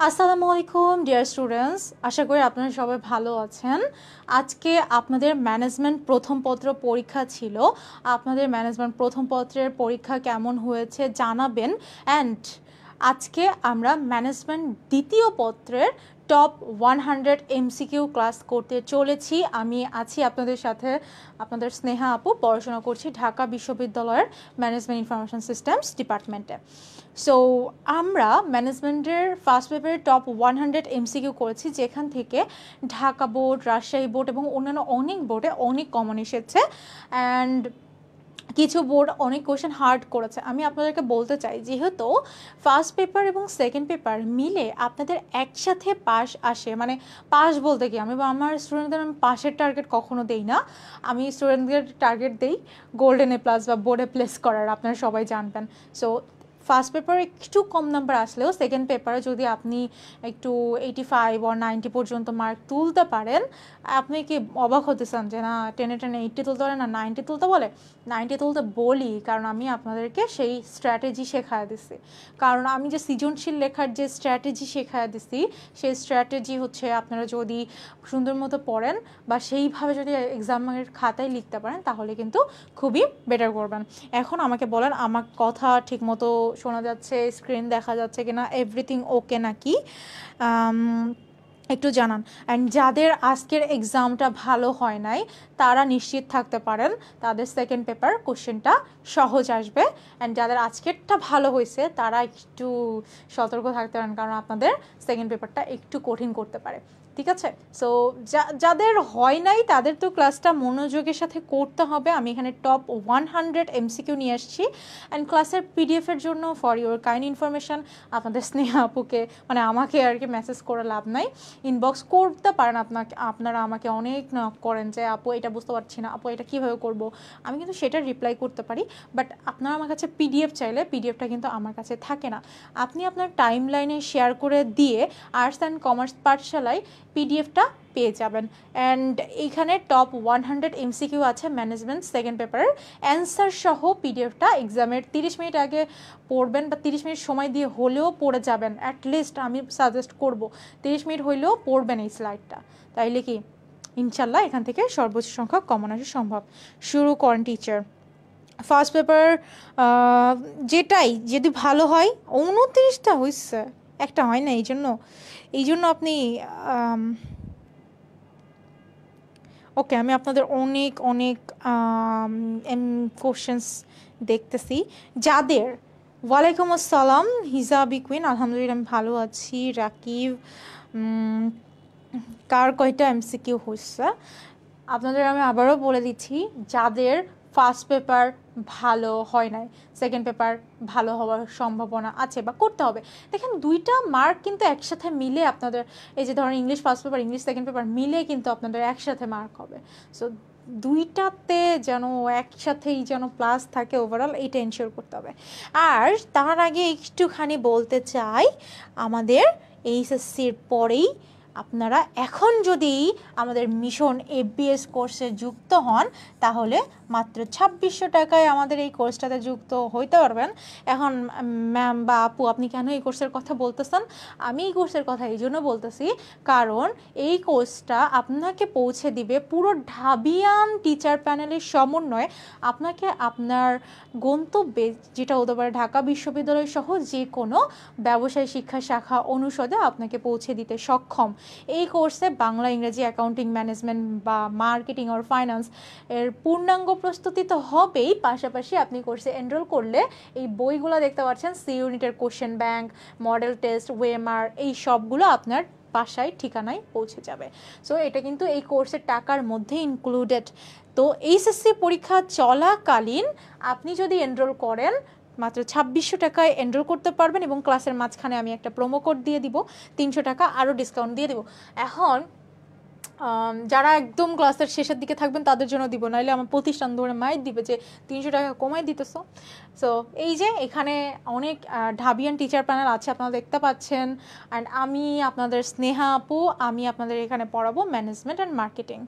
আসসালামু আলাইকুম dear students, আশা করি আপনারা সবাই ভালো আছেন। আজকে আপনাদের ম্যানেজমেন্ট প্রথম পত্র পরীক্ষা ছিল। আপনাদের ম্যানেজমেন্ট প্রথম পত্রের পরীক্ষা কেমন হয়েছে জানাবেন। অ্যান্ড আজকে আমরা ম্যানেজমেন্ট দ্বিতীয় পত্রের টপ 100 এমসিকিউ ক্লাস করতে চলেছি। আমি আছি আপনাদের সাথে, আপনাদের স্নেহা আপু, পড়াশোনা করছি ঢাকা বিশ্ববিদ্যালয়ের ম্যানেজমেন্ট ইনফরমেশন সিস্টেমস ডিপার্টমেন্টে। সো আমরা ম্যানেজমেন্টের ফার্স্ট পেপারের টপ 100 এমসিকিউ করেছি, যেখান থেকে ঢাকা বোর্ড, রাজশাহী বোর্ড এবং অন্যান্য অনেক বোর্ডে অনেক কমন এসেছে। অ্যান্ড কিছু বোর্ড অনেক কোয়েশ্চেন হার্ড করেছে। আমি আপনাদেরকে বলতে চাই, যেহেতু ফার্স্ট পেপার এবং সেকেন্ড পেপার মিলে আপনাদের একসাথে পাস আসে, মানে পাস বলতে কি, আমার স্টুডেন্টদের আমি পাসের টার্গেট কখনো দেই না। আমি স্টুডেন্টদের টার্গেট দেই গোল্ডেন এ প্লাস বা বোর্ডে প্লেস করার, আপনারা সবাই জানবেন। সো ফার্স্ট পেপারে একটু কম নাম্বার আসলেও সেকেন্ড পেপারে যদি আপনি একটু 85 or 90 পর্যন্ত মার্ক তুলতে পারেন, আপনি কি অবাক হতেছেন যে না টেনে 80 তুলতে বলে না 90 তুলতে বলে? 90 তুলতে বলি কারণ আমি আপনাদেরকে সেই স্ট্র্যাটেজি শেখায় দিছি। কারণ আমি যে সৃজনশীল লেখার যে স্ট্র্যাটেজি শেখায় দিছি, সেই স্ট্র্যাটেজি হচ্ছে আপনারা যদি সুন্দর মতো পড়েন বা সেইভাবে যদি এক্সামের খাতায় লিখতে পারেন, তাহলে কিন্তু খুবই বেটার করবেন। এখন আমাকে বলেন, আমার কথা ঠিকমতো শোনা যাচ্ছে, স্ক্রিন দেখা যাচ্ছে কিনা, এভরিথিং ওকে নাকি, একটু জানান। অ্যান্ড যাদের আজকের এক্সামটা ভালো হয় নাই, তারা নিশ্চিত থাকতে পারেন তাদের সেকেন্ড পেপার কোশ্চেনটা সহজ আসবে। অ্যান্ড যাদের আজকেরটা ভালো হয়েছে, তারা একটু সতর্ক থাকতে পারেন, কারণ আপনাদের সেকেন্ড পেপারটা একটু কঠিন করতে পারে। ঠিক আছে? সো যাদের হয় নাই তাদের তো ক্লাসটা মনোযোগের সাথে করতে হবে। আমি এখানে টপ 100 এমসিকিউ নিয়ে আসছি। অ্যান্ড ক্লাসের পিডিএফের জন্য ফর ইউর কাইন্ড ইনফরমেশান আপনাদের স্নেহা আপুকে, মানে আমাকে আর কি মেসেজ করে লাভ নাই, ইনবক্স করতে পারেন। আপনারা আমাকে অনেক নক করেন যে আপু এটা বুঝতে পারছি না, আপু এটা কীভাবে করব। আমি কিন্তু সেটা রিপ্লাই করতে পারি, বাট আপনারা আমার কাছে পিডিএফ চাইলে পিডিএফটা কিন্তু আমার কাছে থাকে না। আপনি আপনার টাইম লাইনে শেয়ার করে দিয়ে আর্টস অ্যান্ড কমার্স পাঠশালায় পিডিএফটা পেয়ে যাবেন। অ্যান্ড এইখানে টপ 100 এমসিকিউ আছে ম্যানেজমেন্ট সেকেন্ড পেপারের অ্যান্সার সহ পিডিএফটা এক্সামের 30 মিনিট আগে পড়বেন, বা 30 মিনিট সময় দিয়ে হলেও পড়ে যাবেন। অ্যাটলিস্ট আমি সাজেস্ট করব 30 মিনিট হইলেও পড়বেন এই স্লাইডটা, তাইলে কি ইনশাল্লাহ এখান থেকে সর্বোচ্চ সংখ্যক কমন আসা সম্ভব। শুরু করেন টিচার। ফার্স্ট পেপার যেটাই যদি ভালো হয়, 29টা হয়েছে, একটা হয় না, এই জন্য আপনি ওকে, আমি আপনাদের অনেক অনেক কোশ্চেন্স দেখতেছি। যাদের ওয়ালাইকুম আসসালাম হিজাবি কুইন, আলহামদুলিল্লাহ আমি ভালো আছি। রাকিব, কার কয়টা এমসিকিউ হচ্ছে আপনাদের আমি আবারও বলে দিচ্ছি। যাদের ফার্স্ট পেপার ভালো হয় নাই, সেকেন্ড পেপার ভালো হওয়ার সম্ভাবনা আছে বা করতে হবে। দেখেন, দুইটা মার্ক কিন্তু একসাথে মিলে আপনাদের, এই যে ধরেন English first paper, English second paper মিলে কিন্তু আপনাদের একসাথে মার্ক হবে। সো দুইটাতে যেন একসাথেই যেন প্লাস থাকে ওভারঅল, এইটা এনশিওর করতে হবে। আর তার আগে একটুখানি বলতে চাই, আমাদের এইচএসসির পরেই আপনারা এখন যদি আমাদের মিশন এফবিএস কোর্সে যুক্ত হন, তাহলে মাত্র 2600 টাকায় আমাদের এই কোর্সটাতে যুক্ত হইতে পারবেন। এখন ম্যাম বা আপু আপনি কেন এই কোর্সের কথা বলতেছেন? আমি এই কোর্সের কথা এই জন্য বলতেছি, কারণ এই কোর্সটা আপনাকে পৌঁছে দিবে পুরো ঢাবিয়ান টিচার প্যানেলের সমন্বয়ে আপনাকে আপনার গন্তব্যে, যেটা হতে পারে ঢাকা বিশ্ববিদ্যালয় সহ যে কোনো ব্যবসায় শিক্ষা শাখা অনুষদে, আপনাকে পৌঁছে দিতে সক্ষম। এই কোর্সে বাংলা, ইংরেজি, অ্যাকাউন্টিং, ম্যানেজমেন্ট বা মার্কেটিং আর ফাইন্যান্স এর পূর্ণাঙ্গ প্রস্তুতি তো হবেই, পাশাপাশি আপনি কোর্সে এনরোল করলে এই বইগুলো দেখতে পাচ্ছেন, সি ইউনিটের কোশ্চেন ব্যাংক, মডেল টেস্ট, ওয়েমার, এই সবগুলো আপনার বাসায় ঠিকানায় পৌঁছে যাবে। সো এটা কিন্তু এই কোর্সের টাকার মধ্যে ইনক্লুডেড। তো এইচএসসি পরীক্ষা চলাকালীন আপনি যদি এনরোল করেন, মাত্র 2600 টাকায় এনরোল করতে পারবেন, এবং ক্লাসের মাঝখানে আমি একটা প্রোমো কোড দিয়ে দিব, 300 টাকা আরও ডিসকাউন্ট দিয়ে দিব। এখন যারা একদম ক্লাসের শেষের দিকে থাকবেন তাদের জন্য দিব, নাহলে আমার প্রতিষ্ঠান ধরে মাইর দিবে যে 300 টাকা কমাই দিতেছো। সো এই যে এখানে অনেক ঢাবিয়ান টিচার প্যানেল আছে, আপনারা দেখতে পাচ্ছেন। অ্যান্ড আমি আপনাদের স্নেহা আপু, আমি আপনাদের এখানে পড়াবো ম্যানেজমেন্ট অ্যান্ড মার্কেটিং।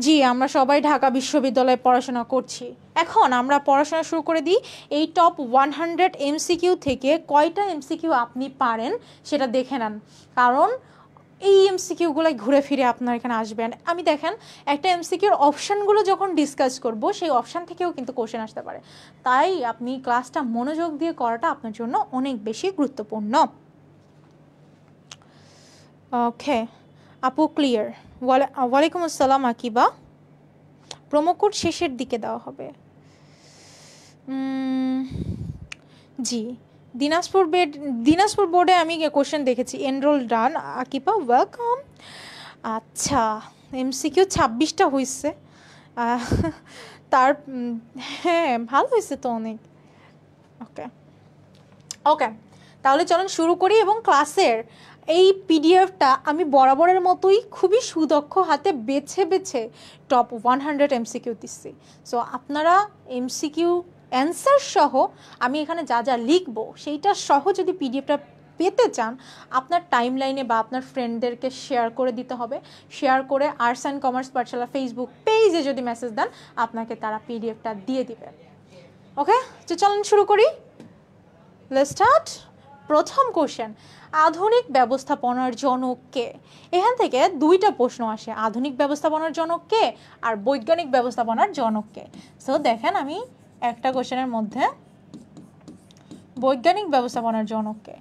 জি, আমরা সবাই ঢাকা বিশ্ববিদ্যালয়ে পড়াশোনা করছি। এখন আমরা পড়াশোনা শুরু করে দিই। এই টপ 100 এমসিকিউ থেকে কয়টা এমসিকিউ আপনি পারেন সেটা দেখে নেন, কারণ এই এমসিকিউগুলো ঘুরে ফিরে আপনার এখানে আসবেন। আমি দেখেন একটা এমসিকিউর অপশানগুলো যখন ডিসকাস করব সেই অপশান থেকেও কিন্তু কোশ্চেন আসতে পারে, তাই আপনি ক্লাসটা মনোযোগ দিয়ে করাটা আপনার জন্য অনেক বেশি গুরুত্বপূর্ণ। ওকে আপু, ক্লিয়ার। ওয়ালাইকুম আসসালাম আকিবা। প্রোমো কোড শেষের দিকে দেওয়া হবে। জি, দিনাজপুর বোর্ডে আমি কোশ্চেন দেখেছি। এনরোল ডান আকিবা, ওয়েলকাম। আচ্ছা, এমসিকিউ 26টা হয়েছে। তার হ্যাঁ, ভালো হয়েছে তো অনেক। ওকে ওকে, তাহলে চলুন শুরু করি। এবং ক্লাসের এই পিডিএফটা আমি বরাবরের মতোই খুবই সুদক্ষ হাতে বেছে বেছে টপ 100 এমসিকিউ দিচ্ছি। সো আপনারা এমসিকিউ অ্যান্সার সহ আমি এখানে যা যা লিখবো সেইটা সহ যদি পিডিএফটা পেতে চান, আপনার টাইম লাইনে বা আপনার ফ্রেন্ডদেরকে শেয়ার করে দিতে হবে। শেয়ার করে arts and commerce Pathsala Facebook পেজে যদি মেসেজ দেন, আপনাকে তারা পিডিএফটা দিয়ে দিবে। ওকে, তো চলুন শুরু করি। Let's start. প্রথম কোশ্চেন, আধুনিক ব্যবস্থাপনার জনক কে? এখান থেকে দুইটা প্রশ্ন আসে, আধুনিক ব্যবস্থাপনার জনক কে আর বৈজ্ঞানিক ব্যবস্থাপনার জনক কে। সো দেখেন, আমি একটা কোশ্চেনের মধ্যে বৈজ্ঞানিক ব্যবস্থাপনার জনক কে,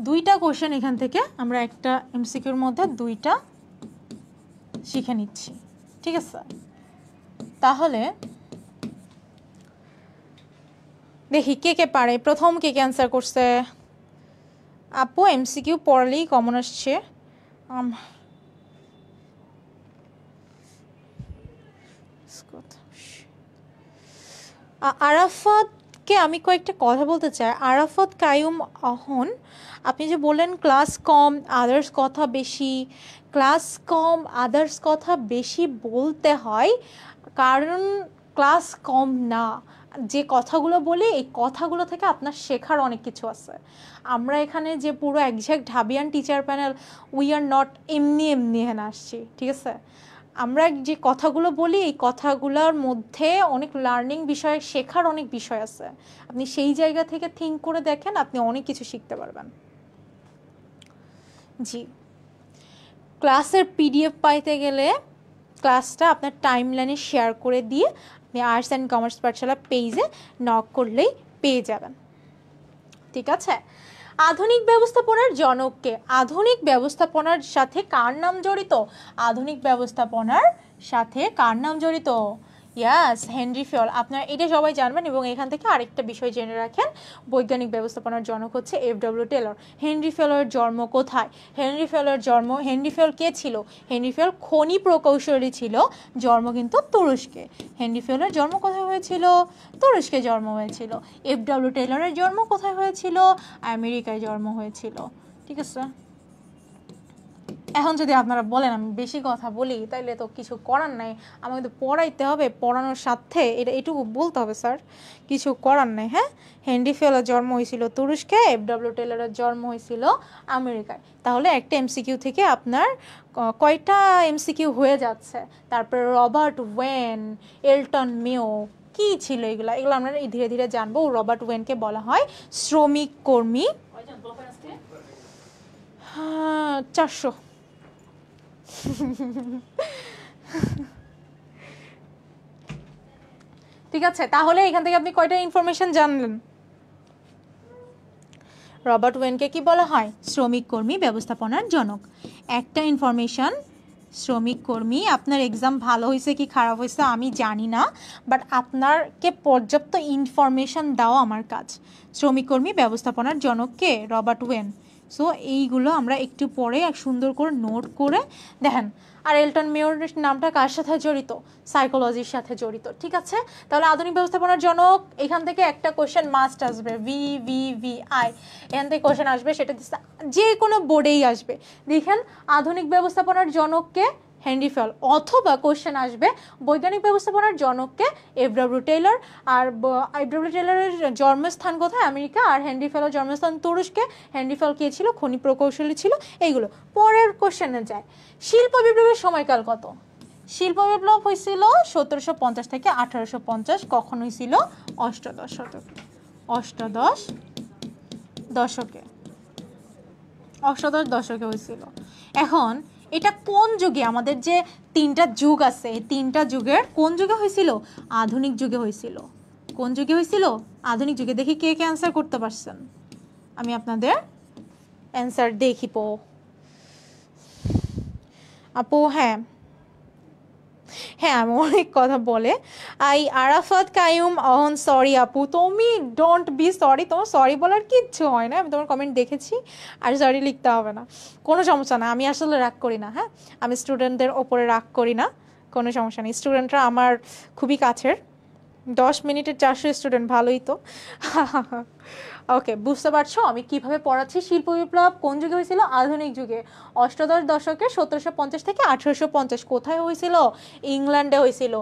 দুইটা কোশ্চেন এখান থেকে আমরা একটা এমসিকিউর মধ্যে দুইটা শিখে নিচ্ছি, ঠিক আছে? তাহলে দেখি কে কে পারে। প্রথম কে অ্যান্সার করছে? আপু, এমসিকিউ পড়লেই কমন আসছে। আরাফাতকে আমি কয়েকটা কথা বলতে চাই। আরাফাত কায়ুম অহন, আপনি যে বললেন ক্লাস কম আদার্স কথা বেশি, ক্লাস কম আদার্স কথা বেশি বলতে হয় কারণ ক্লাস কম না, যে কথাগুলো বলি এই কথাগুলো থেকে আপনার শেখার অনেক কিছু আছে। আমরা এখানে যে পুরো একজ্যাক্ট ঢাবিয়ান teacher panel, we are not এমনি এখানে আসছি, ঠিক আছে? আমরা যে কথাগুলো বলি এই কথাগুলোর মধ্যে অনেক লার্নিং বিষয়, শেখার অনেক বিষয় আছে। আপনি সেই জায়গা থেকে থিঙ্ক করে দেখেন, আপনি অনেক কিছু শিখতে পারবেন। জি, ক্লাসের পিডিএফ পাইতে গেলে ক্লাসটা আপনার টাইম লাইনে শেয়ার করে দিয়ে আপনি আর্টস অ্যান্ড কমার্স পাঠশালা পেজে নক করলেই পেয়ে যাবেন, ঠিক আছে? আধুনিক ব্যবস্থাপনার জনককে? আধুনিক ব্যবস্থাপনার সাথে কার নাম জড়িত? আধুনিক ব্যবস্থাপনার সাথে কার নাম জড়িত? ইয়াস, হেনরি ফিওল। আপনারা এটা সবাই জানবেন। এবং এখান থেকে আরেকটা বিষয় জেনে রাখেন, বৈজ্ঞানিক ব্যবস্থাপনার জনক হচ্ছে এফ.ডব্লিউ. টেলর। হেনরি ফিওলের জন্ম কোথায়? হেনরি ফিওল কে ছিল? হেনরি ফিওল খনি প্রকৌশলী ছিল, জন্ম কিন্তু তুরস্কে। হেনরি ফিওলের জন্ম কোথায় হয়েছিল? তুরস্কে জন্ম হয়েছিল। এফ.ডব্লিউ. টেলরের জন্ম কোথায় হয়েছিল? আমেরিকায় জন্ম হয়েছিল, ঠিক আছে? এখন যদি আপনারা বলেন আমি বেশি কথা বলি, তাইলে তো কিছু করার নাই, আমাকে তো পড়াইতে হবে, পড়ানোর সাথে এটুকু বলতে হবে স্যার, কিছু করার নেই। হ্যাঁ, হেনরি ফিওলের জন্ম হয়েছিল তুরস্কে, এফ.ডব্লিউ. টেলরের জন্ম হয়েছিল আমেরিকায়। তাহলে একটা এমসিকিউ থেকে আপনার কয়টা এমসিকিউ হয়ে যাচ্ছে? তারপরে রবার্ট ওয়েন, এলটন মেও, কি ছিল এগুলো আমরা ধীরে ধীরে জানবো। রবার্ট ওয়েনকে বলা হয় শ্রমিক কর্মী। 400। ঠিক আছে, তাহলে এখান থেকে আপনি কয়টা ইনফরমেশন জানলেন? রবার্ট ওয়েনকে কি বলা হয়? শ্রমিক কর্মী ব্যবস্থাপনার জনক। একটা ইনফরমেশন, শ্রমিক কর্মী। আপনার এক্সাম ভালো হয়েছে কি খারাপ হয়েছে আমি জানি না, বাট আপনাকে পর্যাপ্ত ইনফরমেশন দেওয়া আমার কাজ। শ্রমিক কর্মী ব্যবস্থাপনার জনককে রবার্ট ওয়েন। সো এইগুলো আমরা একটু পরে সুন্দর করে নোট করে দেখেন। আর এলটন মেয়র নামটা কার সাথে জড়িত? সাইকোলজির সাথে জড়িত, ঠিক আছে? তাহলে আধুনিক ব্যবস্থাপনার জনক, এখান থেকে একটা কোশ্চেন মাস্ট আসবে, VVVI, এখান থেকে কোশ্চেন আসবে, সেটা যে কোনো বোর্ডেই আসবে। দেখেন, আধুনিক ব্যবস্থাপনার জনককে হেনরি ফিওল, অথবা কোশ্চেন আসবে বৈজ্ঞানিক ব্যবস্থাপনার জনককে এফ.ডব্লিউ. টেলর। আর এফ.ডব্লিউ. টেলরের জন্মস্থান কোথায়? আমেরিকা। আর হেনরি ফিওলের জন্মস্থান তুরস্কে। হেনরি ফিওল কে ছিল? খনি প্রকৌশলী ছিল। এইগুলো পরের কোশ্চেনে যায়। শিল্প বিপ্লবের সময়কাল কত? শিল্প বিপ্লব হয়েছিল 1750 থেকে 1850, কখন হয়েছিল? অষ্টাদশ শতকে, অষ্টাদশ দশকে হয়েছিল। এখন এটা কোন যুগে? আমাদের যে 3টা যুগ আছে, এই 3টা যুগের কোন যুগে হয়েছিল? আধুনিক যুগে হয়েছিল। কোন যুগে হয়েছিল? আধুনিক যুগে। দেখি কে কে অ্যান্সার করতে পারছেন, আমি আপনাদের অ্যান্সার দেখিব। আপু হ্যাঁ হ্যাঁ, আমি অনেক কথা বলে আরাফাত কায়ুম অহন, সরি আপু, তুমি ডোন্ট বি সরি, তোমার সরি বলার কিচ্ছু হয় না, আমি তোমার কমেন্ট দেখেছি, আর সরি লিখতে হবে না, কোনো সমস্যা না। আমি আসলে রাগ করি না, হ্যাঁ, আমি স্টুডেন্টদের ওপরে রাগ করি না, কোনো সমস্যা নেই। স্টুডেন্টরা আমার খুবই কাছের, 10 মিনিটের 400 স্টুডেন্ট, ভালোই তো। ওকে, বুঝতে পারছো আমি কিভাবে পড়াচ্ছি? শিল্প বিপ্লব কোন যুগে হয়েছিল? আধুনিক যুগে, অষ্টাদশ দশকে, 1750 থেকে 1850। কোথায় হয়েছিল? ইংল্যান্ডে হয়েছিল।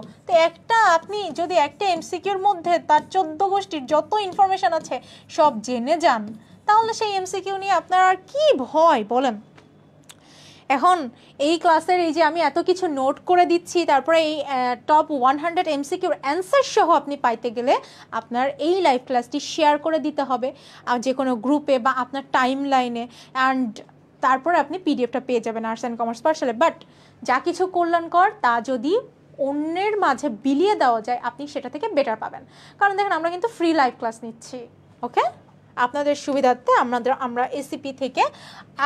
তো আপনি যদি একটা এমসিকিউর মধ্যে তার 14 গোষ্ঠীর যত ইনফরমেশন আছে সব জেনে যান, তাহলে সেই এমসিকিউ নিয়ে আপনার আর কি ভয় বলেন? এখন এই ক্লাসের এই যে আমি এত কিছু নোট করে দিচ্ছি, তারপরে এই টপ 100 এমসিকিউর অ্যান্সার সহ আপনি পাইতে গেলে আপনার এই লাইভ ক্লাসটি শেয়ার করে দিতে হবে যে কোনো গ্রুপে বা আপনার টাইম লাইনে, অ্যান্ড তারপরে আপনি পিডিএফটা পেয়ে যাবেন আর্টস অ্যান্ড কমার্স পার্সেলে। বাট যা কিছু কল্যাণকর তা যদি অন্যের মাঝে বিলিয়ে দেওয়া যায়, আপনি সেটা থেকে বেটার পাবেন। কারণ দেখেন, আমরা কিন্তু ফ্রি লাইভ ক্লাস নিচ্ছি, ওকে? আপনাদের সুবিধার্থে আমরা এসিপি থেকে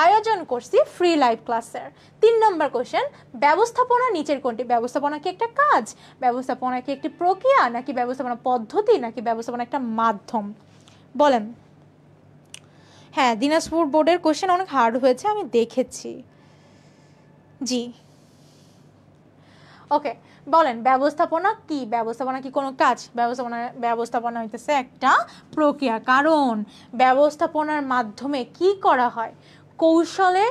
আয়োজন করছি ফ্রি লাইভ ক্লাসের। 3 নম্বর কোশ্চেন, ব্যবস্থাপনা নিচের কোনটি? ব্যবস্থাপনা কি একটা কাজ? ব্যবস্থাপনা কি একটি প্রক্রিয়া, নাকি ব্যবস্থাপনা পদ্ধতি, নাকি ব্যবস্থাপনা একটা মাধ্যম? বলেন। হ্যাঁ, দিনাজপুর বোর্ডের কোশ্চেন অনেক হার্ড হয়েছে, আমি দেখেছি। জি, ওকে, বলেন ব্যবস্থাপনা কি? ব্যবস্থাপনা কি কোনো কাজ? ব্যবস্থাপনা হইতেছে একটা প্রক্রিয়া। কারণ ব্যবস্থাপনার মাধ্যমে কি করা হয়? কৌশলে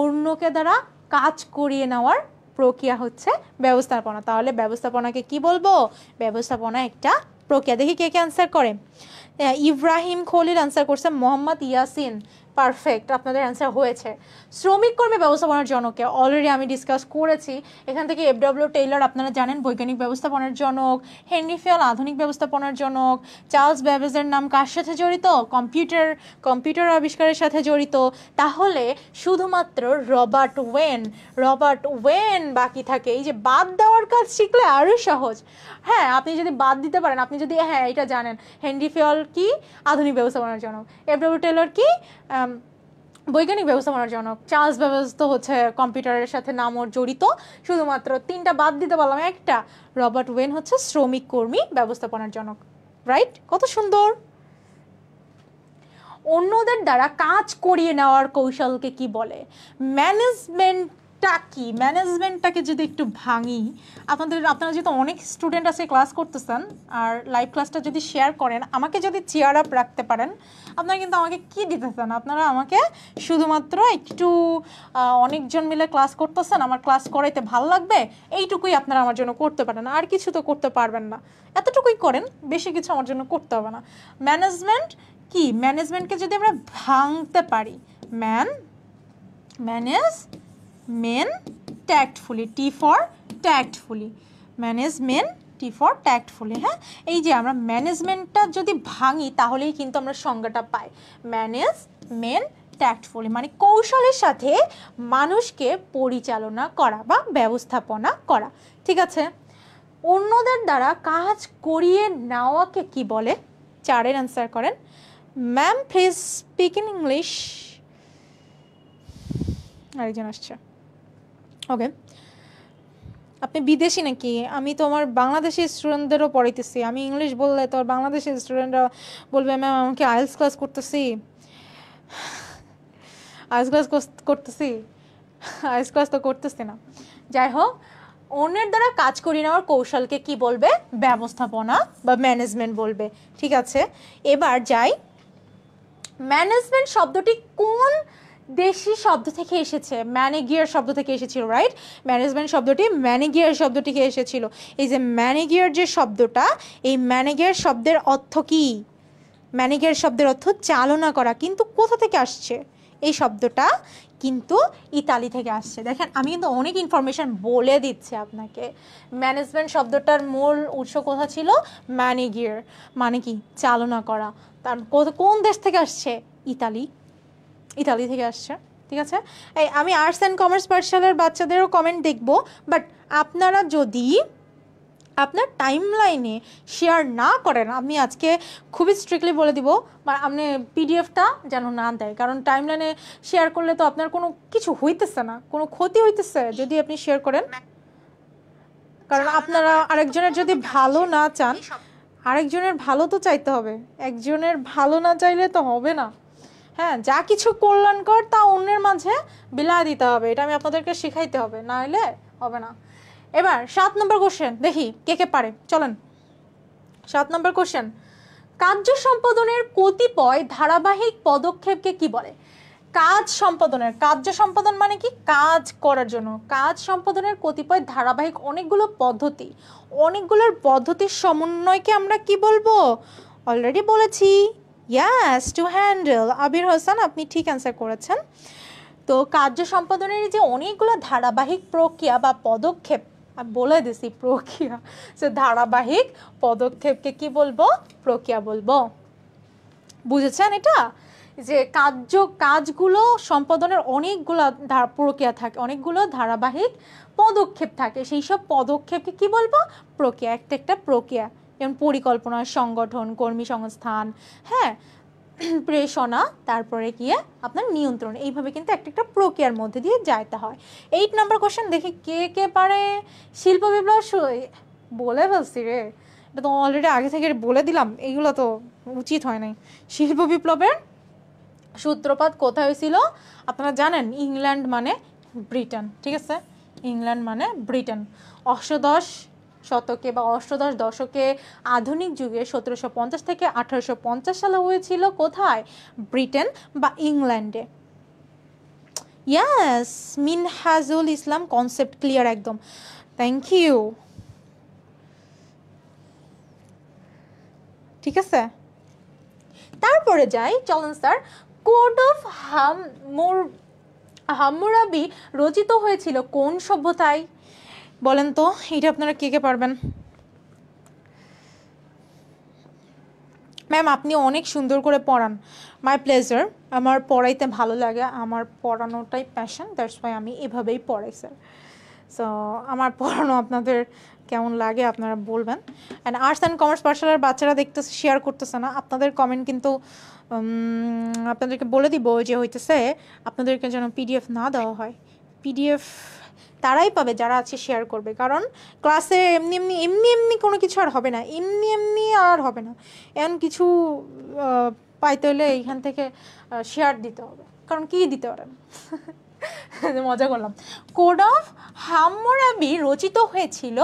অন্যকে দ্বারা কাজ করিয়ে নেওয়ার প্রক্রিয়া হচ্ছে ব্যবস্থাপনা। তাহলে ব্যবস্থাপনাকে কি বলবো? ব্যবস্থাপনা একটা প্রক্রিয়া। দেখি কে কে অ্যান্সার করে। ইব্রাহিম খলিল অ্যান্সার করছে, মোহাম্মদ ইয়াসিন, পারফেক্ট, আপনাদের অ্যান্সার হয়েছে। শ্রমিক কর্মী ব্যবস্থাপনার জনককে অলরেডি আমি ডিসকাস করেছি। এখান থেকে এফডব্লিউ টেইলর আপনারা জানেন বৈজ্ঞানিক ব্যবস্থাপনার জনক, হেনরি ফিয়াল আধুনিক ব্যবস্থাপনার জনক, চার্লস ব্যাবেজের নাম কার সাথে জড়িত? কম্পিউটার আবিষ্কারের সাথে জড়িত। তাহলে শুধুমাত্র রবার্ট ওয়েন বাকি থাকে। এই যে বাদ দেওয়ার কাজ শিখলে আরও সহজ। হ্যাঁ, আপনি যদি বাদ দিতে পারেন, আপনি যদি হ্যাঁ এটা জানেন, হেনরি ফিয়াল কি? আধুনিক ব্যবস্থাপনার জনক। এফডব্লিউ টেইলর কি? বৈজ্ঞানিক ব্যবস্থাপনার জনক। চার্লস ব্যাবেজ তো হচ্ছে কম্পিউটারের সাথে নামও জড়িত। শুধুমাত্র 3টা বাদ দিতে পারলাম, একটা। রবার্ট ওয়েন হচ্ছে শ্রমিক কর্মী ব্যবস্থাপনার জনক, রাইট? কত সুন্দর। অন্যদের দ্বারা কাজ করিয়ে নেওয়ার কৌশলকে কি বলে? ম্যানেজমেন্টটা কি? ম্যানেজমেন্টটাকে যদি একটু ভাঙি, আপনারা যেহেতু অনেক স্টুডেন্ট আছে ক্লাস করতেছেন, আর লাইভ ক্লাসটা যদি শেয়ার করেন, আমাকে যদি চেয়ার আপ রাখতে পারেন, আপনারা কিন্তু আমাকে কি দিতে চান? আপনারা আমাকে শুধুমাত্র একটু অনেকজন মিলে ক্লাস করতেছেন, আমার ক্লাস করাইতে ভালো লাগবে, এইটুকুই আপনারা আমার জন্য করতে পারেন, আর কিছু তো করতে পারবেন না। এতটুকুই করেন, বেশি কিছু আমার জন্য করতে হবে না। ম্যানেজমেন্ট কি? ম্যানেজমেন্টকে যদি আমরা ভাঙতে পারি, management tactfully, T for tactfully, management T for tactfully. হ্যাঁ, এই যে আমরা ম্যানেজমেন্টটা যদি ভাঙি, তাহলেই কিন্তু আমরা সংজ্ঞাটা পাই। ম্যানেজমেন্ট ট্যাক্টফুলি মানে কৌশলের সাথে মানুষকে পরিচালনা করা বা ব্যবস্থাপনা করা। ঠিক আছে, অন্যদের দ্বারা কাজ করিয়ে নেওয়াকে কি বলে? 4-এর অ্যান্সার করেন। Ma'am please speak in English. আরেকজন আসছে, ওকে। আপনি বিদেশি নাকি? আমি তো আমার বাংলাদেশি স্টুডেন্টদেরও পড়াইতেছি। আমি ইংলিশ বললে তো বাংলাদেশি স্টুডেন্টরা বলবে ম্যাম আমাকে আইএলটিএস ক্লাস করতেছি, আইএলটিএস ক্লাস তো করতেছি না। যাই হোক, অন্যের দ্বারা কাজ করিয়ে নেওয়ার কৌশলকে কি বলবে? ব্যবস্থাপনা বা ম্যানেজমেন্ট বলবে। ঠিক আছে, এবার যাই, ম্যানেজমেন্ট শব্দটি কোন দেশি শব্দ থেকে এসেছে? ম্যানেজিয়ার শব্দ থেকে এসেছিল, রাইট? ম্যানেজমেন্ট শব্দটি ম্যানেজিয়ার শব্দ থেকে এসেছিল। এই যে ম্যানেজিয়ার যে শব্দটা, এই ম্যানেজিয়ার শব্দের অর্থ কি? ম্যানেজিয়ার শব্দের অর্থ চালনা করা। কিন্তু কোথা থেকে আসছে? এই শব্দটা কিন্তু ইতালি থেকে আসছে। দেখেন আমি কিন্তু অনেক ইনফরমেশন বলে দিচ্ছি আপনাকে। ম্যানেজমেন্ট শব্দটার মূল উৎস কোথা ছিল? ম্যানেগিয়ার, মানে কি চালনা করা। তার কোন দেশ থেকে আসছে? ইতালি, ইতালি থেকে আসছে। ঠিক আছে, এই আমি আর্টস অ্যান্ড কমার্স পাঠশালার বাচ্চাদেরও কমেন্ট দেখব, বাট আপনারা যদি আপনার টাইম লাইনে শেয়ার না করেন, আমি আজকে খুবই স্ট্রিক্টলি বলে দিব আপনি পিডিএফটা যেন না দেয়, কারণ টাইম লাইনে শেয়ার করলে তো আপনার কোনো কিছু হইতেছে না, কোনো ক্ষতি হইতেছে যদি আপনি শেয়ার করেন। কারণ আপনারা আরেকজনের যদি ভালো না চান, আরেকজনের ভালো তো চাইতে হবে, একজনের ভালো না চাইলে তো হবে না। হ্যাঁ, যা কিছু কল্যাণকর তা অন্যের মাঝে বিলাই দিতে হবে, এটা আমি আপনাদেরকে শিখাইতে হবে, না হলে হবে না। এবার 7 নম্বর কোশ্চেন দেখি কে কে পারে, চলেন। 7 নম্বর কোশ্চেন, কার্য সম্পাদনের কতিপয় ধারাবাহিক পদক্ষেপকে কি বলে? কাজ সম্পাদনের, কার্য সম্পাদন মানে কি? কাজ করার জন্য। কাজ সম্পাদনের কতিপয় ধারাবাহিক অনেকগুলো পদ্ধতি, অনেকগুলোর পদ্ধতির সমন্বয়কে আমরা কি বলবো? অলরেডি বলেছি, ইয়াস, টু হ্যান্ডেল। আবির হোসেন, আপনি ঠিক অ্যান্সার করেছেন। তো কার্য সম্পাদনের যে অনেকগুলো ধারাবাহিক প্রক্রিয়া বা পদক্ষেপ, বলে দিছি প্রক্রিয়া, সে ধারাবাহিক পদক্ষেপকে কি বলবো? প্রক্রিয়া বলবো। বুঝেছেন এটা? যে কাজগুলো সম্পাদনের অনেকগুলো প্রক্রিয়া থাকে, অনেকগুলো ধারাবাহিক পদক্ষেপ থাকে, সেই সব পদক্ষেপকে কি বলবো? প্রক্রিয়া। একটা প্রক্রিয়া, যেমন পরিকল্পনা, সংগঠন, কর্মী সংস্থান, হ্যাঁ, প্রেষণা, তারপরে গিয়ে আপনার নিয়ন্ত্রণ, এইভাবে কিন্তু একটা প্রক্রিয়ার মধ্যে দিয়ে যাইতে হয়। 8 নম্বর কোশ্চেন দেখি কে কে পারে। শিল্প বিপ্লব বলে ফেলছি রে, এটা তো অলরেডি আগে থেকে বলে দিলাম, এইগুলো তো উচিত হয় নাই। শিল্প বিপ্লবের সূত্রপাত কোথায় হয়েছিল আপনারা জানেন? ইংল্যান্ড মানে ব্রিটেন, ঠিক আছে, ইংল্যান্ড মানে ব্রিটেন। অষ্টাদশ শতকে বা অষ্টাদশ দশকে আধুনিক যুগে 1750 থেকে 1850 সালে হয়েছিল কোথায়? ব্রিটেন বা ইংল্যান্ডে। ইয়াস, মিনহাজুল ইসলাম, কনসেপ্ট ক্লিয়ার একদম, থ্যাংক ইউ। ঠিক আছে, তারপরে যাই, চলেন স্যার। কোড অফ হাম্মুরাবি রচিত হয়েছিল কোন সভ্যতায়? বলেন তো, এটা আপনারা কে কে পারবেন? ম্যাম আপনি অনেক সুন্দর করে পড়ান, মাই প্লেজার, আমার পড়াইতে ভালো লাগে, আমার পড়ানোটাই প্যাশন, দ্যাটস ওয়াই আমি এভাবেই পড়াই স্যার। সো আমার পড়ানো আপনাদের কেমন লাগে আপনারা বলবেন। অ্যান্ড আর্টস অ্যান্ড কমার্স পাঠশালার বাচ্চারা দেখতেছে, শেয়ার করতেছে না, আপনাদের কমেন্ট কিন্তু আপনাদেরকে বলে দিব যে হইতেছে আপনাদেরকে যেন পিডিএফ না দেওয়া হয়। পিডিএফ তারাই পাবে যারা আছে শেয়ার করবে, কারণ ক্লাসে এমনি এমনি এমনি এমনি কোনো কিছু আর হবে না, এমনি এমনি আর হবে না, এমন কিছু পাইতে হলে এইখান থেকে শেয়ার দিতে হবে, কারণ কি দিতে পারেন মজা করলাম। কোড অফ হাম্মুরাবি রচিত হয়েছিল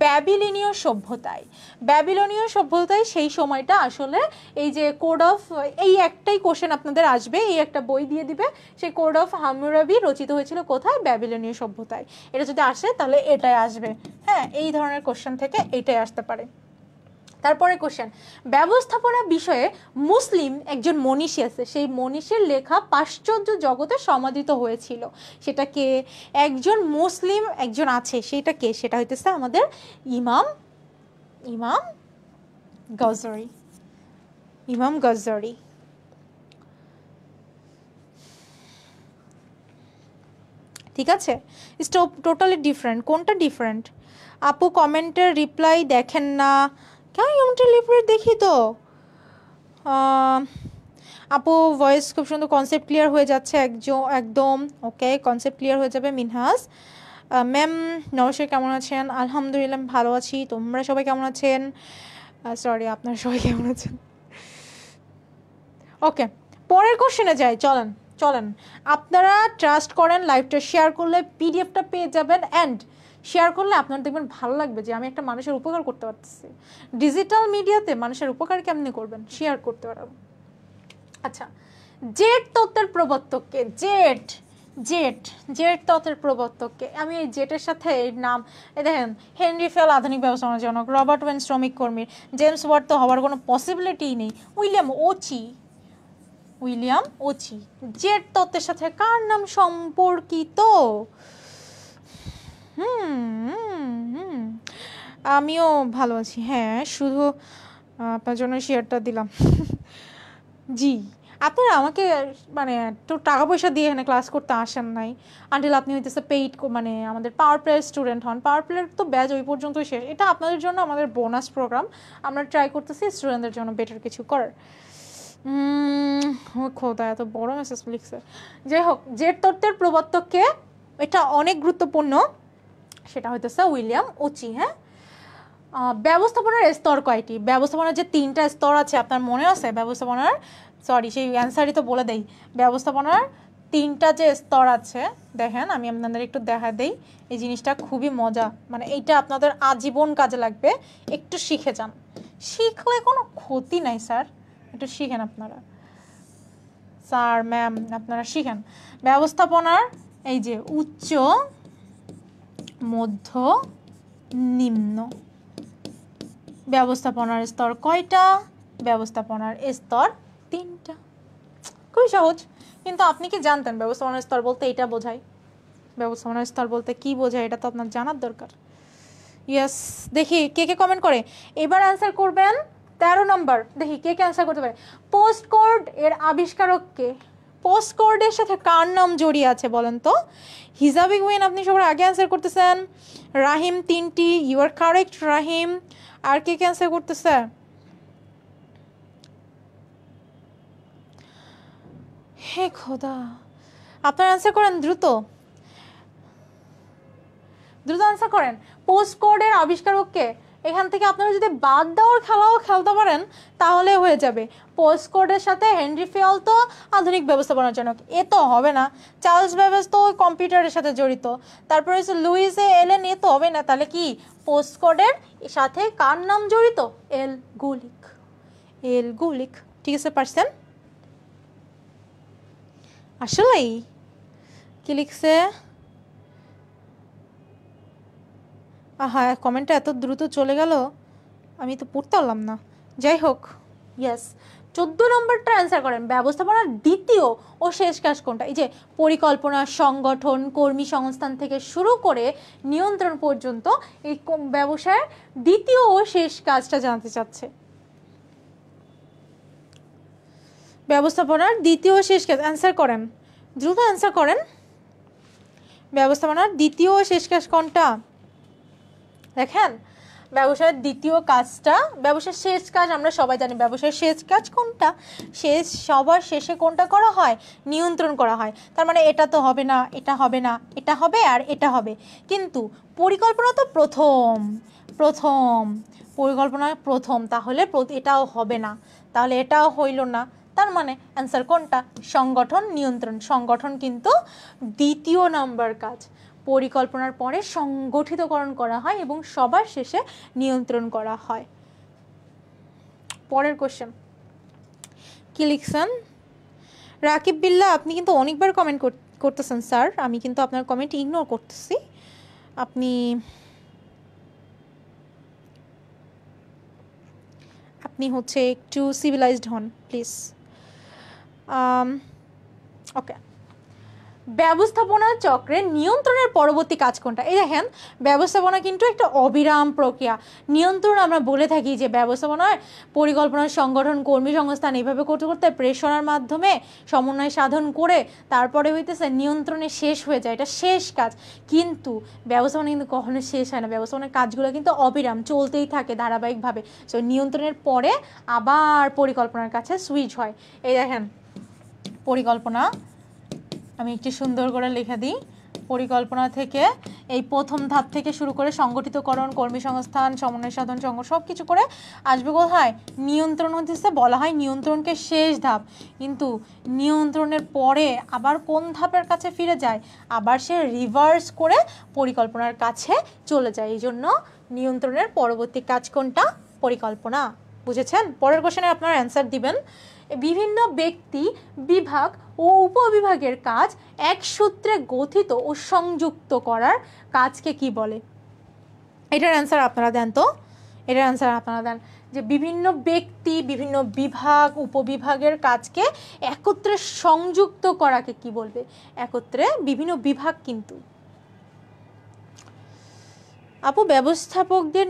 ব্যাবিলনীয় সভ্যতায়। ব্যাবিলনীয় সভ্যতায় সেই সময়টা আসলে এই যে কোড অফ, এই একটাই কোশ্চেন আপনাদের আসবে, এই একটা বই দিয়ে দিবে, সেই কোড অফ হাম্মুরাবি রচিত হয়েছিল কোথায়? ব্যাবিলনীয় সভ্যতায়। এটা যদি আসে তাহলে এটাই আসবে, হ্যাঁ, এই ধরনের কোশ্চেন থেকে এইটাই আসতে পারে। তারপরে কোশ্চেন, ব্যবস্থাপনা বিষয়ে মুসলিম একজন মনীষী আছে, সেই মনীষীর লেখা পাশ্চাত্য জগতে সমাদিত হয়েছিল, সেটা কে? একজন মুসলিম একজন আছে, সেটা কে? সেটা হইতেছে আমাদের ইমাম গজরি। ইমাম গজরি। ঠিক আছে, টোটালি ডিফারেন্ট। কোনটা ডিফারেন্ট? আপু কমেন্টের রিপ্লাই দেখেন না কেন? কমেন্টের রিপ্লাই দেখি তো আপু, ভয়েস খুব সুন্দর, কনসেপ্ট ক্লিয়ার হয়ে যাচ্ছে একদম। ওকে, কনসেপ্ট ক্লিয়ার হয়ে যাবে। মিনহাজ ম্যাম নমস্কার, কেমন আছেন? আলহামদুলিল্লাহ ভালো আছি, তোমরা সবাই কেমন আছেন? সরি, আপনারা সবাই কেমন আছেন? ওকে, পরের কোশ্চেনে যাই, চলেন। আপনারা ট্রাস্ট করেন, লাইভটা শেয়ার করলে পিডিএফটা পেয়ে যাবেন, অ্যান্ড শেয়ার করলে আপনার দেখবেন ভালো লাগবে যে আমি একটা মানুষের উপকার করতে পারতেছি। ডিজিটাল মিডিয়াতে মানুষের উপকার কেমনি করবেন? শেয়ার করতে পারবেন। আচ্ছা, জেট তত্ত্বের প্রবর্তককে? জেট তত্ত্বের প্রবর্তককে? আমি এই জেটের সাথে এর নাম, দেখেন, হেনরি ফেল আধুনিক ব্যবস্থাপনার জনক, রবার্ট ওয়েন শ্রমিক কর্মী, জেমস ওয়াট তো হওয়ার কোনো পসিবিলিটিই নেই, উইলিয়াম ওচি, উইলিয়াম ওচি। জেড তত্ত্বের সাথে কার নাম সম্পর্কিত? আমিও ভালো আছি, হ্যাঁ, শুধু আপনার জন্য শেয়ারটা দিলাম। জি, আপনারা আমাকে মানে একটু টাকা পয়সা দিয়ে এখানে ক্লাস করতে আসেন নাই আনটিল আপনি হইতেছে পেইড, মানে আমাদের পাওয়ার প্লেয়ার স্টুডেন্ট হন। পাওয়ার প্লেয়ার তো ব্যাচ ওই পর্যন্তই শেষ। এটা আপনাদের জন্য আমাদের বোনাস প্রোগ্রাম, আমরা ট্রাই করতেছি স্টুডেন্টদের জন্য বেটার কিছু করার। খোদা, এত বড় মেসেজ লিখছে। যাই হোক, জেড তত্ত্বের প্রবর্তককে, এটা অনেক গুরুত্বপূর্ণ, সেটা হইতেছে উইলিয়াম ওচি। হ্যাঁ, ব্যবস্থাপনার স্তর কয়টি? ব্যবস্থাপনার যে 3টা স্তর আছে আপনার মনে আছে? ব্যবস্থাপনার, সরি সেই অ্যান্সারই তো বলে দেই। ব্যবস্থাপনার 3টা যে স্তর আছে, দেখেন আমি আপনাদের একটু দেখা দেই। এই জিনিসটা খুবই মজা, মানে এইটা আপনাদের আজীবন কাজে লাগবে। একটু শিখে যান, শিখলে কোনো ক্ষতি নাই স্যার, একটু শিখেন আপনারা, স্যার ম্যাম আপনারা শিখেন। ব্যবস্থাপনার এই যে উচ্চ, মধ্য, নিম্ন। ব্যবস্থাপনার স্তর কয়টা? ব্যবস্থাপনার স্তর 3টা। খুবই সহজ, কিন্তু আপনি কি জানতেন ব্যবস্থাপনার স্তর বলতে এটা বোঝায়? ব্যবস্থাপনার স্তর বলতে কি বোঝায় এটা তো আপনার জানার দরকার। ইয়েস, দেখি কে কে কমেন্ট করে। এবার অ্যান্সার করবেন 13 নম্বর। দেখি কে কে অ্যান্সার করতে পারে। পোস্ট কোড এর আবিষ্কারক কে? পোস্ট কোডের সাথে কার নাম জড়িয়ে আছে বলেন তো? হিজাবি কুইন আপনি সবার আগে অ্যান্সার করতেছেন। রাহিম 3টি, ইউ আর কারেক্ট রাহিম। আর কে কে অ্যান্সার করতেছে? হে খোদা, আপনার অ্যান্সার করেন, দ্রুত দ্রুত অ্যান্সার করেন। পোস্ট কোডের আবিষ্কারক কে? এখান থেকে আপনারা যদি বাদ দেওয়ার খেলাও খেলতে পারেন তাহলে হয়ে যাবে। পোস্ট কোডের সাথে হেনরি ফিয়াল তো আধুনিক ব্যবস্থাপনার জনক, এ তো হবে না। চার্লস বেবেজ তো কম্পিউটারের সাথে জড়িত। তারপরে হচ্ছে লুইস এলেন, এ তো হবে না। তাহলে কি পোস্ট কোডের সাথে কার নাম জড়িত? এল গুলিক। এল গুলিক, ঠিক আছে, পারছেন? আসলেই কি লিখছে? আহা, কমেন্টটা এত দ্রুত চলে গেল, আমি তো পড়তে পারলাম না। যাই হোক, ইয়েস, 14 নম্বরটা অ্যান্সার করেন। ব্যবস্থাপনার দ্বিতীয় ও শেষ কাজ কোনটা? এই যে পরিকল্পনা, সংগঠন, কর্মী সংস্থান থেকে শুরু করে নিয়ন্ত্রণ পর্যন্ত এই ব্যবসায়ের দ্বিতীয় ও শেষ কাজটা জানতে চাচ্ছে। ব্যবস্থাপনার দ্বিতীয় ও শেষ কাজ, অ্যান্সার করেন, দ্রুত অ্যান্সার করেন। ব্যবস্থাপনার দ্বিতীয় ও শেষ কাজ কোনটা? দেখেন, ব্যবসায়ের দ্বিতীয় কাজটা, ব্যবসার শেষ কাজ আমরা সবাই জানি। ব্যবসায়ের শেষ কাজ কোনটা? সবার শেষে কোনটা করা হয়? নিয়ন্ত্রণ করা হয়। তার মানে এটা তো হবে না, এটা হবে না, এটা হবে আর এটা হবে। কিন্তু পরিকল্পনা তো প্রথম, পরিকল্পনা প্রথম, তাহলে এটাও হবে না, তাহলে এটাও হইল না। তার মানে অ্যান্সার কোনটা? সংগঠন, নিয়ন্ত্রণ। সংগঠন কিন্তু দ্বিতীয় নাম্বার কাজ। পরিকল্পনার পরে সংগঠিতকরণ করা হয় এবং সবার শেষে নিয়ন্ত্রণ করা হয়। পরের কোশ্চেন কি লিখছেন? রাকিব বিল্লাহ, আপনি কিন্তু অনেকবার কমেন্ট করতেছেন স্যার, আমি কিন্তু আপনার কমেন্ট ইগনোর করতেছি। আপনি হচ্ছে একটু সিভিলাইজড হন প্লিজ। ওকে, ব্যবস্থাপনা চক্রে নিয়ন্ত্রণের পরবর্তী কাজ কোনটা? এই দেখেন, ব্যবস্থাপনা কিন্তু একটা অবিরাম প্রক্রিয়া। নিয়ন্ত্রণ আমরা বলে থাকি যে ব্যবস্থাপনায় পরিকল্পনা, সংগঠন, কর্মী সংস্থান এইভাবে করতে করতে প্রেষণার মাধ্যমে সমন্বয় সাধন করে তারপরে হইতেছে নিয়ন্ত্রণে শেষ হয়ে যায়, এটা শেষ কাজ। কিন্তু ব্যবস্থাপনা কিন্তু কখনো শেষ হয় না। ব্যবস্থাপনার কাজগুলো কিন্তু অবিরাম চলতেই থাকে ধারাবাহিকভাবে। সো নিয়ন্ত্রণের পরে আবার পরিকল্পনার কাছে সুইচ হয়। এই দেখেন, পরিকল্পনা, আমি একটু সুন্দর করে লিখে দিই। পরিকল্পনা থেকে এই প্রথম ধাপ থেকে শুরু করে সংগঠিতকরণ, কর্মী সংস্থান, সমন্বয় সাধন, সব কিছু করে আসবে কোথায়? নিয়ন্ত্রণ হচ্ছে, বলা হয় নিয়ন্ত্রণকে শেষ ধাপ। কিন্তু নিয়ন্ত্রণের পরে আবার কোন ধাপের কাছে ফিরে যায়? আবার সে রিভার্স করে পরিকল্পনার কাছে চলে যায়। এই জন্য নিয়ন্ত্রণের পরবর্তী কাজ কোনটা? পরিকল্পনা। বুঝেছেন? পরের কোশ্চেনে আপনারা অ্যান্সার দিবেন। বিভিন্ন ব্যক্তি, বিভাগ ও উপবিভাগের কাজ এক সূত্রে গঠিত ও সংযুক্ত করার কাজকে কি বলে? এটার অ্যান্সার আপনারা দেন তো। এটার অ্যান্সার আপনারা দেন যে বিভিন্ন ব্যক্তি, বিভিন্ন বিভাগ, উপবিভাগের কাজকে একত্রে সংযুক্ত করাকে কি বলবে? একত্রে বিভিন্ন বিভাগ। কিন্তু আপু ব্যবস্থাপকদের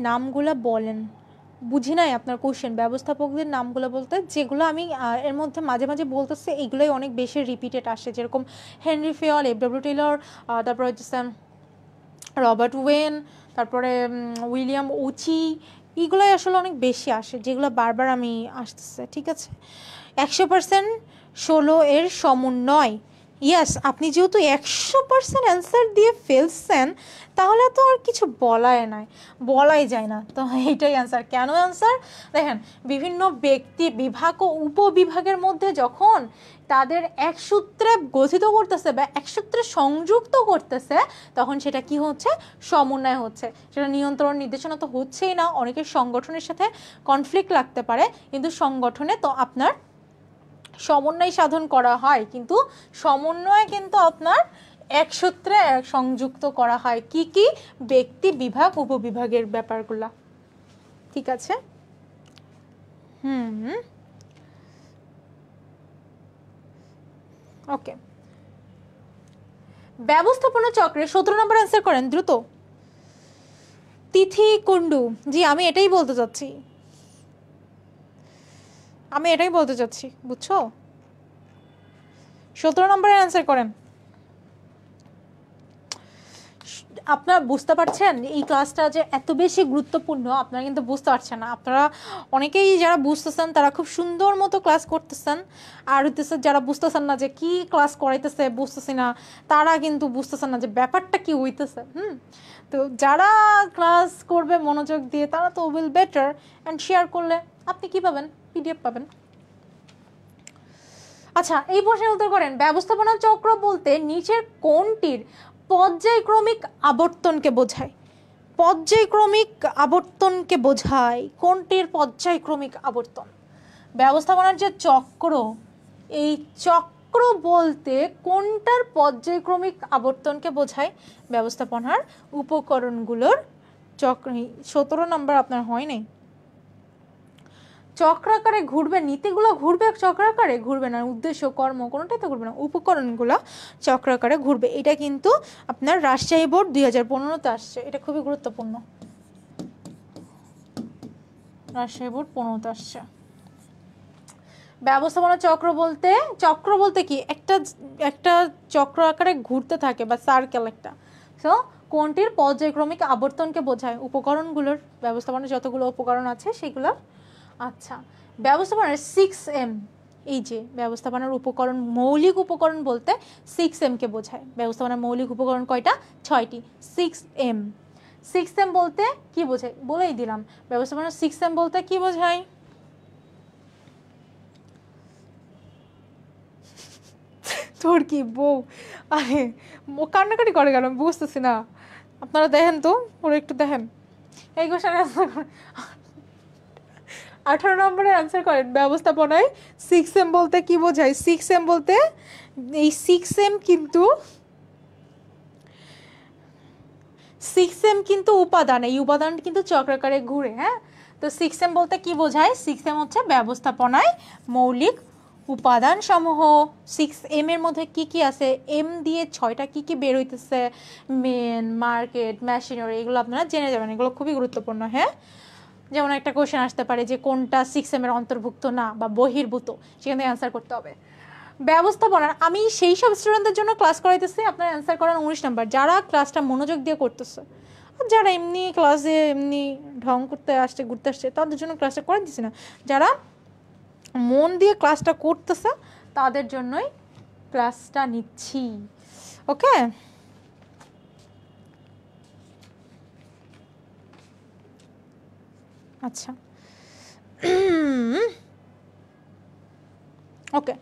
নামগুলো বলেন। বুঝি নাই আপনার কোশ্চেন। ব্যবস্থাপকদের নামগুলো বলতে যেগুলো আমি এর মধ্যে মাঝে মাঝে বলতেছি এগুলোই অনেক বেশি রিপিটেড আসে, যেরকম হেনরি ফেয়ল, এফ.ডব্লিউ. টেলর, তারপরে হচ্ছে রবার্ট ওয়েন, তারপরে উইলিয়াম ওচি, এগুলোই আসলে অনেক বেশি আসে, যেগুলো বারবার আমি আসতেছে। ঠিক আছে, 100% 16 এর সমন্বয়। ইয়াস, আপনি যেহেতু 100% অ্যান্সার দিয়ে ফেলছেন তাহলে তো আর কিছু বলাই যায় না। তো এইটাই অ্যান্সার। কেন অ্যান্সার? দেখেন, বিভিন্ন ব্যক্তি, বিভাগ ও উপবিভাগের মধ্যে যখন তাদের এক সূত্রে গঠিত করতেছে বা এক সূত্রে সংযুক্ত করতেছে তখন সেটা কি হচ্ছে? সমন্বয় হচ্ছে। সেটা নিয়ন্ত্রণ নির্দেশনা তো হচ্ছেই না, অনেকের সংগঠনের সাথে কনফ্লিক্ট লাগতে পারে, কিন্তু সংগঠনে তো আপনার সমন্বয় সাধন করা হয়, কিন্তু সমন্বয় কিন্তু আপনার এক সূত্রে সংযুক্ত করা হয়। কি কি? ব্যক্তি, বিভাগ, উপবিভাগের ব্যাপারগুলা। ঠিক আছে। ওকে, ব্যবস্থাপনা চক্রে 17 নম্বর অ্যান্সার করেন দ্রুত। তিথি কুন্ডু। জি, আমি এটাই বলতে চাচ্ছি, বুঝছো? 17 নম্বরের অ্যান্সার করেন। আপনারা বুঝতে পারছেন এই ক্লাসটা যে এত বেশি গুরুত্বপূর্ণ? আপনারা কিন্তু বুঝতে পারছেন না। আপনারা অনেকেই যারা বুঝতেছেন তারা খুব সুন্দর মতো ক্লাস করতেছেন, আর হইতেছে যারা বুঝতেছেন না যে কি ক্লাস করাইতেছে বুঝতেছি না, তারা কিন্তু বুঝতেছেন না যে ব্যাপারটা কি হইতেছে। তো যারা ক্লাস করবে মনোযোগ দিয়ে তারা তো উইল বেটার, অ্যান্ড শেয়ার করলে আপনি কি পাবেন? পিডিএফ পাবেন। আচ্ছা, এই প্রশ্নের উত্তর করেন। ব্যবস্থাপনা চক্র বলতে নিচের কোনটির পর্যায়ক্রমিক আবর্তনকে বোঝায়? কোনটির পর্যায়ক্রমিক আবর্তন? ব্যবস্থাপনার যে চক্র, এই চক্র বলতে কোনটার পর্যায়ক্রমিক আবর্তনকে বোঝায়? ব্যবস্থাপনার উপকরণগুলোর চক্র। 17 নম্বর আপনার হয় নাই। চক্রাকারে ঘুরবে, নীতিগুলো ঘুরবে চক্রাকারে, ঘুরবে না উদ্দেশ্য, কর্ম কোনোটাই তো ঘুরবে না, উপকরণগুলো চক্রাকারে ঘুরবে। এটা কিন্তু আপনার রাজশাহী বোর্ড 2015-তে আসছে, এটা খুবই গুরুত্বপূর্ণ। রাজশাহী বোর্ড 15-তে আসছে। ব্যবস্থাপনা চক্র বলতে কি? একটা চক্র আকারে ঘুরতে থাকে বা সার্কেল একটা। সো কোনটির পর্যায়ক্রমিক আবর্তনকে বোঝায়? উপকরণগুলোর, ব্যবস্থাপনার যতগুলো উপকরণ আছে সেগুলো। আচ্ছা, ব্যবস্থাপনার 6M, এই যে ব্যবস্থাপনার উপকরণ, মৌলিক উপকরণ বলতে 6M কে বোঝায়। ব্যবস্থাপনার মৌলিক উপকরণ কয়টা? 6টি। 6M বলতে কি বোঝায়? বলেই দিলাম। ব্যবস্থাপনার 6M বলতে কি বোঝায়? তোর কি বউ? আরে কান্নাকাটি করে গেল, বুঝতেছি না। আপনারা দেখেন তো, ওরা একটু দেখেন। এই কোশ্চেনের অ্যান্সার করেন। 18 নম্বরের অ্যান্সার করেন। ব্যবস্থাপনায় 6M বলতে কি বোঝায়? 6M বলতে এই 6M কিন্তু উপাদান, এই উপাদান কিন্তু চক্রাকারে ঘুরে। হ্যাঁ, তো 6M বলতে কি বোঝায়? 6M হচ্ছে ব্যবস্থাপনায় মৌলিক উপাদান সমূহ। 6M এর মধ্যে কি কি আছে? M দিয়ে 6টা কি কি বের হইতেছে? মেন, মার্কেট, মেশিনারি, এগুলো আপনারা জেনে যাবেন, এগুলো খুবই গুরুত্বপূর্ণ। হ্যাঁ, যেমন একটা কোশ্চেন আসতে পারে যে কোনটা 6M এর অন্তর্ভুক্ত না বা বহির্ভূত, সেখান থেকে অ্যান্সার করতে হবে। ব্যবস্থাপনার আমি সেই সব স্টুডেন্টদের জন্য ক্লাস করাইতেছি, আপনারা অ্যান্সার করেন 19 নাম্বার, যারা ক্লাসটা মনোযোগ দিয়ে করতেছে। আর যারা এমনি ক্লাসে এমনি ঢং করতে আসছে, ঘুরতে আসছে, তাদের জন্য ক্লাসটা করে দিচ্ছি না। যারা মন দিয়ে ক্লাসটা করতেছে তাদের জন্যই ক্লাসটা নিচ্ছি। ওকে, আচ্ছা। ওকে,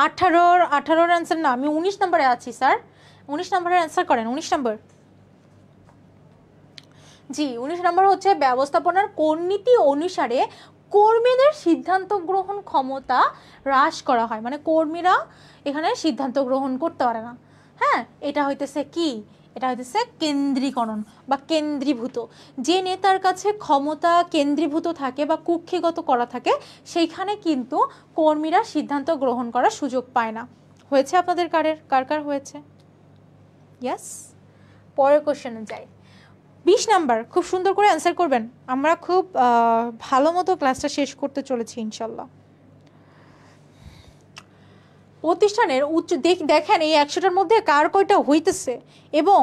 18-র অ্যান্সার না, আমি 19 নম্বরে আছি স্যার। 19 নম্বরের অ্যান্সার করেন। 19 নম্বর, জি 19 নম্বর হচ্ছে ব্যবস্থাপনার কোন নীতি অনুসারে কর্মীদের সিদ্ধান্ত গ্রহণ ক্ষমতা হ্রাস করা হয়? মানে কর্মীরা এখানে সিদ্ধান্ত গ্রহণ করতে পারে না। হ্যাঁ, এটা হইতেছে কি, এটা হইতেছে কেন্দ্রীকরণ বা কেন্দ্রীভূত। যে নেতার কাছে ক্ষমতা কেন্দ্রীভূত থাকে বা কুক্ষিগত করা থাকে সেইখানে কিন্তু কর্মীরা সিদ্ধান্ত গ্রহণ করার সুযোগ পায় না। হয়েছে আপনাদের কার কার হয়েছে? ইয়েস। পরের কোশ্চেনে যাই। 20 নাম্বার, খুব সুন্দর করে অ্যান্সার করবেন, আমরা খুব ভালো মতো ক্লাসটা শেষ করতে চলেছি ইনশাল্লাহ। প্রতিষ্ঠানের দেখেন এই 100টার মধ্যে কার কয়টা হইতেছে, এবং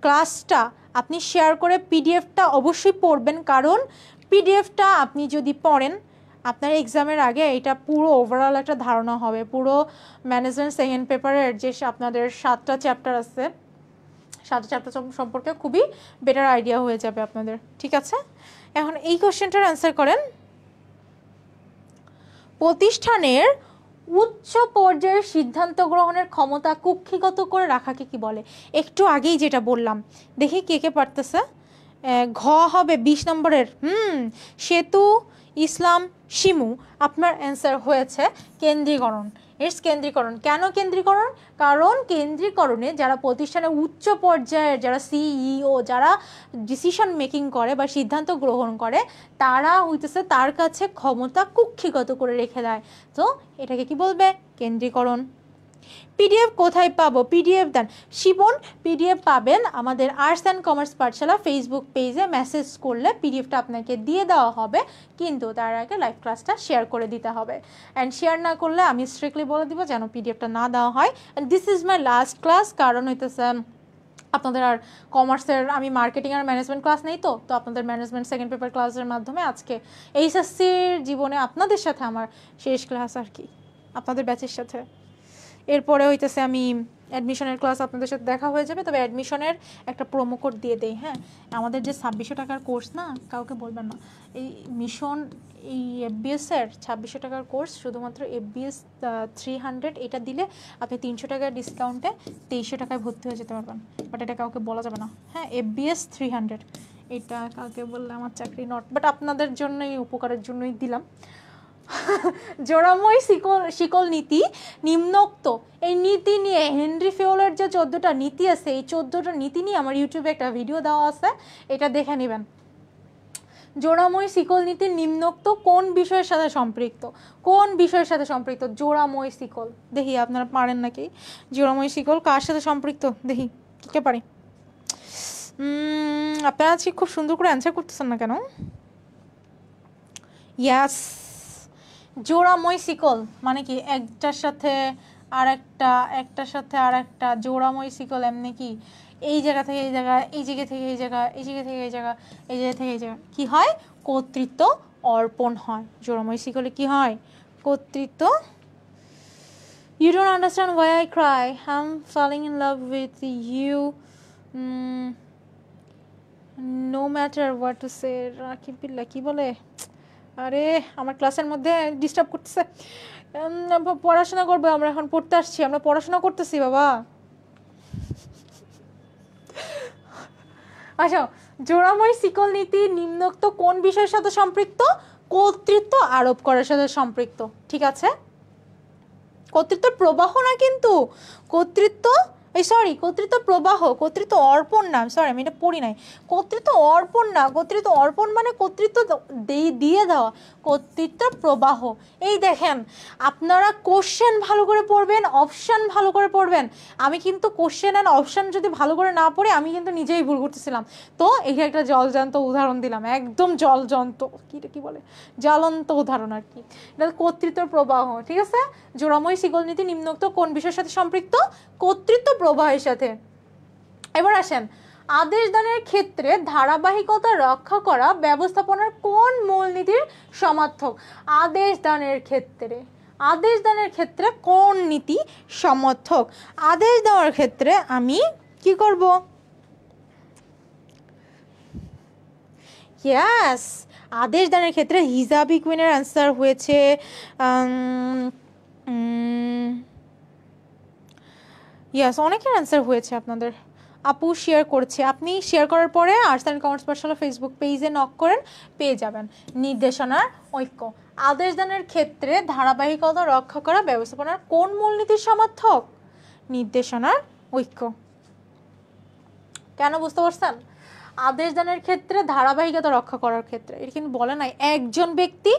ক্লাসটা আপনি শেয়ার করে পিডিএফটা অবশ্যই পড়বেন, কারণ পিডিএফটা আপনি যদি পড়েন আপনার এক্সামের আগে এটা পুরো ওভারঅল একটা ধারণা হবে। পুরো ম্যানেজমেন্ট সেকেন্ড পেপারের যে আপনাদের 7টা চ্যাপ্টার আছে, 7টা চ্যাপ্টার সম্পর্কে খুবই বেটার আইডিয়া হয়ে যাবে আপনাদের। ঠিক আছে, এখন এই কোশ্চেনটার অ্যান্সার করেন। প্রতিষ্ঠানের উচ্চ পর্যায়ের সিদ্ধান্ত গ্রহণের ক্ষমতা কুক্ষিগত করে রাখাকে কি বলে? একটু আগেই যেটা বললাম, দেখি কে কে পারতেছে। ঘ হবে 20 নম্বরের। সেতু ইসলাম শিমু, আপনার অ্যান্সার হয়েছে কেন্দ্রীকরণ। ইটস কেন্দ্রীকরণ। কেন কেন্দ্রীকরণ? কারণ কেন্দ্রীকরণে যারা প্রতিষ্ঠানের উচ্চ পর্যায়ের, যারা সিইও, যারা ডিসিশন মেকিং করে বা সিদ্ধান্ত গ্রহণ করে, তারা হইতেছে তার কাছে ক্ষমতা কুক্ষিগত করে রেখে দেয়। তো এটাকে কি বলবে? কেন্দ্রীকরণ। পিডিএফ কোথায় পাবো? পিডিএফ দেন শিবন। পিডিএফ পাবেন আমাদের arts and commerce Pathsala Facebook পেজে মেসেজ করলে পিডিএফটা আপনাকে দিয়ে দেওয়া হবে, কিন্তু তার আগে লাইভ ক্লাসটা শেয়ার করে দিতে হবে। অ্যান্ড শেয়ার না করলে আমি স্ট্রিক্টলি বলে দিব যেন পিডিএফটা না দেওয়া হয়। And this is my last class, কারণ হইতেছে আপনাদের আর কমার্সের আমি মার্কেটিং আর ম্যানেজমেন্ট ক্লাস নেই, তো আপনাদের ম্যানেজমেন্ট সেকেন্ড পেপার ক্লাসের মাধ্যমে আজকে এইচএসসির জীবনে আপনাদের সাথে আমার শেষ ক্লাস আর কি, আপনাদের ব্যাচের সাথে। এরপরে হইতেছে আমি অ্যাডমিশনের ক্লাস আপনাদের সাথে দেখা হয়ে যাবে, তবে অ্যাডমিশনের একটা প্রোমো কোড দিয়ে দেই। হ্যাঁ, আমাদের যে 2600 টাকার কোর্স না, কাউকে বলবেন না, এই মিশন এই এফবিএসের 2600 টাকার কোর্স, শুধুমাত্র এফবিএস 300, এটা দিলে আপনি 300 টাকার ডিসকাউন্টে 2300 টাকায় ভর্তি হয়ে যেতে পারবেন, বাট এটা কাউকে বলা যাবে না। হ্যাঁ, এফবিএস 300, এটা কাউকে বললে আমার চাকরি নট, বাট আপনাদের জন্যই, উপকারের জন্যই দিলাম। জোড়াময় শিকল নীতি নিম্নোক্ত, এই নীতি নিয়ে হেনরি ফিওলের যে 14টা নীতি আছে, এই 14টা নীতি নিয়ে আমার ইউটিউবে একটা ভিডিও দেওয়া আছে, এটা দেখে নেবেন। জোড়াময় শিকল নীতি নিম্নোক্ত কোন বিষয়ের সাথে সম্পৃক্ত? কোন বিষয়ের সাথে সম্পৃক্ত? জোড়াময় শিকল। দেখি আপনারা পারেন নাকি? জোড়াময় শিকল কার সাথে সম্পৃক্ত? দেখি কে পারে। আপনারা আজকে খুব সুন্দর করে অ্যান্সার করতেছেন না কেন? ইয়াস, জোড়াময় শিকল মানে কি? একটার সাথে আর একটা, একটার সাথে আর একটা। জোড়াময় শিকল এমনি কি এই জায়গা থেকে এই জায়গা, এই জায়গা থেকে এই জায়গা, এই জায়গা থেকে এই জায়গা, এই জায়গা থেকে এই জায়গা, কি হয়? কর্তৃত্ব অর্পণ হয়। জোড়াময় শিকলে কি হয়? কর্তৃত্ব। You don't understand why I cry. I'm falling in love with you. No matter what to say. Rakib বিল্লাহ কি বলে? আরে আমার ক্লাসের মধ্যে ডিস্টার্ব করতেছে। পড়াশোনা করবো আমরা, এখন পড়তে আসছি, আমরা পড়াশোনা করতেছি বাবা। আচ্ছা, জোড়াময় শিকল নীতি নিম্নোক্ত কোন বিষয়ের সাথে সম্পৃক্ত? কর্তৃত্ব আরোপ করার সাথে সম্পৃক্ত। ঠিক আছে, কর্তৃত্ব প্রবাহ না, কিন্তু কর্তৃত্ব কর্তৃত্ব প্রবাহ, কর্তৃত্ব অর্পণ না, সরি আমি এটা পড়ি নাই। কর্তৃত্ব অর্পণ না, কর্তৃত্ব অর্পণ মানে কর্তৃত্ব দিয়ে দেওয়া, কর্তৃত্ব প্রবাহ। এই দেখেন, আপনারা কোশ্চেন ভালো করে পড়বেন, অপশান ভালো করে পড়বেন। আমি কিন্তু কোশ্চেন অ্যান্ড অপশান যদি ভালো করে না পড়ে, আমি কিন্তু নিজেই ভুল করতেছিলাম। তো এই একটা জলজান্ত উদাহরণ দিলাম, একদম জলজন্ত, কি বলে, জ্বলন্ত উদাহরণ আর কি। এটা কর্তৃত্ব প্রবাহ। ঠিক আছে, জোড়াময় শিকল নীতি নিম্নোক্ত কোন বিষয়ের সাথে সম্পৃক্ত? কর্তৃত্ব প্রবাহের সাথে। এবার আসেন, আদেশ দানের ক্ষেত্রে ধারাবাহিকতা রক্ষা করা ব্যবস্থাপনার কোন মূলনীতির সমার্থক? আদেশ দানের ক্ষেত্রে, আদেশ দানের ক্ষেত্রে কোন নীতি সমর্থক? আদেশ দেওয়ার ক্ষেত্রে আমি কি করব? ইয়াস, আদেশ দানের ক্ষেত্রে হিজাবি কুইনের অ্যান্সার হয়েছে ইয়াস, অনেকের অ্যান্সার হয়েছে আপনাদের। আপু শেয়ার করছে, আপনি শেয়ার করার পরে arts and commerce Pathsala Facebook পেজে নক করেন, পেয়ে যাবেন। নির্দেশনার ঐক্য, আদেশ দানের ক্ষেত্রে ধারাবাহিকতা রক্ষা করা ব্যবস্থাপনার কোন মূলনীতির সমর্থক? নির্দেশনার ঐক্য। কেন বুঝতে পারছেন? আদেশ দানের ক্ষেত্রে ধারাবাহিকতা রক্ষা করার ক্ষেত্রে, এটা কিন্তু বলে নাই একজন ব্যক্তি।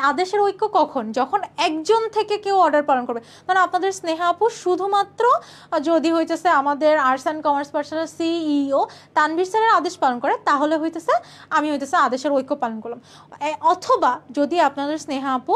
আদেশের ঐক্য কখন? যখন একজন থেকে কেউ অর্ডার পালন করবে। মানে আপনাদের স্নেহা আপু শুধুমাত্র যদি হইতেছে আমাদের আর্টস অ্যান্ড কমার্স পাঠশালার সিইও তানভীর স্যারের আদেশ পালন করে, তাহলে হইতেছে আমি হইতেছে আদেশের ঐক্য পালন করলাম। অথবা যদি আপনাদের স্নেহা আপু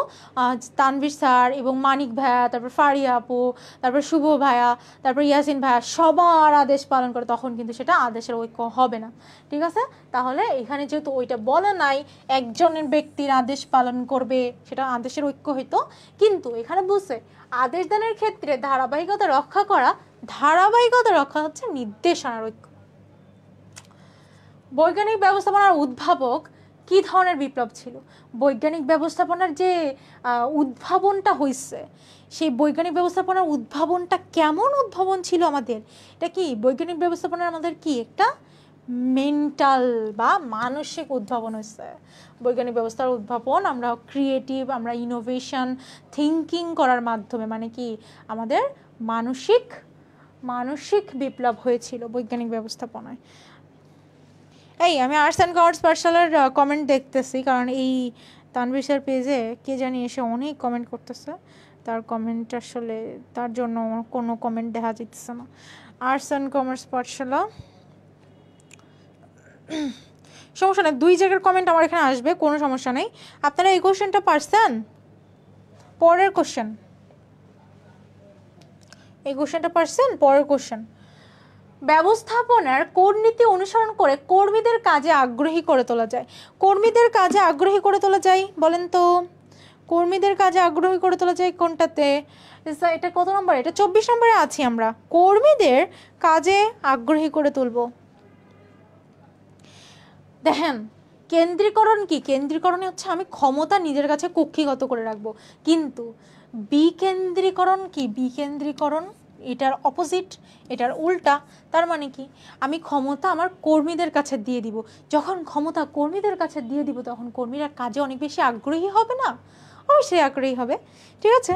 তানভীর স্যার এবং মানিক ভাইয়া, তারপর ফারিয়া আপু, তারপর শুভ ভাইয়া, তারপর ইয়াসিন ভাইয়া সবার আদেশ পালন করে, তখন কিন্তু সেটা আদেশের ঐক্য হবে না। ঠিক আছে? তাহলে এখানে যেহেতু ওইটা বলা নাই একজনের ব্যক্তির আদেশ পালন করবে, সেটা আদেশের ঐক্য হইতো। কিন্তু এখানে বুঝছে আদেশ দানের ক্ষেত্রে ধারাবাহিকতা রক্ষা করা, ধারাবাহিকতা রক্ষা হচ্ছে নির্দেশনার ঐক্য। বৈজ্ঞানিক ব্যবস্থাপনার উদ্ভাবক কি ধরনের বিপ্লব ছিল? বৈজ্ঞানিক ব্যবস্থাপনার যে উদ্ভাবনটা হয়েছে, সেই বৈজ্ঞানিক ব্যবস্থাপনার উদ্ভাবনটা কেমন উদ্ভাবন ছিল আমাদের? এটা কি বৈজ্ঞানিক ব্যবস্থাপনার আমাদের কি একটা মেন্টাল বা মানসিক উদ্ভাবন হয়েছে। বৈজ্ঞানিক ব্যবস্থার উদ্ভাবন আমরা ক্রিয়েটিভ, আমরা ইনোভেশন থিঙ্কিং করার মাধ্যমে, মানে কি আমাদের মানসিক বিপ্লব হয়েছিল বৈজ্ঞানিক ব্যবস্থাপনায়। এই আমি আর্টস অ্যান্ড কমার্স পাঠশালার কমেন্ট দেখতেছি, কারণ এই তানভীর স্যার পেজে কে জানি এসে অনেক কমেন্ট করতেছে। তার কমেন্ট আসলে তার জন্য কোনো কমেন্ট দেখা যাচ্ছে না। আর্টস অ্যান্ড কমার্স পাঠশালা, সমস্যা নেই, 2 জায়গার কমেন্ট আমার এখানে আসবে, কোনো সমস্যা নেই। আপনারা এই কোশ্চেনটা পারছেন? পরের কোশ্চেন, এই কোশ্চেনটা পারছেন? পরের কোশ্চেন, ব্যবস্থাপনার কোন নীতি অনুসরণ করে কর্মীদের কাজে আগ্রহী করে তোলা যায়? কর্মীদের কাজে আগ্রহী করে তোলা যায় বলেন তো? কর্মীদের কাজে আগ্রহী করে তোলা যায় কোনটাতে? এটা কত নম্বরে? এটা 24 নম্বরে আছি আমরা। কর্মীদের কাজে আগ্রহী করে তুলবো। দেখেন কেন্দ্রীকরণ কি? কেন্দ্রীকরণে হচ্ছে আমি ক্ষমতা নিজের কাছে কক্ষিগত করে রাখবো। কিন্তু বিকেন্দ্রীকরণ কি? বিকেন্দ্রীকরণ এটার অপোজিট, এটার উল্টা। তার মানে কি আমি ক্ষমতা আমার কর্মীদের কাছে দিয়ে দিব। যখন ক্ষমতা কর্মীদের কাছে দিয়ে দিব, তখন কর্মীরা কাজে অনেক বেশি আগ্রহী হবে না? অবশ্যই আগ্রহী হবে। ঠিক আছে,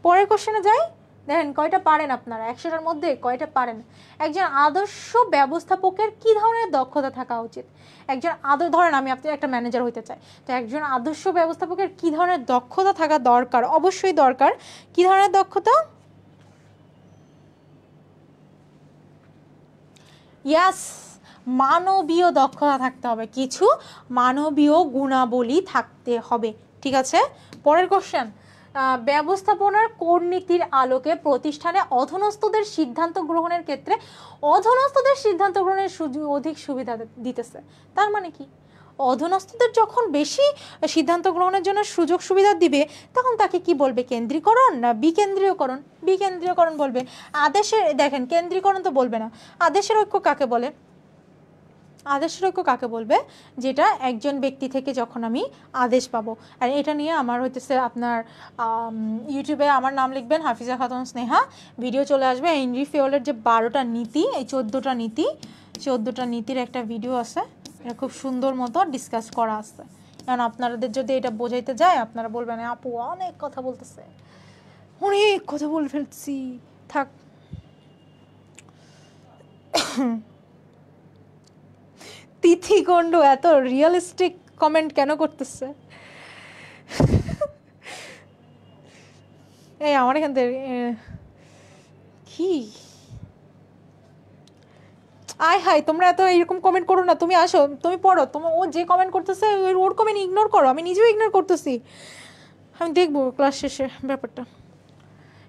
পরের কোশ্চেনে যাই। দেখেন কয়টা পারেন আপনারা, 100টার মধ্যে কয়টা পারেন? একজন আদর্শ ব্যবস্থাপকের কি ধরনের দক্ষতা থাকা উচিত? একজন ধরেন আমি আপনি একটা ম্যানেজার হইতে চাই, তো একজন আদর্শ ব্যবস্থাপকের কি ধরনের দক্ষতা থাকা দরকার? অবশ্যই দরকার। কি ধরনের দক্ষতা? ইয়াস, মানবীয় দক্ষতা থাকতে হবে, কিছু মানবীয় গুণাবলী থাকতে হবে। ঠিক আছে, পরের কোশ্চেন, ব্যবস্থাপনার কোন নীতির আলোকে প্রতিষ্ঠানে অধীনস্থদের সিদ্ধান্ত গ্রহণের ক্ষেত্রে অধীনস্থদের সিদ্ধান্ত গ্রহণের অধিক সুবিধা দিতেছে? তার মানে কি অধীনস্থদের যখন বেশি সিদ্ধান্ত গ্রহণের জন্য সুযোগ সুবিধা দিবে, তখন তাকে কি বলবে? কেন্দ্রীকরণ না বিকেন্দ্রীয়করণ? বিকেন্দ্রীয়করণ বলবে। আদেশের, দেখেন কেন্দ্রীকরণ তো বলবে না। আদেশের ঐক্য কাকে বলে? আদেশের ঐক্য কাকে বলবে? যেটা একজন ব্যক্তি থেকে যখন আমি আদেশ পাবো। আর এটা নিয়ে আমার হইতেছে আপনার ইউটিউবে আমার নাম লিখবেন হাফিজা খাতুন স্নেহা, ভিডিও চলে আসবে। হেনরি ফিওলের যে 12টা নীতি, এই 14টা নীতির একটা ভিডিও আছে, এটা খুব সুন্দর মতো ডিসকাস করা আছে। কারণ আপনাদের যদি এটা বোঝাইতে যায়, আপনারা বলবেন আপু অনেক কথা বলতেছে, অনেক কথা বলে ফেলছি, থাক। তিথিগণ্ড এত রিয়েলিস্টিক কমেন্ট কেন করতেছে? এই আমার এখান থেকে কি আয় হাই, তোমরা এত এরকম কমেন্ট করো না। তুমি আসো, তুমি পড়ো, তোমার ও যে কমেন্ট করতেছে ওর কমেন্ট ইগনোর করো। আমি নিজেও ইগনোর করতেছি, আমি দেখবো ক্লাস শেষে ব্যাপারটা।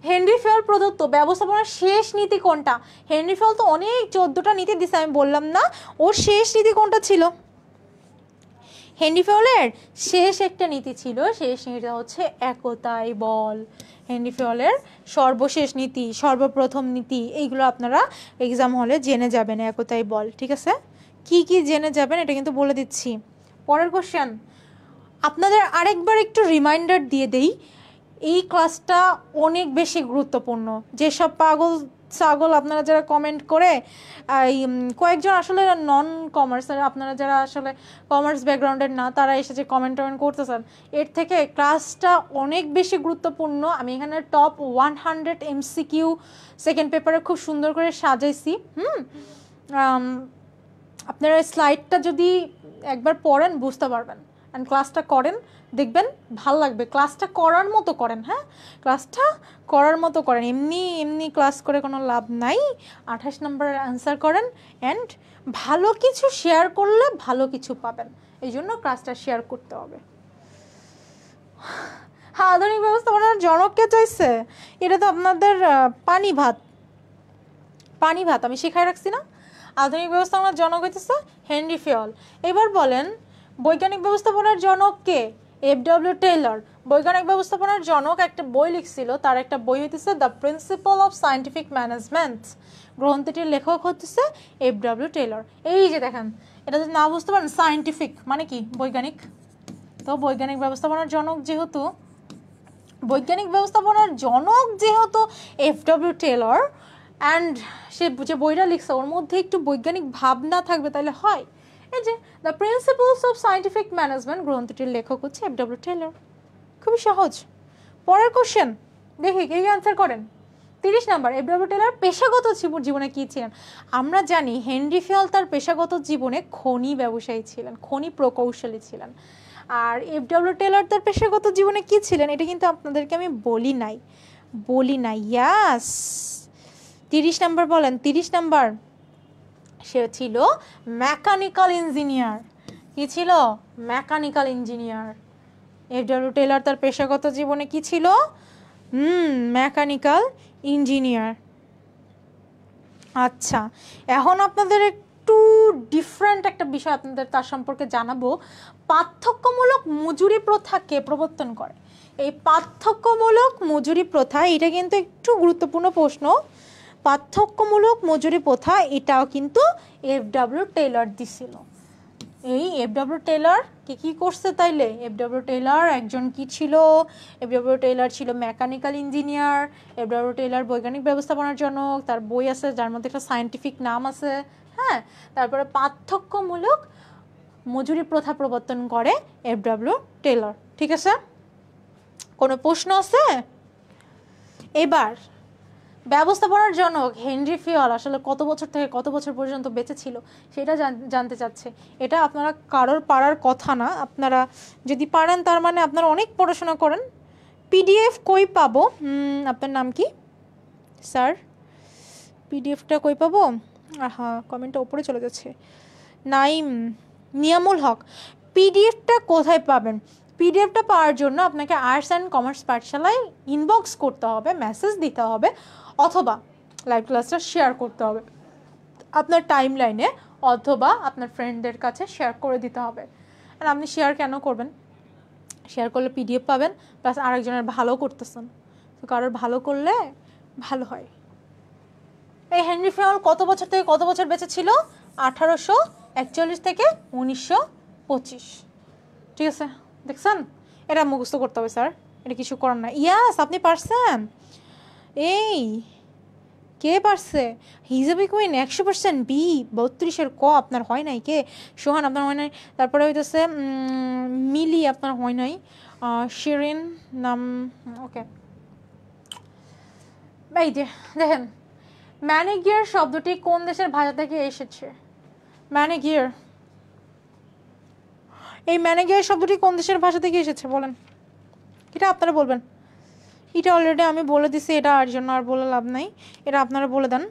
হেনরি ফিওল প্রদত্ত ব্যবস্থাপনার শেষ নীতি কোনটা? হেনরি ফিওল তো অনেক 14টা নীতি দিছে, আমি বললাম না? ওর শেষ নীতি কোনটা ছিল? হেনরি ফিওলের শেষ একটা নীতি ছিল, শেষ নীতিটা হচ্ছে একতাই বল। হেনরি ফিওলের সর্বশেষ নীতি, সর্বপ্রথম নীতি, এইগুলো আপনারা এক্সাম হলে জেনে যাবেন। একতাই বল, ঠিক আছে? কি কি জেনে যাবেন এটা কিন্তু বলে দিচ্ছি। পরের কোশ্চেন, আপনাদের আরেকবার একটু রিমাইন্ডার দিয়ে দেই, এই ক্লাসটা অনেক বেশি গুরুত্বপূর্ণ। যেসব পাগল ছাগল আপনারা যারা কমেন্ট করে, এই কয়েকজন আসলে নন কমার্স, আপনারা যারা আসলে কমার্স ব্যাকগ্রাউন্ডের না তারা এসে যে কমেন্ট করতেছেন, এর থেকে ক্লাসটা অনেক বেশি গুরুত্বপূর্ণ। আমি এখানে টপ 100 MCQ সেকেন্ড পেপারে খুব সুন্দর করে সাজাইছি। আপনারা স্লাইডটা যদি একবার পড়েন বুঝতে পারবেন, অ্যান্ড ক্লাসটা করেন, দেখবেন ভাল লাগবে। ক্লাসটা করার মতো করেন, হ্যাঁ ক্লাসটা করার মতো করেন, এমনি এমনি ক্লাস করে কোনো লাভ নাই। 28 নম্বরের অ্যান্সার করেন, অ্যান্ড ভালো কিছু শেয়ার করলে ভালো কিছু পাবেন, এই জন্য ক্লাসটা শেয়ার করতে হবে। হ্যাঁ, আধুনিক ব্যবস্থাপনার জনককে চাইছে, এটা তো আপনাদের পানি ভাত আমি শিখাই রাখছি না। আধুনিক ব্যবস্থাপনার জনক হইতেছে হেনরি ফিয়ল। এবার বলেন বৈজ্ঞানিক ব্যবস্থাপনার জনক কে? এফ.ডব্লিউ. টেইলর। বৈজ্ঞানিক ব্যবস্থাপনার জনক একটা বই লিখছিল, তার একটা বই হইতেছে the principle of scientific management. গ্রন্থটির লেখক হচ্ছে এফ.ডব্লিউ. টেইলর। এই যে দেখেন, এটা যদি না বুঝতে পারেন, সায়েন্টিফিক মানে কি? বৈজ্ঞানিক। তো বৈজ্ঞানিক ব্যবস্থাপনার জনক যেহেতু এফ.ডব্লিউ. টেইলর, অ্যান্ড সে যে বইটা লিখছে ওর মধ্যে একটু বৈজ্ঞানিক ভাবনা থাকবে তাহলে হয়। এই যে the principles of scientific management গ্রন্থটির লেখক হচ্ছে এফ.ডব্লিউ. টেইলর। খুবই সহজ। পরের কোশ্চেন দেখি কে আনসার করেন। 30 নম্বর, এফ.ডব্লিউ. টেইলর পেশাগত জীবনে কি ছিলেন? আমরা জানি হেনরি ফিয়ল তার পেশাগত জীবনে খনি ব্যবসায়ী ছিলেন, খনি প্রকৌশলী ছিলেন। আর এফ.ডব্লিউ. টেইলর তার পেশাগত জীবনে কি ছিলেন এটা কিন্তু আপনাদেরকে আমি বলি নাই। ইয়াস, 30 নম্বর বলেন। 30 নম্বর, সে ছিল মেকানিক্যাল ইঞ্জিনিয়ার। কি ছিল? Mechanical engineer. এফ.ডব্লিউ. টেইলর তার পেশাগত জীবনে কি ছিল? Mechanical engineer. আচ্ছা, এখন আপনাদের একটু ডিফারেন্ট একটা বিষয় আপনাদের তার সম্পর্কে জানাবো। পার্থক্যমূলক মজুরি প্রথা কে প্রবর্তন করে? এই পার্থক্যমূলক মজুরি প্রথা, এটা কিন্তু একটু গুরুত্বপূর্ণ প্রশ্ন। পার্থক্যমূলক মজুরি প্রথা এটাও কিন্তু এফ.ডব্লিউ. টেইলর দিছিল। এই এফ.ডব্লিউ. টেইলর কি করছে তাইলে? এফ.ডব্লিউ. টেইলর একজন কি ছিল? এফ.ডব্লিউ. টেইলর ছিল মেকানিক্যাল ইঞ্জিনিয়ার। এফ.ডব্লিউ. টেইলর বৈজ্ঞানিক ব্যবস্থাপনার জনক, তার বই আছে যার মধ্যে একটা সায়েন্টিফিক নাম আছে, হ্যাঁ। তারপরে পার্থক্যমূলক মজুরি প্রথা প্রবর্তন করে এফ.ডব্লিউ. টেইলর। ঠিক আছে, কোনো প্রশ্ন আছে? এবার ব্যবস্থাপনার জনক হেনরি ফিয়ল আসলে কত বছর থেকে কত বছর পর্যন্ত বেঁচে ছিল সেটা জানতে চাচ্ছে। এটা আপনারা কারোর পারার কথা না, আপনারা যদি পারেন তার মানে আপনারা অনেক পড়াশোনা করেন। পিডিএফ কই পাবো? আপনার নাম কি স্যার? পিডিএফটা কই পাবো? হ্যাঁ, কমেন্টটা উপরে চলে যাচ্ছে। নাইম নিয়ামুল হক, পিডিএফটা কোথায় পাবেন? পিডিএফটা পাওয়ার জন্য আপনাকে আর্টস অ্যান্ড কমার্স পাঠশালায় ইনবক্স করতে হবে, মেসেজ দিতে হবে, অথবা লাইভ ক্লাসটা শেয়ার করতে হবে আপনার টাইম লাইনে, অথবা আপনার ফ্রেন্ডদের কাছে শেয়ার করে দিতে হবে। আর আপনি শেয়ার কেন করবেন? শেয়ার করলে পিডিএফ পাবেন, প্লাস আরেকজনের ভালো করতেছেন, তো কারোর ভালো করলে ভালো হয়। এই হেনরি ফিয়ল কত বছর থেকে কত বছর বেঁচে ছিল? 1841 থেকে 1925। ঠিক আছে, দেখছেন? এটা মুখস্থ করতে হবে স্যার, এটা কিছু করার না। ইয়াস, আপনি পারছেন। এই কে পারছে? Hijabi queen 100% B. 32-এর ক আপনার হয় নাই। কে? সোহান আপনার হয় নাই। তারপরে হইতেছে মিলি আপনার হয় নাই। শিরিন নাম, ওকে। এই যে দেখেন, ম্যানেগিয়ার শব্দটি কোন দেশের ভাষা থেকে এসেছে? ম্যানেগিয়ার, এই ম্যানেগিয়ার শব্দটি কোন দেশের ভাষা থেকে এসেছে বলেন? এটা আপনারা বলবেন। এটা অলরেডি আমি বলে দিছি, এটা আর জন্য আর বলে লাভ নাই, এটা আপনারা বলে দেন।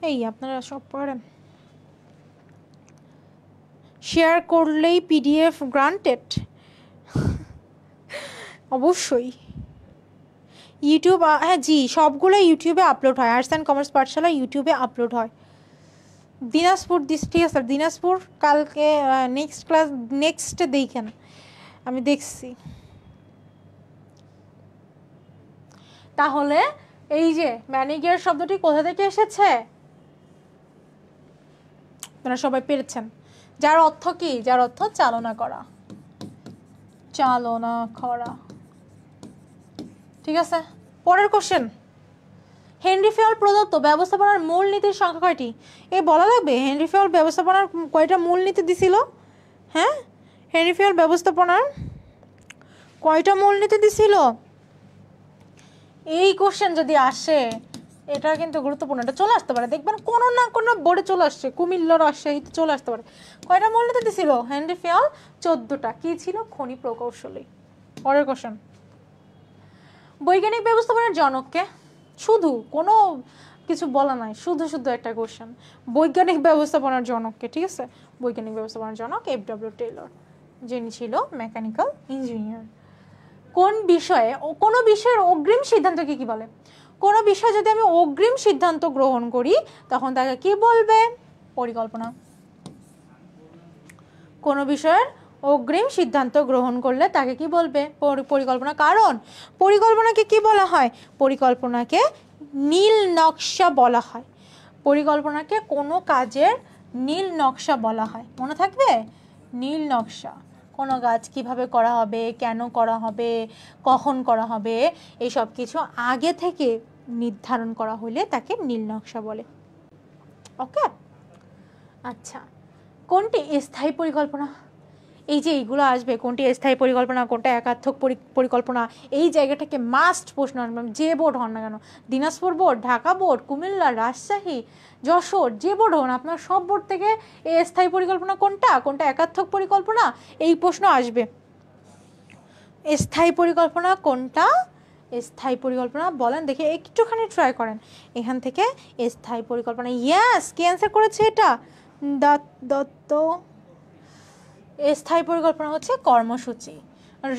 এই আপনারা সব পড়েন। শেয়ার করলেই পিডিএফ গ্রান্টেড? অবশ্যই। ইউটিউব, হ্যাঁ জি, সবগুলো ইউটিউবে আপলোড হয়। আর্টস অ্যান্ড কমার্স পাঠশালা ইউটিউবে আপলোড হয়। দিনাজপুর, ঠিক আছে দিনাজপুর, কালকে নেক্সট দেখেন, আমি দেখছি। তাহলে এই যে ম্যানেজার শব্দটি কোথা থেকে এসেছে? আপনারা সবাই পেরেছেন। যার অর্থ কি? যার অর্থ চালনা করা, চালনা করা। ঠিক আছে, পরের কোশ্চেন। হেনরি ফেয়াল প্রদত্ত ব্যবস্থাপনার মূলনীতির সংখ্যা কয়টি? এ বলা লাগবে হেনরি ফেয়াল ব্যবস্থাপনার কয়টা মূলনীতি দিছিল? হ্যাঁ, হেনরি ফেয়াল ব্যবস্থাপনার কয়টা মূলনীতি দিছিল? এই কোশ্চেন যদি আসে, এটা কিন্তু গুরুত্বপূর্ণ, এটা চলে আসতে পারে, দেখবেন কোনো না কোনো বোর্ডে চলে আসছে, কুমিল্লা রাজশাহীতে চলে আসতে পারে। কয়টা মূলনীতি দিছিল হেনরি ফেয়াল? 14টা। কি ছিল? খনি প্রকৌশলী। পরের কোশ্চেন। বৈজ্ঞানিক ব্যবস্থাপনার জনককে? শুধু কোনো কিছু বলা নাই, শুধু শুধু একটা কোশ্চেন, বৈজ্ঞানিক ব্যবস্থাপনার জনককে। ঠিক আছে, বৈজ্ঞানিক ব্যবস্থাপনার জনক F.W. টেইলর, যিনি ছিল মেকানিক্যাল ইঞ্জিনিয়ার। কোন বিষয়ে ও কোনো বিষয়ের অগ্রিম সিদ্ধান্তকে কি বলে? কোনো বিষয়ে যদি আমি অগ্রিম সিদ্ধান্ত গ্রহণ করি তখন তাকে কি বলবে? পরিকল্পনা। কোনো বিষয়ের অগ্রিম সিদ্ধান্ত গ্রহণ করলে তাকে কি বলবে? পরিকল্পনা। কারণ পরিকল্পনাকে কি বলা হয়? পরিকল্পনাকে নীল নকশা বলা হয়। পরিকল্পনাকে কোনো কাজের নীল নকশা বলা হয়, মনে থাকবে? নীল নকশা। কোনো কাজ কিভাবে করা হবে, কেন করা হবে, কখন করা হবে, এই সব কিছু আগে থেকে নির্ধারণ করা হলে তাকে নীল নকশা বলে। ওকে, আচ্ছা, কোনটি স্থায়ী পরিকল্পনা? এই যে এইগুলো আসবে, কোনটি স্থায়ী পরিকল্পনা, কোনটা একার্থক পরিকল্পনা, এই জায়গাটাকে মাস্ট প্রশ্ন আসবে, যে বোর্ড হন না কেন, দিনাজপুর বোর্ড, ঢাকা বোর্ড, কুমিল্লা, রাজশাহী, যশোর, যে বোর্ড হন আপনার, সব বোর্ড থেকে এই স্থায়ী পরিকল্পনা কোনটা, কোনটা একার্থক পরিকল্পনা, এই প্রশ্ন আসবে। স্থায়ী পরিকল্পনা কোনটা? স্থায়ী পরিকল্পনা বলেন দেখি, একটুখানি ট্রাই করেন এখান থেকে। স্থায়ী পরিকল্পনা, ইয়েস, কে অ্যান্সার করেছে এটা? দত্ত। স্থায়ী পরিকল্পনা হচ্ছে কর্মসূচি,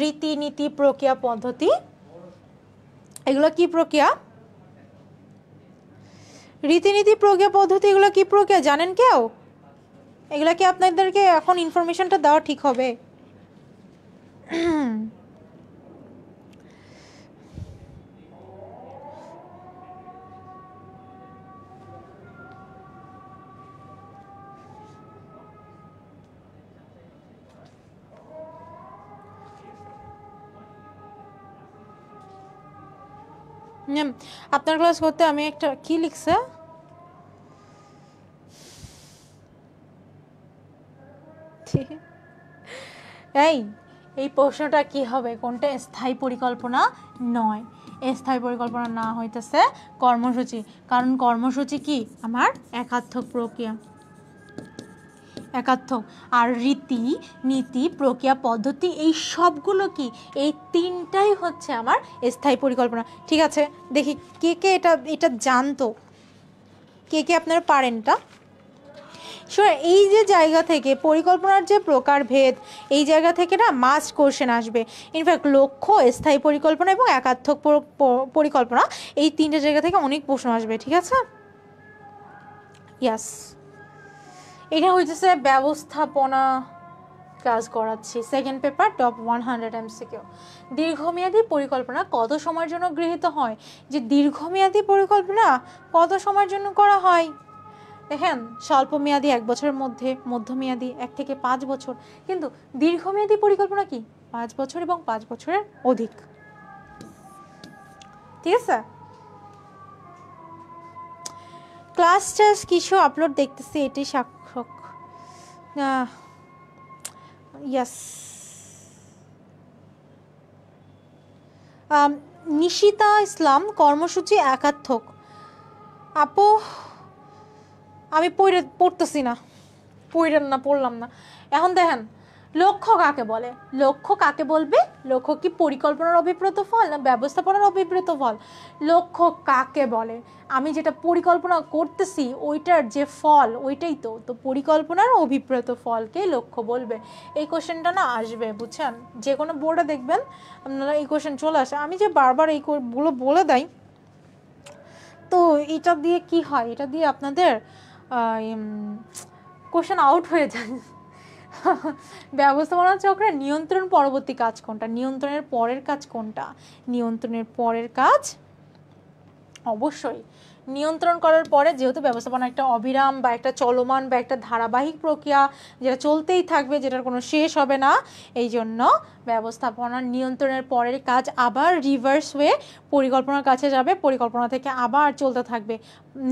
রীতিনীতি, প্রক্রিয়া, পদ্ধতি। এগুলো কি প্রক্রিয়া? রীতিনীতি, প্রক্রিয়া, পদ্ধতি, এগুলো কি প্রক্রিয়া জানেন কেউ? এগুলা কি আপনাদেরকে এখন ইনফরমেশনটা দেওয়া ঠিক হবে? আপনার ক্লাস করতে আমি একটা কি লিখছে, এই প্রশ্নটা কি হবে? কোনটা স্থায়ী পরিকল্পনা নয়? স্থায়ী পরিকল্পনা না হইতেছে কর্মসূচি, কারণ কর্মসূচি কি আমার একার্থক প্রক্রিয়া, একার্থক। আর রীতি নীতি, প্রক্রিয়া, পদ্ধতি, এই সবগুলো কি, এই তিনটাই হচ্ছে আমার স্থায়ী পরিকল্পনা। ঠিক আছে, দেখি কে কে এটা জানতো, কে কে আপনারা পারেন এটা। এই যে জায়গা থেকে পরিকল্পনার যে প্রকারভেদ, এই জায়গা থেকে না মাস্ট কোশ্চেন আসবে। ইনফ্যাক্ট লক্ষ্য, স্থায়ী পরিকল্পনা এবং একার্থক পরিকল্পনা, এই তিনটে জায়গা থেকে অনেক প্রশ্ন আসবে। ঠিক আছে, ইয়াস, এটা হইতেছে ব্যবস্থাপনা কাজ করাচ্ছি, সেকেন্ড পেপার, টপ 100 MCQ। দীর্ঘমেয়াদী পরিকল্পনা কত সময়ের জন্য গৃহীত হয়? যে দীর্ঘমেয়াদী পরিকল্পনা কত সময়ের জন্য করা হয়? দেখেন, স্বল্পমেয়াদী 1 বছরের মধ্যে, মধ্যমেয়াদী 1 থেকে 5 বছর, কিন্তু দীর্ঘমেয়াদী পরিকল্পনা কি 5 বছর এবং 5 বছরের অধিক। ঠিক আছে, ক্লাস টেস্ট কিছু আপলোড দেখতেছি, এটি সাক্ষক। ইয়াস, নিশিতা ইসলাম, কর্মসূচি একার্থক। আপু আমি পড়তেছি না, পড়লাম না। এখন দেখেন, লক্ষ্য কাকে বলে? লক্ষ্য কাকে বলবে? লক্ষ্য কি পরিকল্পনার অভিপ্রেত ফল না ব্যবস্থাপনার অভিপ্রেত ফল? লক্ষ্য কাকে বলে? আমি যেটা পরিকল্পনা করতেছি ওইটার যে ফল, ওইটাই তো পরিকল্পনার অভিপ্রেত ফলকে লক্ষ্য বলবে। এই কোশ্চেনটা না আসবে, বুঝছেন? যে কোনো বোর্ডে দেখবেন আপনারা এই কোশ্চেন চলে আসে। আমি যে বারবার এইগুলো বলে দেই, তো এটা দিয়ে কি হয়, এটা দিয়ে আপনাদের কোশ্চেন আউট হয়ে যায়। ব্যবস্থাপনা চক্রে নিয়ন্ত্রণ পরবর্তী কাজ কোনটা, নিয়ন্ত্রণের পরের কাজ কোনটা? নিয়ন্ত্রণের পরের কাজ অবশ্যই নিয়ন্ত্রণ করার পরে যেহেতু ব্যবস্থাপনা একটা অবিরাম বা একটা চলমান বা একটা ধারাবাহিক প্রক্রিয়া, যেটা চলতেই থাকবে, যেটার কোনো শেষ হবে না, এই জন্য ব্যবস্থাপনা নিয়ন্ত্রণের পরের কাজ আবার রিভার্স হয়ে পরিকল্পনার কাছে যাবে, পরিকল্পনা থেকে আবার চলতে থাকবে।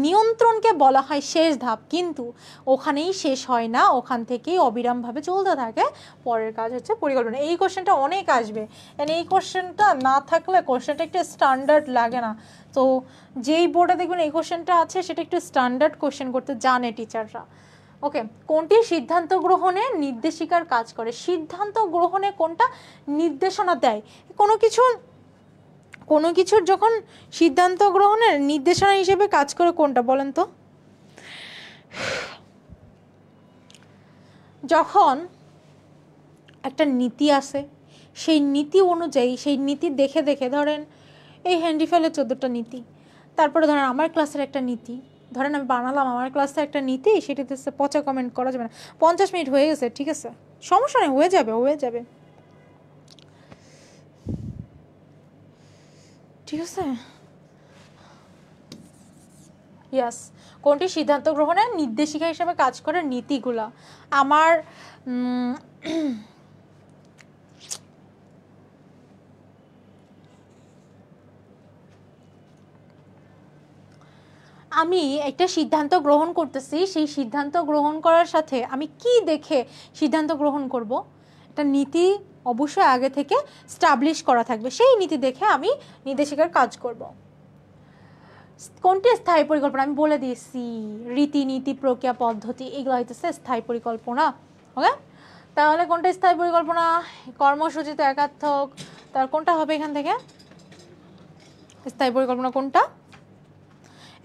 নিয়ন্ত্রণকে বলা হয় শেষ ধাপ, কিন্তু ওখানেই শেষ হয় না, ওখান থেকেই অবিরামভাবে চলতে থাকে। পরের কাজ হচ্ছে পরিকল্পনা। এই কোশ্চেনটা অনেক আসবে, এই কোশ্চেনটা না থাকলে কোশ্চেনটা একটু স্ট্যান্ডার্ড লাগে না। তো যেই বোর্ডে দেখবেন এই কোশ্চেনটা আছে সেটা একটু স্ট্যান্ডার্ড কোশ্চেন করতে জানে টিচাররা। ওকে, কোনটি সিদ্ধান্ত গ্রহণে নির্দেশিকার কাজ করে? সিদ্ধান্ত গ্রহণে কোনটা নির্দেশনা দেয়? কোনো কিছুর যখন সিদ্ধান্ত গ্রহণের নির্দেশনা হিসেবে কাজ করে কোনটা বলেন তো? যখন একটা নীতি আছে, সেই নীতি অনুযায়ী, সেই নীতি দেখে দেখে, ধরেন এই হ্যান্ডি ফেলের 14টা নীতি, তারপরে ধরেন আমার ক্লাসের একটা নীতি, ধরেন আমি বানালাম আমার ক্লাসে একটা নীতি, সেটাতে পচা কমেন্ট করা যাবে না। 50 মিনিট হয়ে গেছে, ঠিক আছে, সমস্যা নেই, হয়ে যাবে, ঠিক আছে। ইয়াস, কোনটি সিদ্ধান্ত গ্রহণের নির্দেশিকা হিসেবে কাজ করে? নীতিগুলা। আমার আমি একটা সিদ্ধান্ত গ্রহণ করতেছি, সেই সিদ্ধান্ত গ্রহণ করার সাথে আমি কি দেখে সিদ্ধান্ত গ্রহণ করব? একটা নীতি অবশ্যই আগে থেকে স্টাবলিশ করা থাকবে, সেই নীতি দেখে আমি নির্দেশিকার কাজ করব। কোনটি স্থায়ী পরিকল্পনা? আমি বলে দিয়েছি, রীতিনীতি, প্রক্রিয়া, পদ্ধতি, এগুলো হইতেছে স্থায়ী পরিকল্পনা। ওকে, তাহলে কোনটা স্থায়ী পরিকল্পনা? কর্মসূচিতে একাত্মক, তার কোনটা হবে এখান থেকে? স্থায়ী পরিকল্পনা কোনটা?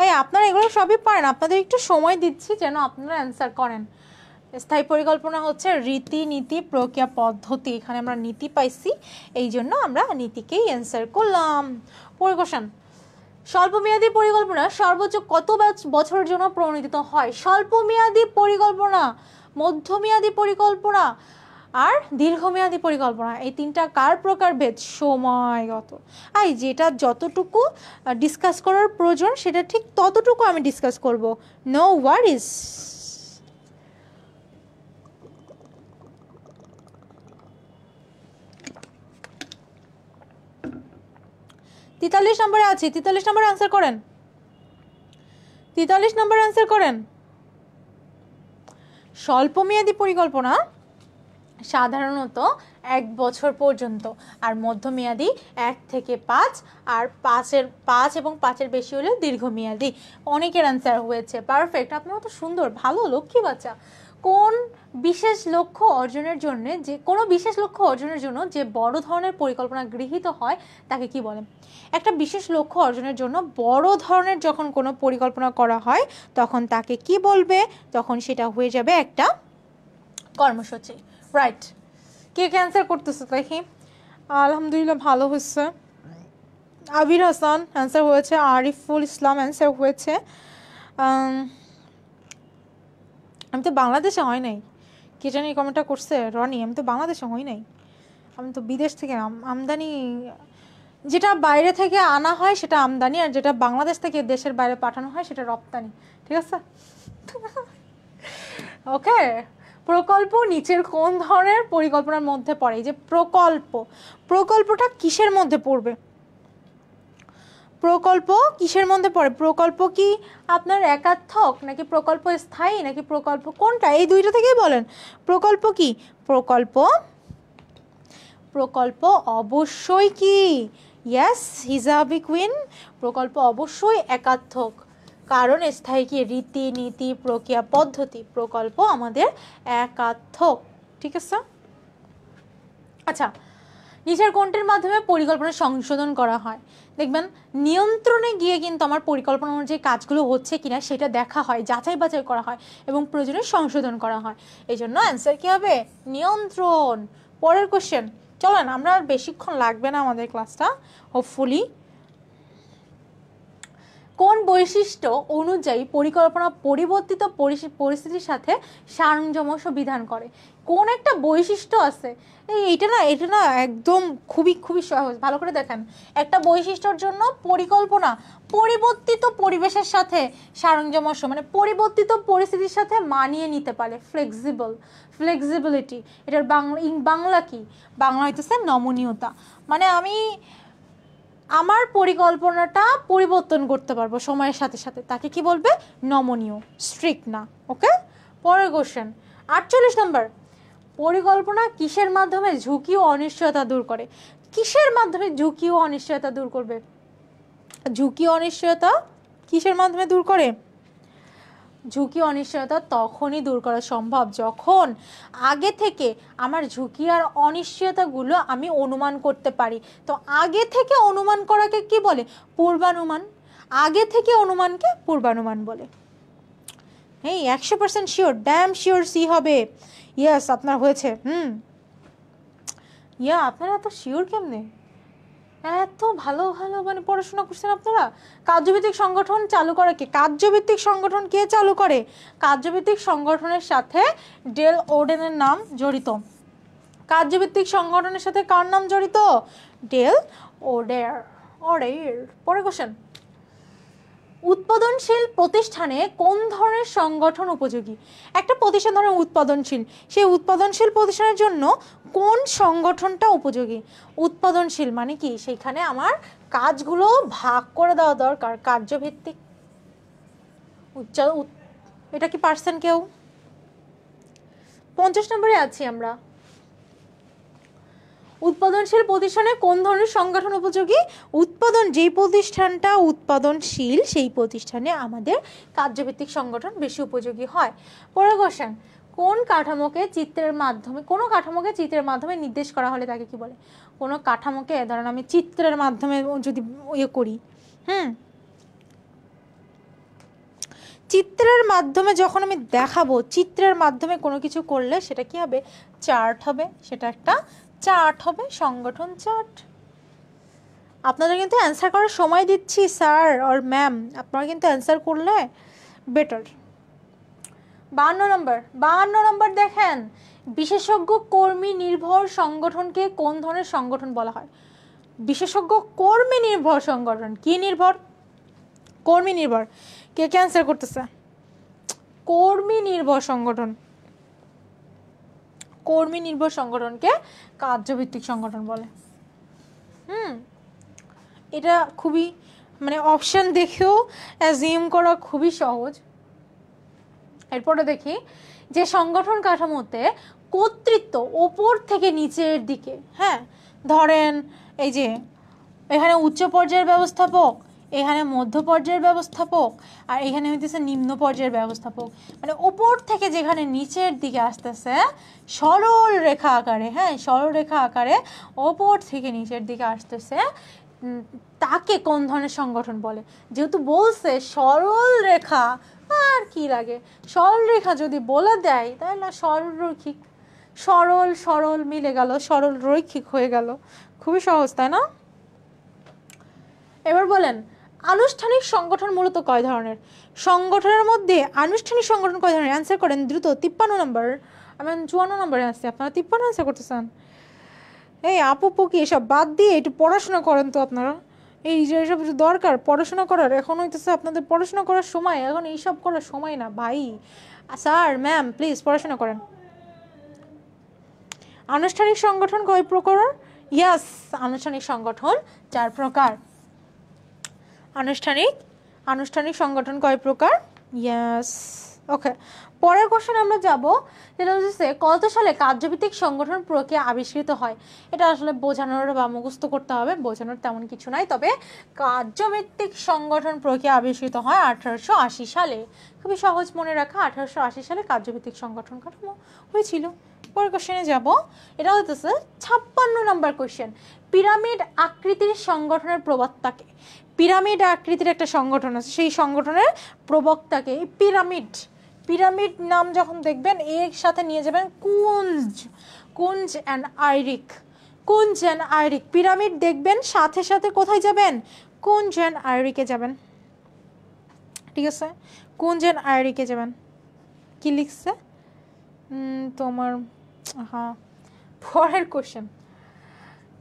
এই আপনারা এগুলো সবই পারেন, আপনাদের একটু সময় দিচ্ছি যেন আপনারা অ্যান্সার করেন। স্থায়ী পরিকল্পনা হচ্ছে রীতিনীতি, প্রক্রিয়া, পদ্ধতি। এখানে আমরা নীতি পাইছি, এই জন্য আমরা নীতিকেই অ্যান্সার করলাম। পরিকোষণ, স্বল্পমেয়াদী পরিকল্পনা সর্বোচ্চ কত বছরের জন্য প্রণীত হয়? স্বল্পমেয়াদী পরিকল্পনা, মধ্যমেয়াদী পরিকল্পনা আর দীর্ঘমেয়াদী পরিকল্পনা, এই তিনটা কার প্রকারভেদ? সময়গত। যেটা যতটুকু ডিসকাস করার প্রয়োজন সেটা ঠিক ততটুকু আমি ডিসকাস করব, নো ওয়ারিজ। 43 নম্বরে আছে, 43 নম্বর অ্যান্সার করেন, 43 নম্বর অ্যান্সার করেন। স্বল্পমেয়াদী পরিকল্পনা সাধারণত 1 বছর পর্যন্ত, আর মধ্যমেয়াদী 1 থেকে 5, আর 5 এবং 5-এর বেশি হলে দীর্ঘমেয়াদী। অনেকের অ্যান্সার হয়েছে, পারফেক্ট, আপনারা তো সুন্দর, ভালো, লক্ষ্মী বাচ্চা। কোন বিশেষ লক্ষ্য অর্জনের জন্য যে বড় ধরনের পরিকল্পনা গৃহীত হয় তাকে কি বলে? একটা বিশেষ লক্ষ্য অর্জনের জন্য বড় ধরনের যখন কোনো পরিকল্পনা করা হয় তখন তাকে কি বলবে? তখন সেটা হয়ে যাবে একটা কর্মসূচি। রাইট, কে অ্যান্সার করতেছে দেখি? আলহামদুলিল্লাহ, ভালো হচ্ছে। আবির হাসান অ্যান্সার হয়েছে, আরিফুল ইসলাম অ্যান্সার হয়েছে। আমি তো বাংলাদেশে হয় নাই, কে জানি কমেন্টটা করছে, রনি, আমি তো বাংলাদেশে হই নাই, আমি তো বিদেশ থেকে আমদানি, যেটা বাইরে থেকে আনা হয় সেটা আমদানি, আর যেটা বাংলাদেশ থেকে দেশের বাইরে পাঠানো হয় সেটা রপ্তানি, ঠিক আছে? ওকে, প্রকল্প নিচের কোন ধরনের পরিকল্পনার মধ্যে পড়ে? এই যে প্রকল্পটা কিসের মধ্যে পড়বে? প্রকল্প কিসের মধ্যে পড়ে? প্রকল্প কি আপনার একাত্মক, নাকি প্রকল্প স্থায়ী, নাকি প্রকল্প কোনটা? এই দুইটা থেকেই বলেন। প্রকল্প কি? প্রকল্প অবশ্যই কি? ইয়েস, হিজাবি কুইন, প্রকল্প অবশ্যই একাত্মক, কারণ স্থায়ী কি? রীতিনীতি, প্রক্রিয়া, পদ্ধতি। প্রকল্প আমাদের একাত্মক, ঠিক আছে? আচ্ছা, নিচের কোনটির মাধ্যমে পরিকল্পনা সংশোধন করা হয়? দেখবেন নিয়ন্ত্রণে গিয়ে কিন্তু আমার পরিকল্পনা অনুযায়ী কাজগুলো হচ্ছে কিনা সেটা দেখা হয়, যাচাই বাছাই করা হয় এবং প্রয়োজনে সংশোধন করা হয়। এই জন্য অ্যান্সার কি হবে? নিয়ন্ত্রণ। পরের কোশ্চেন, চলেন, আমরা আর বেশিক্ষণ লাগবে না আমাদের ক্লাসটা, হোপফুলি। কোন বৈশিষ্ট্য অনুযায়ী পরিকল্পনা পরিবর্তিত পরিস্থিতির সাথে সামঞ্জস্য বিধান করে? কোন একটা বৈশিষ্ট্য আছে, এটা না একদম খুবই খুবই সহজ, ভালো করে দেখেন। একটা বৈশিষ্ট্যর জন্য পরিকল্পনা পরিবর্তিত পরিবেশের সাথে সামঞ্জস্য, মানে পরিবর্তিত পরিস্থিতির সাথে মানিয়ে নিতে পারে, ফ্লেক্সিবিলিটি। এটার বাংলা কি? বাংলা হইতেছে নমনীয়তা। মানে আমি আমার পরিকল্পনাটা পরিবর্তন করতে পারবো সময়ের সাথে সাথে, তাকে কি বলবে? নমনীয়, স্ট্রিক্ট না। ওকে, পরের কোশ্চেন 48 নম্বর। পরিকল্পনা কিসের মাধ্যমে ঝুঁকি ও অনিশ্চয়তা দূর করে? কিসের মাধ্যমে ঝুঁকি ও অনিশ্চয়তা দূর করবে? ঝুঁকি অনিশ্চয়তা কিসের মাধ্যমে দূর করে? ঝুঁকি অনিশ্চয়তা তখনই দূর করা সম্ভব যখন আগে থেকে আমার ঝুঁকি আর অনিশ্চয়তাগুলো আমি অনুমান করতে পারি। তো আগে থেকে অনুমান করাকে কি বলে? পূর্বানুমান। আগে থেকে অনুমানকে পূর্বানুমান বলে। এই 100% শিওর, ড্যাম শিওর সি হবে। ইয়েস, আপনার হয়েছে। আপনারা এত শিওর কেমনে? এত ভালো ভালো মানে পড়াশোনা করছেন আপনারা। কার্যভিত্তিক সংগঠন চালু করে কে? কার্যভিত্তিক সংগঠন কে চালু করে? কার্যভিত্তিক সংগঠনের সাথে ডেল ওডেনের নাম জড়িত। কার্যভিত্তিক সংগঠনের সাথে কার নাম জড়িত? ডেল ওডের। পরে কোশ্চেন, উৎপাদনশীল প্রতিষ্ঠানে কোন ধরনের সংগঠন উপযোগী? একটা প্রতিষ্ঠান ধরেন উৎপাদনশীল, সেই উৎপাদনশীল প্রতিষ্ঠানের জন্য কোন সংগঠনটা উপযোগী? উৎপাদনশীল মানে কি? সেইখানে আমার কাজগুলো ভাগ করে দেওয়া দরকার। কার্যভিত্তিক, এটা কি পারছেন কেউ? 50 নম্বরে আছি আমরা। উৎপাদনশীল প্রতিষ্ঠানে কোন ধরনের সংগঠন উপযোগী? যেই প্রতিষ্ঠানটা উৎপাদনশীল সেই প্রতিষ্ঠানে আমাদের কার্যভিত্তিক সংগঠন বেশি উপযোগী হয়। পরের কোশ্চেন, কোনো কাঠামোকে চিত্রের মাধ্যমে নির্দেশ করা হলে তাকে কি বলে? কোনো কাঠামোকে ধরেন আমি চিত্রের মাধ্যমে যদি করি, চিত্রের মাধ্যমে যখন আমি দেখাবো, চিত্রের মাধ্যমে কোনো কিছু করলে সেটা কি হবে? চার্ট হবে। সেটা একটা চার্ট হবে, সংগঠন চার্ট। আপনাদের কিন্তু অ্যান্সার করার সময় দিচ্ছি স্যার আর ম্যাম, আপনারা কিন্তু অ্যান্সার করলে বেটার। 52 নম্বর দেখেন, বিশেষজ্ঞ কর্মী নির্ভর সংগঠনকে কোন ধরনের সংগঠন বলা হয়? বিশেষজ্ঞ কর্মী নির্ভর সংগঠন কি নির্ভর? কর্মী নির্ভর। কে অ্যান্সার করতেছে? কর্মী নির্ভর সংগঠন। কর্মী নির্ভর সংগঠনকে কার্যভিত্তিক সংগঠন বলে। এটা খুবই মানে অপশন দেখেও অ্যাজিউম করা খুবই সহজ। এরপরে দেখি যে সংগঠন কাঠামোতে কর্তৃত্ব ওপর থেকে নিচের দিকে, ধরেন এই যে এখানে উচ্চ পর্যায়ের ব্যবস্থাপক, এখানে মধ্য পর্যায়ের ব্যবস্থাপক, আর এখানে হইতেছে নিম্ন পর্যায়ের ব্যবস্থাপক। মানে উপর থেকে যেখানে নিচের দিকে আসতেছে সরল রেখা আকারে, সরল রেখা আকারে ওপর থেকে নিচের দিকে আসতেছে, তাকে কোন ধরনের সংগঠন বলে? যেহেতু বলছে সরল রেখা, আর কি লাগে? সরল রেখা যদি বলে দেয় তাহলে সরলরৈখিক, সরল মিলে গেল, সরল রৈখিক হয়ে গেল। খুবই সহজ, তাই না? এবার বলেন, আনুষ্ঠানিক সংগঠন মূলত কয় ধরনের? সংগঠনের মধ্যে আনুষ্ঠানিক সংগঠন কয় ধরনের? অ্যান্সার করেন দ্রুত। 53 নম্বর, আমি 54 নম্বরে আসছি, আপনারা 53 অ্যান্সার করতেছেন। এই আপু কি এসব বাদ দিয়ে একটু পড়াশোনা করেন তো আপনারা। এইসব দরকার পড়াশোনা করার, এখন হইতেছে আপনাদের পড়াশোনা করার সময়, এখন এইসব করার সময় না ভাই। স্যার ম্যাম প্লিজ পড়াশোনা করেন। আনুষ্ঠানিক সংগঠন কয় প্রকার? ইয়াস, আনুষ্ঠানিক সংগঠন 4 প্রকার। আনুষ্ঠানিক সংগঠন কয় প্রকার? ইয়াস, ওকে। পরের কোশ্চেন আমরা যাব, যেটা হচ্ছে কত সালে কার্যভিত্তিক সংগঠন প্রক্রিয়া আবিষ্কৃত হয়? এটা আসলে বোঝানোর বা মুখস্থ করতে হবে, বোঝানোর তেমন কিছু নাই। তবে কার্যভিত্তিক সংগঠন প্রক্রিয়া আবিষ্কৃত হয় 1880 সালে। খুবই সহজ মনে রাখা, 1880 সালে কার্যভিত্তিক সংগঠন কাঠামো হয়েছিল। পরের কোশ্চেনে যাব, এটা হচ্ছে 56 নম্বর কোশ্চেন। পিরামিড আকৃতির সংগঠনের প্রবক্তাকে? পিরামিড আকৃতির একটা সংগঠন আছে, সেই সংগঠনের প্রবক্তাকে। পিরামিড নাম যখন দেখবেন এর সাথে নিয়ে যাবেন কুঞ্জ অ্যান্ড আইরিক। পিরামিড দেখবেন সাথে সাথে কোথায় যাবেন? কুঞ্জ অ্যান্ড আইরিকে যাবেন। ঠিক আছে, কুঞ্জন আইরিকে যাবেন। কি লিখছে তোমার? হ্যাঁ, পরের কোশ্চেন,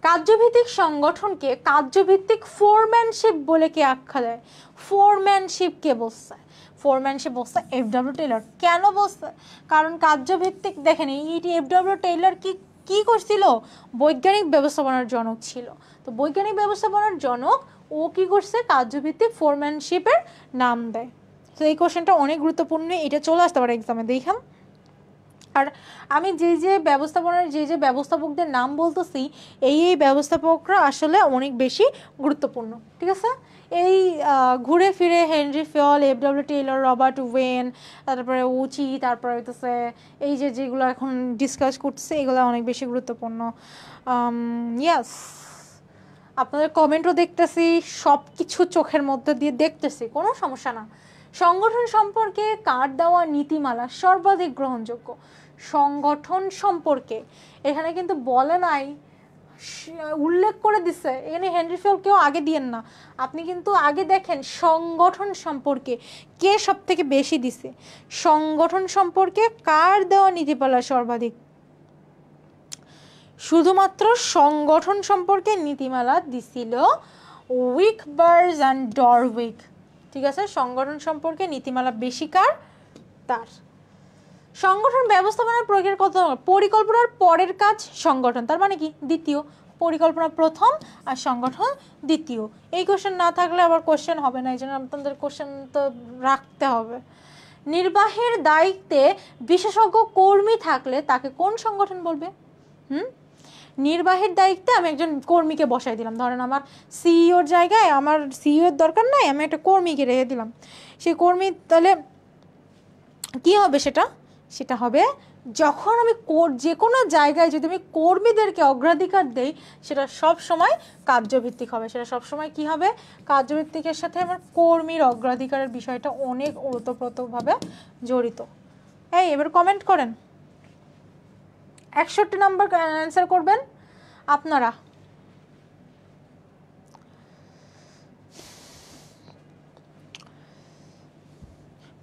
কার্যভিত্তিক সংগঠনকে কার্যভিত্তিক ফোরম্যানশিপ বলে কে আখ্যা দেয়? ফোরম্যানশিপ কে বলছে? ফোরম্যানশিপ বলছে এফডব্লিউ টেইলর। কেন বলছে? কারণ কার্যভিত্তিক, দেখেন এইটি এফডব্লিউ টেইলর কি কি করছিল? বৈজ্ঞানিক ব্যবস্থাপনার জনক ছিল। তো বৈজ্ঞানিক ব্যবস্থাপনার জনক ও কি করছে? কার্যভিত্তিক ফোরম্যানশিপের নাম দেয়। তো এই কোশ্চেনটা অনেক গুরুত্বপূর্ণ, এটা চলে আসতে পারে এক্সামে, দেখাম। আর আমি যে যে ব্যবস্থাপনার যে ব্যবস্থাপকদের নাম বলতেছি, এই ব্যবস্থাপকরা আসলে অনেক বেশি গুরুত্বপূর্ণ, ঠিক আছে? এই ঘুরে ফিরে Henri Fayol, FW Taylor, Robert Owen, তারপরে উচি, তারপরে হইতেছে এই যে যেগুলো এখন ডিসকাস করতেছে, এগুলো অনেক বেশি গুরুত্বপূর্ণ। ইয়াস, আপনাদের কমেন্টও দেখতেছি, সব কিছু চোখের মধ্যে দিয়ে দেখতেছি, কোনো সমস্যা না। সংগঠন সম্পর্কে কার দেওয়া নীতিমালা সর্বাধিক গ্রহণযোগ্য? সংগঠন সম্পর্কে এখানে কিন্তু বলে নাই, উল্লেখ করে দিছে। এখানে হেনরি ফিয়ল কেউ আগে দিয়েন না, আপনি কিন্তু আগে দেখেন সংগঠন সম্পর্কে কে সব থেকে বেশি দিছে। সংগঠন সম্পর্কে কার দেওয়া নীতিমালা সর্বাধিক? শুধুমাত্র সংগঠন সম্পর্কে নীতিমালা দিছিল উইকবার্জ অ্যান্ড ডরউইক, ঠিক আছে? সংগঠন সম্পর্কে নীতিমালা বেশি কার? তার। সংগঠন ব্যবস্থাপনার প্রক্রিয়ার কত? পরিকল্পনার পরের কাজ সংগঠন, তার মানে কি? দ্বিতীয়। পরিকল্পনা প্রথম আর সংগঠন দ্বিতীয়। এই কোশ্চেন না থাকলে আবার কোশ্চেন হবে না, এই জন্য আপনাদের কোশ্চেন তো রাখতে হবে। নির্বাহের দায়িত্বে বিশেষজ্ঞ কর্মী থাকলে তাকে কোন সংগঠন বলবে? নির্বাহের দায়িত্বে আমি একজন কর্মীকে বসাই দিলাম, ধরেন আমার সিইওর জায়গায় আমার সিইওর দরকার নাই, আমি একটা কর্মীকে রেখে দিলাম। সেই কর্মী তাহলে কি হবে? সেটা হবে যখন আমি যে কোনো জায়গায় যদি আমি কর্মীদেরকে অগ্রাধিকার দেই, সেটা সব সময় কার্যভিত্তিক হবে। সেটা সব সময় কি হবে? কার্যভিত্তিকের সাথে আমার কর্মীর অগ্রাধিকারের বিষয়টা অনেক ওতপ্রোতভাবে জড়িত। এবার কমেন্ট করেন, 61 নাম্বার অ্যান্সার করবেন আপনারা।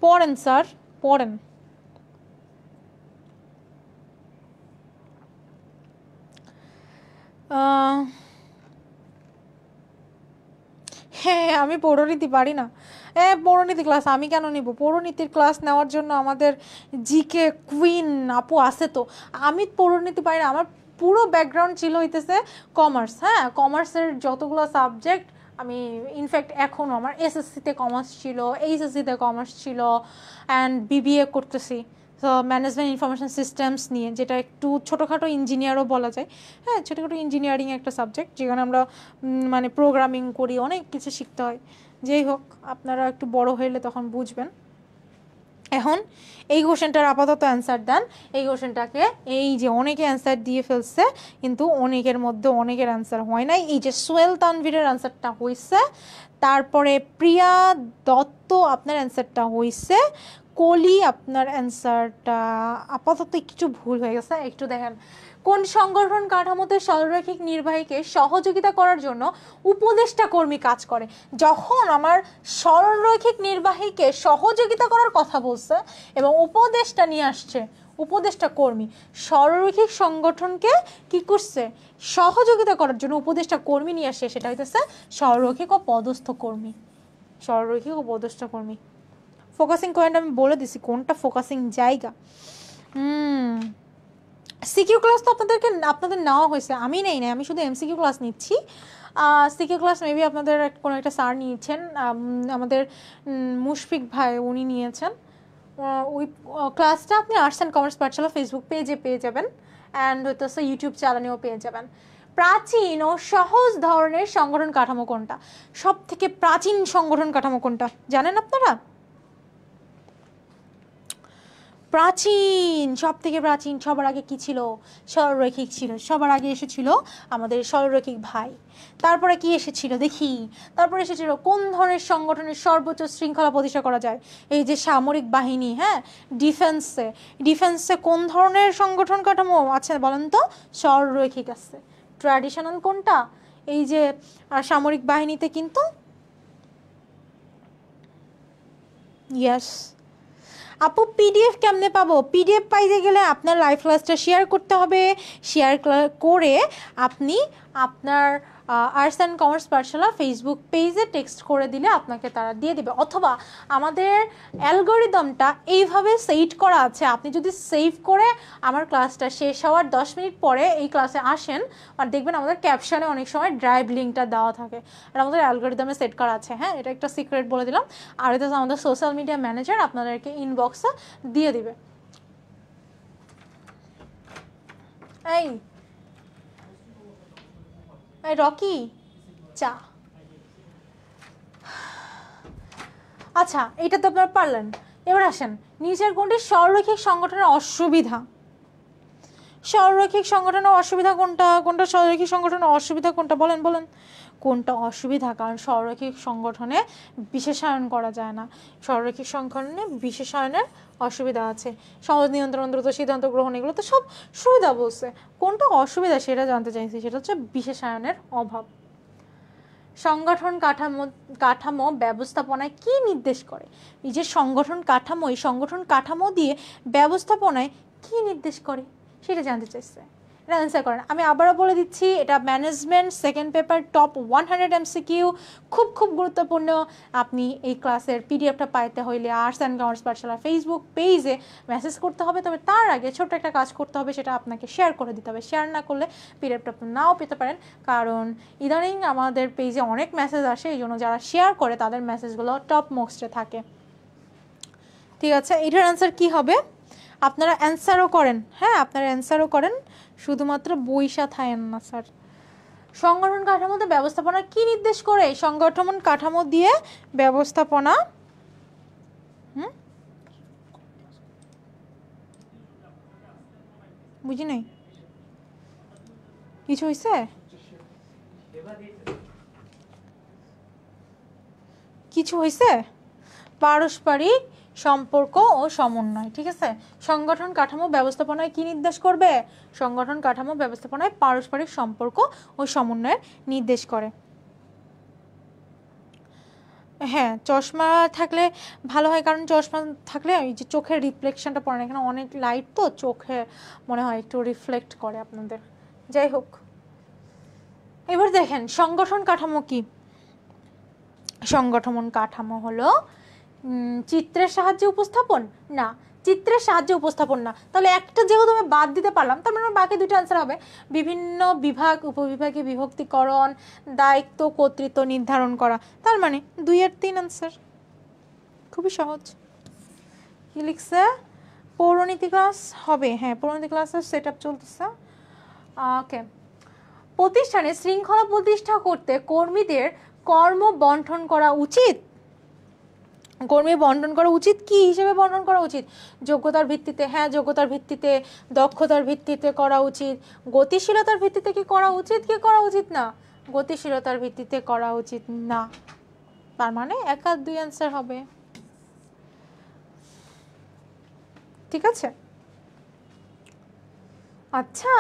পড়েন স্যার, পড়েন। হ্যাঁ, আমি পৌরনীতি পারি না। পৌরনীতি ক্লাস আমি কেন নিব? পৌরনীতির ক্লাস নেওয়ার জন্য আমাদের জিকে কুইন আপু আছে। তো আমি পৌরনীতি পারি না। আমার পুরো ব্যাকগ্রাউন্ড ছিল হইতেছে কমার্স। হ্যাঁ, কমার্সের যতগুলো সাবজেক্ট আমি ইনফ্যাক্ট এখনও আমার এসএসসিতে কমার্স ছিল, এইচএসসিতে কমার্স ছিল, অ্যান্ড বিবিএ করতেছি তো ম্যানেজমেন্ট ইনফরমেশন সিস্টেমস নিয়ে, যেটা একটু ছোটোখাটো ইঞ্জিনিয়ারও বলা যায়। হ্যাঁ, ছোটোখাটো ইঞ্জিনিয়ারিং একটা সাবজেক্ট, যেখানে আমরা মানে প্রোগ্রামিং করি, অনেক কিছু শিখতে হয়। যেই হোক, আপনারা একটু বড় হইলে তখন বুঝবেন। এখন এই কোশ্চেনটার আপাতত অ্যান্সার দেন। এই কোশ্চেনটাকে এই যে অনেকে অ্যান্সার দিয়ে ফেলছে, কিন্তু অনেকের মধ্যে অনেকের অ্যান্সার হয় নাই। এই যে সোহেল তানভীরের অ্যান্সারটা হয়েছে, তারপরে প্রিয়া দত্ত আপনার অ্যান্সারটা হয়েছে, কলি আপনার অ্যান্সারটা আপাতত কিছু ভুল হয়ে গেছে। একটু দেখেন, কোন সংগঠন কাঠামোতে সরলরৈখিক নির্বাহীকে সহযোগিতা করার জন্য উপদেষ্টা কর্মী কাজ করে? যখন আমার সরলরৈখিক নির্বাহীকে সহযোগিতা করার কথা বলছে এবং উপদেষ্টা নিয়ে আসছে, উপদেষ্টা কর্মী, সরলরৈখিক সংগঠনকে কি করছে? সহযোগিতা করার জন্য উপদেষ্টা কর্মী নিয়ে আসছে, সেটা হইতেছে সরলরৈখিক ও পদস্থ কর্মী। সরলরৈখিক ও পদস্থ কর্মী। ফোকাসিং পয়েন্ট আমি বলে দিছি কোনটা ফোকাসিং জায়গা। সিকিউ ক্লাস তো আপনাদের নেওয়া হয়েছে, আমি নেই না, আমি শুধু এমসিকিউ ক্লাস নিচ্ছি। সিকিউ ক্লাস মেবি আপনাদের কোনো একটা স্যার নিয়েছেন, আমাদের মুশফিক ভাই, উনি নিয়েছেন। ওই ক্লাসটা আপনি arts and commerce Pathsala Facebook পেজে পেয়ে যাবেন, অ্যান্ড হয়তো ইউটিউব চ্যানেলেও পেয়ে যাবেন। প্রাচীন ও সহজ ধরনের সংগঠন কাঠামো কোনটা? সব থেকে প্রাচীন সংগঠন কাঠামো কোনটা জানেন আপনারা? প্রাচীন, সব থেকে প্রাচীন, সবার আগে কি ছিল? সরলরৈখিক ছিল। সবার আগে এসেছিল আমাদের সরলরৈখিক ভাই। তারপরে কি এসেছিল দেখি? তারপরে এসেছিল কোন ধরনের সংগঠনের সর্বোচ্চ শৃঙ্খলা প্রতিষ্ঠা করা যায়? এই যে সামরিক বাহিনী। হ্যাঁ, ডিফেন্সে কোন ধরনের সংগঠন কাঠামো আছে বলেন তো? সরলরৈখিক আছে। ট্র্যাডিশনাল কোনটা? এই যে সামরিক বাহিনীতে কিন্তু ইয়েস আপু পিডিএফ কেমনে পাবো? পিডিএফ পাইতে গেলে আপনার লাইভ ক্লাসটা শেয়ার করতে হবে। শেয়ার করে আপনি আপনার arts and commerce Pathsala Facebook পেজে টেক্সট করে দিলে আপনাকে তারা দিয়ে দেবে, অথবা আমাদের অ্যালগোরিদমটা এইভাবে সেট করা আছে, আপনি যদি সেভ করে আমার ক্লাসটা শেষ হওয়ার 10 মিনিট পরে এই ক্লাসে আসেন আর দেখবেন আমাদের ক্যাপশনে অনেক সময় ড্রাইভ লিঙ্কটা দেওয়া থাকে, আর আমাদের অ্যালগোরিদমে সেট করা আছে। হ্যাঁ, এটা একটা সিক্রেট বলে দিলাম। আর এটা আমাদের সোশ্যাল মিডিয়া ম্যানেজার আপনাদেরকে ইনবক্সে দিয়ে দিবে। এই রকি চা। আচ্ছা, এটা তো আপনারা পারলেন। এবার আসেন, নিচের কোনটি সরলরৈখিক সংগঠনের অসুবিধা? সরলরৈখিক সংগঠনের অসুবিধা কোনটা? কোনটা সরলরৈখিক সংগঠনের অসুবিধা কোনটা? বলেন বলেন কোনটা অসুবিধা? কারণ সরলরৈখিক সংগঠনে বিশেষায়ন করা যায় না। সরলরৈখিক সংগঠনে বিশেষায়নের অসুবিধা আছে। সহজ নিয়ন্ত্রণ, দ্রুত সিদ্ধান্ত গ্রহণ, এগুলো তো সব সুবিধা বলছে। কোনটা অসুবিধা সেটা জানতে চাইছি, সেটা হচ্ছে বিশেষায়নের অভাব। সংগঠন কাঠামো ব্যবস্থাপনায় কি নির্দেশ করে? এই যে সংগঠন কাঠামো, এই সংগঠন কাঠামো দিয়ে ব্যবস্থাপনায় কি নির্দেশ করে সেটা জানতে চাইছে। এটা অ্যান্সার করেন। আমি আবারও বলে দিচ্ছি, এটা management second paper top 100 MCQ, খুব খুব গুরুত্বপূর্ণ। আপনি এই ক্লাসের পিডিএফটা পাইতে হইলে arts and commerce Pathsala Facebook পেজে মেসেজ করতে হবে। তবে তার আগে ছোট্ট একটা কাজ করতে হবে, সেটা আপনাকে শেয়ার করে দিতে হবে। শেয়ার না করলে পিডিএফটা আপনি নাও পেতে পারেন, কারণ ইদানিং আমাদের পেজে অনেক মেসেজ আসে, এই জন্য যারা শেয়ার করে তাদের মেসেজগুলো টপ মোস্টে থাকে। ঠিক আছে, এটার অ্যান্সার কি হবে? আপনারা অ্যান্সারও করেন, হ্যাঁ আপনারা অ্যান্সারও করেন, শুধুমাত্র বইসা থাকেন না স্যার। সংগঠন কাঠামোতে ব্যবস্থাপনা কি নির্দেশ করে? সংগঠন কাঠামো দিয়ে ব্যবস্থাপনা বুঝি নাই, কিছু হয়েছে? কিছু হয়েছে? পারস্পরিক সম্পর্ক ও সমন্বয়। ঠিক আছে, সংগঠন কাঠামো ব্যবস্থাপনায় কি নির্দেশ করবে? সংগঠন কাঠামো ব্যবস্থাপনায় পারস্পরিক সম্পর্ক ও সমন্বয়ের নির্দেশ করে। হ্যাঁ, চশমা থাকলে ভালো হয়, কারণ চশমা থাকলে এই যে চোখের রিফ্লেকশনটা পড়ে না, এখানে অনেক লাইট তো চোখে মনে হয় একটু রিফ্লেক্ট করে আপনাদের। যাই হোক, এবার দেখেন সংগঠন কাঠামো কি। সংগঠন কাঠামো হলো চিত্রের সাহায্যে উপস্থাপন না, চিত্রের সাহায্যে উপস্থাপন না। তাহলে একটা যেহেতু আমি বাদ দিতে পারলাম, তার মানে বাকি দুটো আনসার হবে বিভিন্ন বিভাগ উপবিভাগে বিভক্তিকরণ, দায়িত্ব কর্তৃত্ব নির্ধারণ করা। তার মানে 2 এর 3 আনসার, খুবই সহজ। কি লিখছে? পৌরনীতি ক্লাস হবে, হ্যাঁ পৌরনীতি ক্লাসের সেট আপ চলতেছে। ওকে, প্রতিষ্ঠানে শৃঙ্খলা প্রতিষ্ঠা করতে কর্মীদের কর্ম বন্টন করা উচিত। কর্মী বন্টন করা উচিত কি হিসেবে বন্টন করা উচিত? যোগ্যতার ভিত্তিতে, হ্যাঁ যোগ্যতার ভিত্তিতে, দক্ষতার ভিত্তিতে করা উচিত। গতিশীলতার ভিত্তিতে কি করা উচিত কি করা উচিত না? গতিশীলতার ভিত্তিতে করা উচিত না। তার মানে 1 আর 2 অ্যান্সার হবে। ঠিক আছে, আচ্ছা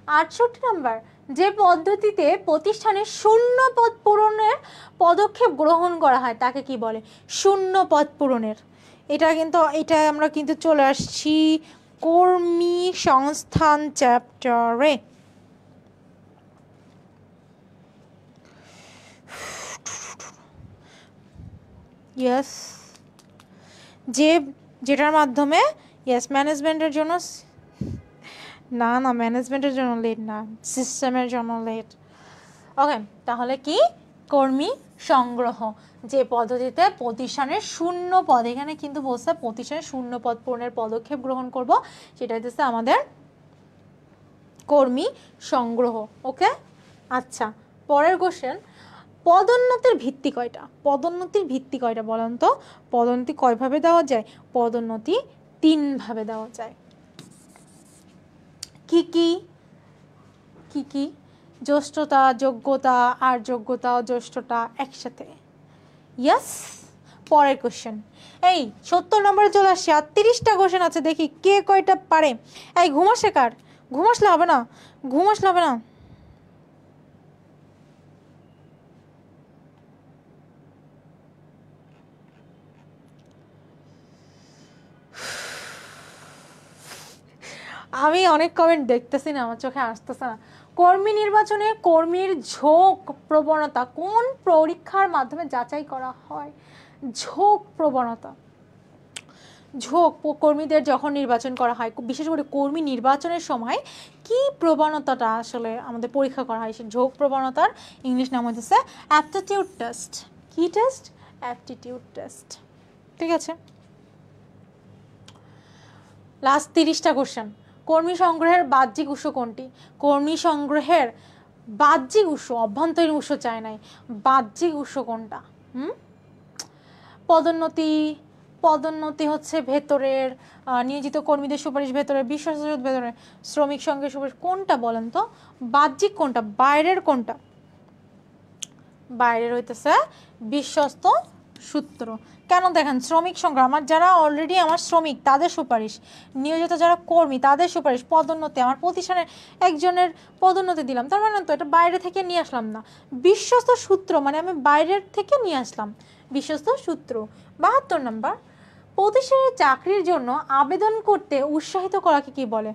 68 নাম্বার, যে পদ্ধতিতে প্রতিষ্ঠানের শূন্য পদ পূরণের পদক্ষেপ গ্রহণ করা হয় তাকে কি বলে? শূন্য পদ পূরণের। এটা আমরা কিন্তু চলে আসছি কর্মী সংস্থান চ্যাপ্টারে। ইয়েস, যেটার মাধ্যমে ম্যানেজমেন্টের জন্য, না না ম্যানেজমেন্টের জন্য লেট না, সিস্টেমের জন্য লেট। ওকে, তাহলে কি? কর্মী সংগ্রহ, যে পদ্ধতিতে প্রতিষ্ঠানের শূন্য পদ, এখানে কিন্তু বলছে প্রতিষ্ঠানের শূন্য পদ পূরণের পদক্ষেপ গ্রহণ করব, সেটা হচ্ছে আমাদের কর্মী সংগ্রহ। ওকে, আচ্ছা পরের কোশ্চেন, পদোন্নতির ভিত্তি কয়টা? পদোন্নতির ভিত্তি কয়টা বলেন তো? পদোন্নতি কয়ভাবে দেওয়া যায়? পদোন্নতি 3 ভাবে দেওয়া যায়। কি কি কি কি? জ্যেষ্ঠতা, যোগ্যতা, আর যোগ্যতা ও জ্যেষ্ঠতা একসাথে। ইয়েস, পরের কোশ্চেন। এই 70 নম্বরে চলে আসছে, আর 30টা কোশ্চেন আছে, দেখি কে কয়টা পারে। এই ঘুমাসে কার? ঘুমাসলে হবে না, ঘুমাসলে হবে না। আমি অনেক কমেন্ট দেখতেছি না, আমার চোখে আসতেছে না। কর্মী নির্বাচনে কর্মীর ঝোঁক প্রবণতা কোন পরীক্ষার মাধ্যমে যাচাই করা হয়? ঝোঁক প্রবণতা, ঝোঁক কর্মীদের যখন নির্বাচন করা হয়, বিশেষ করে কর্মী নির্বাচনের সময় কি প্রবণতাটা আসলে আমাদের পরীক্ষা করা হয়, সেই ঝোঁক প্রবণতার ইংলিশ নাম হচ্ছে অ্যাপটিটিউড টেস্ট। কি টেস্ট? Aptitude test. ঠিক আছে, লাস্ট 30টা কোশ্চেন। কর্মী সংগ্রহের বাহ্যিক উৎস কোনটি? কর্মী সংগ্রহের বাহ্যিক উৎস, অভ্যন্তরীণ উৎস চাই নাই, বাহ্যিক উৎস কোনটা? পদোন্নতি, পদোন্নতি হচ্ছে ভেতরের, নিয়োজিত কর্মীদের সুপারিশ ভেতরের, বিশ্বস্ত ভেতরের, শ্রমিক সংঘের সুপারিশ, কোনটা বলেন তো? বাহ্যিক কোনটা, বাইরের কোনটা? বাইরের হইতেছে বিশ্বস্ত সূত্র। কেন দেখেন, শ্রমিক সংঘ আমার যারা অলরেডি আমার শ্রমিক তাদের সুপারিশ, নিয়োজিত যারা কর্মী তাদের সুপারিশ, পদোন্নতি আমার প্রতিষ্ঠানের একজনের পদোন্নতি দিলাম, তার মানে তো এটা বাইরে থেকে নিয়ে আসলাম না। বিশ্বস্ত সূত্র মানে আমি বাইরের থেকে নিয়ে আসলাম, বিশ্বস্ত সূত্র। 72 নম্বর, প্রতিষ্ঠানের চাকরির জন্য আবেদন করতে উৎসাহিত করাকে কি বলে?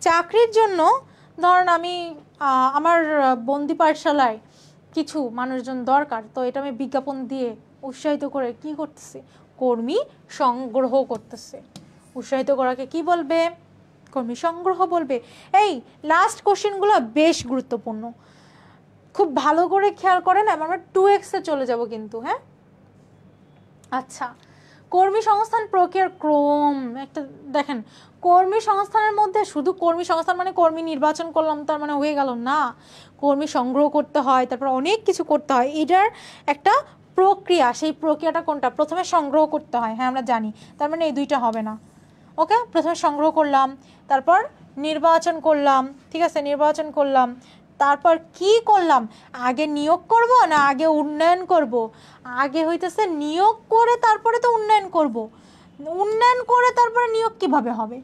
চাকরির জন্য ধরেন আমি আমার বন্দি পাঠশালায় কিছু মানুষজন দরকার, তো এটা আমি বিজ্ঞাপন দিয়ে উৎসাহিত করে কি করতেছি? কর্মী সংগ্রহ করতেছে। উৎসাহিত করাকে কি বলবে? কর্মী সংগ্রহ বলবে। এই লাস্ট কোশ্চেনগুলো বেশ গুরুত্বপূর্ণ, খুব ভালো করে খেয়াল করেন, আমরা 2x-এ চলে যাব কিন্তু। হ্যাঁ, আচ্ছা, কর্মী সংস্থান প্রক্রিয়ার ক্রম একটা দেখেন। কর্মী সংস্থানের মধ্যে শুধু কর্মী সংস্থান মানে কর্মী নির্বাচন করলাম তার মানে হয়ে গেল না, কর্মী সংগ্রহ করতে হয়, তারপর অনেক কিছু করতে হয়, এটার একটা প্রক্রিয়া। সেই প্রক্রিয়াটা কোনটা? প্রথমে সংগ্রহ করতে হয়, হ্যাঁ আমরা জানি, তার মানে এই দুইটা হবে না। ওকে, প্রথমে সংগ্রহ করলাম, তারপর নির্বাচন করলাম, ঠিক আছে, নির্বাচন করলাম, তারপর কি করলাম? আগে নিয়োগ করব না আগে উন্নয়ন করব? আগে হইতেছে নিয়োগ করে তারপরে তো উন্নয়ন করব। উন্নয়ন করে তারপরে নিয়োগ কিভাবে হবে?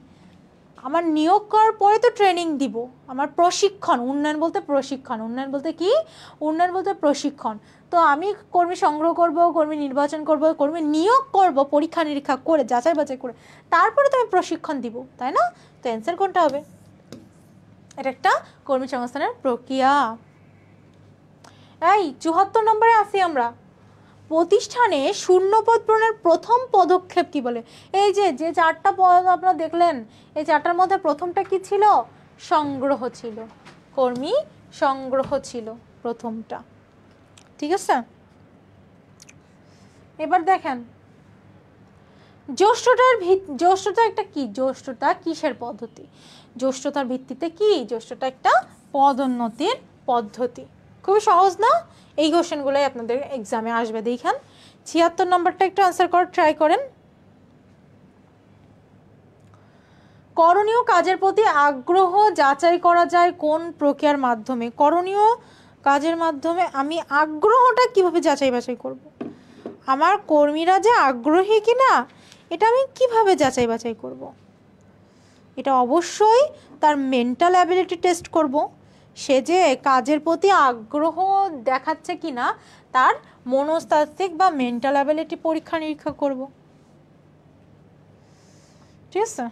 আমার নিয়োগ করার পরে তো ট্রেনিং দিব, আমার প্রশিক্ষণ। উন্নয়ন বলতে প্রশিক্ষণ, উন্নয়ন বলতে কি? উন্নয়ন বলতে প্রশিক্ষণ। তো আমি কর্মী সংগ্রহ করব, কর্মী নির্বাচন করব, কর্মী নিয়োগ করব, পরীক্ষা নিরীক্ষা করে যাচাই বাছাই করে, তারপরে তো আমি প্রশিক্ষণ দিব, তাই না? তো অ্যান্সার কোনটা হবে? এটা একটা কর্মী সংস্থানের প্রক্রিয়া। এই 74 নম্বরে আসি আমরা। প্রতিষ্ঠানে শূন্যপদ পূরণের প্রথম পদক্ষেপ কি বলে? এই যে যে 4টা পদ আপনারা দেখলেন, এই 4টার মধ্যে প্রথমটা কি ছিল? সংগ্রহ ছিল, কর্মী সংগ্রহ ছিল প্রথমটা। ঠিক আছে, এবার দেখেন জ্যেষ্ঠতা একটা কি? জ্যেষ্ঠতা কিসের পদ্ধতি? জ্যেষ্ঠতার ভিত্তিতে কি? জ্যেষ্ঠতা একটা পদোন্নতির পদ্ধতি। খুবই সহজ না? এই কোশ্চেনগুলোই আপনাদের এক্সামে আসবে, দেখেন। 76 নম্বরটা একটু আনসার করার ট্রাই করেন। করণীয় কাজের প্রতি আগ্রহ যাচাই করা যায় কোন প্রক্রিয়ার মাধ্যমে? করণীয় কাজের মাধ্যমে আমি আগ্রহটা কিভাবে যাচাই বাছাই করব? আমার কর্মীরা যে আগ্রহী কিনা এটা আমি কিভাবে যাচাই বাছাই করব? এটা অবশ্যই তার মেন্টাল অ্যাবিলিটি টেস্ট করব, সে যে কাজের প্রতি আগ্রহ দেখাচ্ছে কিনা তার মনস্তাত্ত্বিক বা মেন্টাল অ্যাবিলিটি পরীক্ষা নিরীক্ষা করব। ঠিক আছে,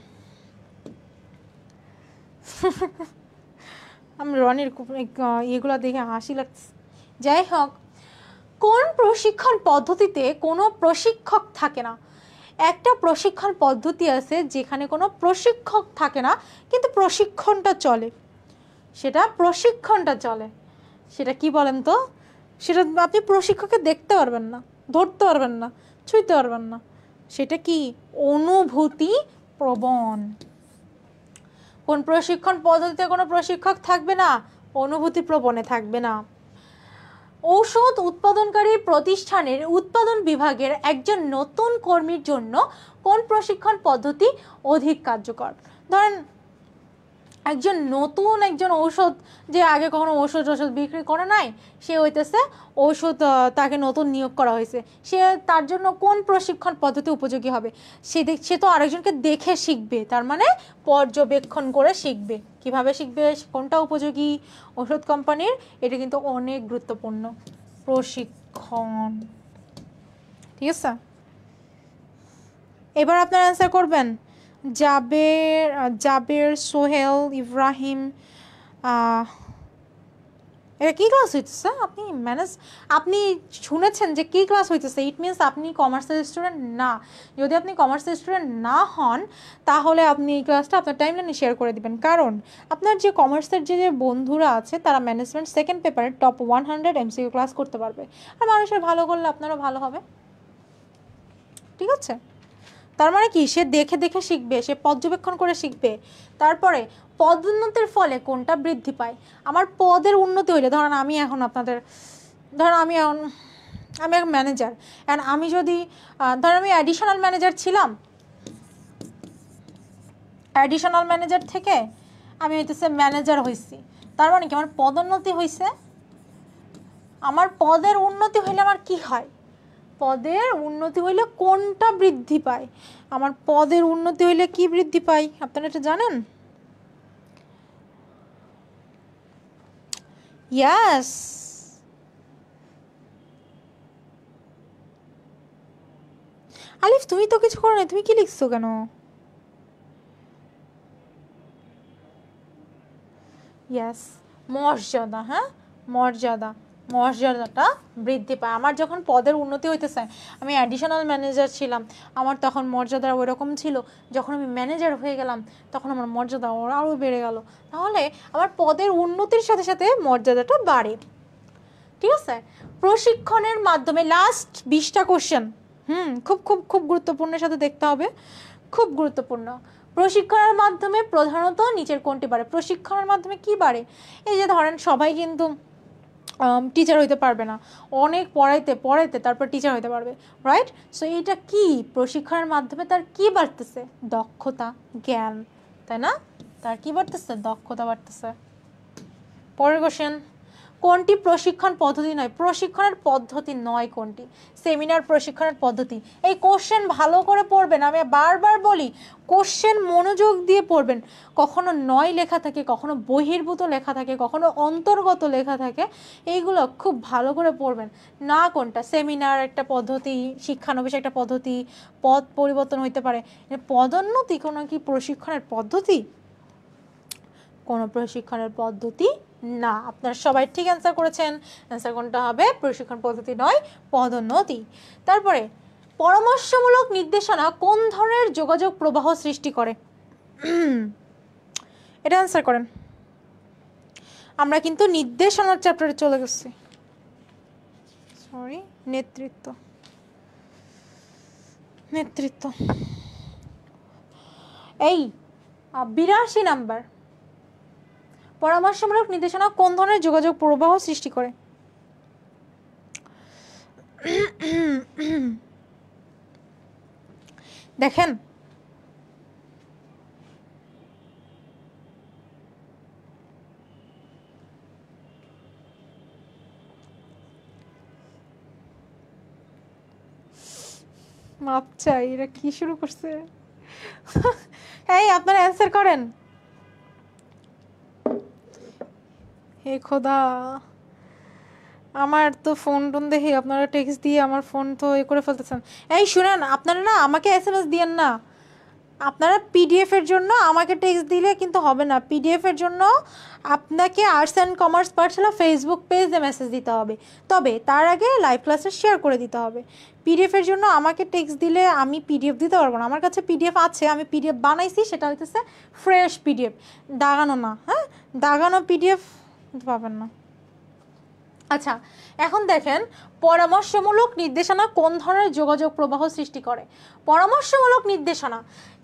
আমি রনির এগুলো দেখে হাসি লাগছে। যাই হোক, কোন প্রশিক্ষণ পদ্ধতিতে কোনো প্রশিক্ষক থাকে না? একটা প্রশিক্ষণ পদ্ধতি আছে যেখানে কোনো প্রশিক্ষক থাকে না কিন্তু প্রশিক্ষণটা চলে, সেটা প্রশিক্ষণটা চলে, সেটা কি বলেন তো? সেটা আপনি প্রশিক্ষককে দেখতে পারবেন না, ধরতে পারবেন না, ছুঁইতে পারবেন না, সেটা কি? অনুভূতি প্রবণ। কোন প্রশিক্ষণ পদ্ধতিতে কোনো প্রশিক্ষক থাকবে না? অনুভূতি প্রবণে থাকবে না। ঔষধ উৎপাদনকারী প্রতিষ্ঠানের উৎপাদন বিভাগের একজন নতুন কর্মীর জন্য কোন প্রশিক্ষণ পদ্ধতি অধিক কার্যকর? ধরেন একজন ঔষধ যে আগে কখনো ওষুধ বিক্রি করে নাই, সে হইতেছে ঔষধ, তাকে নতুন নিয়োগ করা হয়েছে, সে তার জন্য কোন প্রশিক্ষণ পদ্ধতি উপযোগী হবে? সে তো আরেকজনকে দেখে শিখবে, তার মানে পর্যবেক্ষণ করে শিখবে। কিভাবে শিখবে? কোনটা উপযোগী ওষুধ কোম্পানির? এটা কিন্তু অনেক গুরুত্বপূর্ণ, প্রশিক্ষণ। ঠিক আছে, এবার আপনারা অ্যান্সার করবেন। জাবের জাবের, সোহেল, ইব্রাহিম, এটা কী ক্লাস হইতেছে? আপনি শুনেছেন যে কী ক্লাস হইতেছে, ইট মিনস আপনি কমার্সের স্টুডেন্ট না। যদি আপনি কমার্সের স্টুডেন্ট না হন তাহলে আপনি এই ক্লাসটা আপনার টাইমলাইনে শেয়ার করে দিবেন, কারণ আপনার যে কমার্সের যে বন্ধুরা আছে তারা ম্যানেজমেন্ট সেকেন্ড পেপারে টপ 100 MCQ ক্লাস করতে পারবে, আর মানুষের ভালো করলে আপনারও ভালো হবে। ঠিক আছে, তার মানে কি, সে দেখে দেখে শিখবে, সে পর্যবেক্ষণ করে শিখবে। তারপরে পদোন্নতির ফলে কোনটা বৃদ্ধি পায়? আমার পদের উন্নতি হইলে, ধরেন আমি এখন আমি এক ম্যানেজার, অ্যান্ড আমি যদি ধরেন আমি অ্যাডিশনাল ম্যানেজার ছিলাম, অ্যাডিশনাল ম্যানেজার থেকে আমি হইতেছে ম্যানেজার হয়েছি, তার মানে কি আমার পদোন্নতি হয়েছে। আমার পদের উন্নতি হইলে আমার কি হয়? পদের উন্নতি হইলে কোনটা বৃদ্ধি পায়? আমার পদের উন্নতি হইলে কি বৃদ্ধি পায় আপনারা এটা জানেন? ইয়াস, আলিফ তুমি তো কিছু করো না, তুমি কি লিখছো কেন? ইয়াস, মর্যাদা। হ্যাঁ, মর্যাদাটা বৃদ্ধি পায়। আমার যখন পদের উন্নতি হইতেছে, আমি অ্যাডিশনাল ম্যানেজার ছিলাম, আমার তখন মর্যাদা ওই রকম ছিল, যখন আমি ম্যানেজার হয়ে গেলাম তখন আমার মর্যাদা আরও বেড়ে গেল। তাহলে আমার পদের উন্নতির সাথে সাথে মর্যাদাটা বাড়ে। ঠিক আছে, প্রশিক্ষণের মাধ্যমে লাস্ট 20টা কোশ্চেন, খুব খুব খুব গুরুত্বপূর্ণের সাথে দেখতে হবে, খুব গুরুত্বপূর্ণ। প্রশিক্ষণের মাধ্যমে প্রধানত নিচের কোনটি বাড়ে? প্রশিক্ষণের মাধ্যমে কি বাড়ে? এই যে ধরেন সবাই কিন্তু টিচার হইতে পারবে না, অনেক পড়াইতে পড়াইতে তারপর টিচার হইতে পারবে, রাইট? সো এইটা কি, প্রশিক্ষণের মাধ্যমে তার কি বাড়তেছে? দক্ষতা, জ্ঞান, তাই না? তার কি বাড়তেছে? দক্ষতা বাড়তেছে। পরের কোশ্চেন, কোনটি প্রশিক্ষণ পদ্ধতি নয়? প্রশিক্ষণের পদ্ধতি নয় কোনটি? সেমিনার প্রশিক্ষণের পদ্ধতি। এই কোশ্চেন ভালো করে পড়বেন, আমি বারবার বলি কোশ্চেন মনোযোগ দিয়ে পড়বেন। কখনো নয় লেখা থাকে, কখনো বহির্ভূত লেখা থাকে, কখনো অন্তর্গত লেখা থাকে, এইগুলো খুব ভালো করে পড়বেন। না কোনটা সেমিনার একটা পদ্ধতি, শিক্ষানবিশ একটা পদ্ধতি, পদ পরিবর্তন হইতে পারে, পদোন্নতি কোনো কি প্রশিক্ষণের পদ্ধতি? কোনো প্রশিক্ষণের পদ্ধতি না। আপনারা সবাই ঠিক অ্যান্সার করেছেন। অ্যান্সার কোনটা হবে? প্রশিক্ষণ পদ্ধতি নয়, পদোন্নতি। তারপরে পরামর্শমূলক নির্দেশনা কোন ধরনের যোগাযোগ প্রবাহ সৃষ্টি করে? এটা অ্যান্সার করেন। আমরা কিন্তু নির্দেশনার চ্যাপ্টারে চলে গেছি। সরি, নেতৃত্ব। এই 82 নাম্বার, পরামর্শমূলক নির্দেশনা কোন ধরনের যোগাযোগ প্রবাহ সৃষ্টি করে? দেখেন, মাপ চাই, এরা কি শুরু করছে? এই আপনারা অ্যান্সার করেন। হে খোদা, আমার তো ফোন দেখি আপনারা টেক্সট দিয়ে আমার ফোন তো করে ফেলতেছেন। এই শুনেন, আপনারা না আমাকে SMS দিয়েন না, আপনারা PDF এর জন্য আমাকে টেক্সট দিলে কিন্তু হবে না। PDF এর জন্য আপনাকে arts and commerce Pathsala Facebook পেজে মেসেজ দিতে হবে, তবে তার আগে লাইভ ক্লাসে শেয়ার করে দিতে হবে। PDF এর জন্য আমাকে টেক্সট দিলে আমি PDF দিতে পারবো না। আমার কাছে PDF আছে, আমি PDF বানাইছি, সেটা হইতেছে ফ্রেশ PDF, দাগানো না। হ্যাঁ, দাগানো PDF পাবেন না। আচ্ছা, এখন দেখেন পরামর্শমূলক নির্দেশনা কোন ধরনের যোগাযোগ প্রবাহ সৃষ্টি করে? পরামর্শমূলক নির্দেশনা,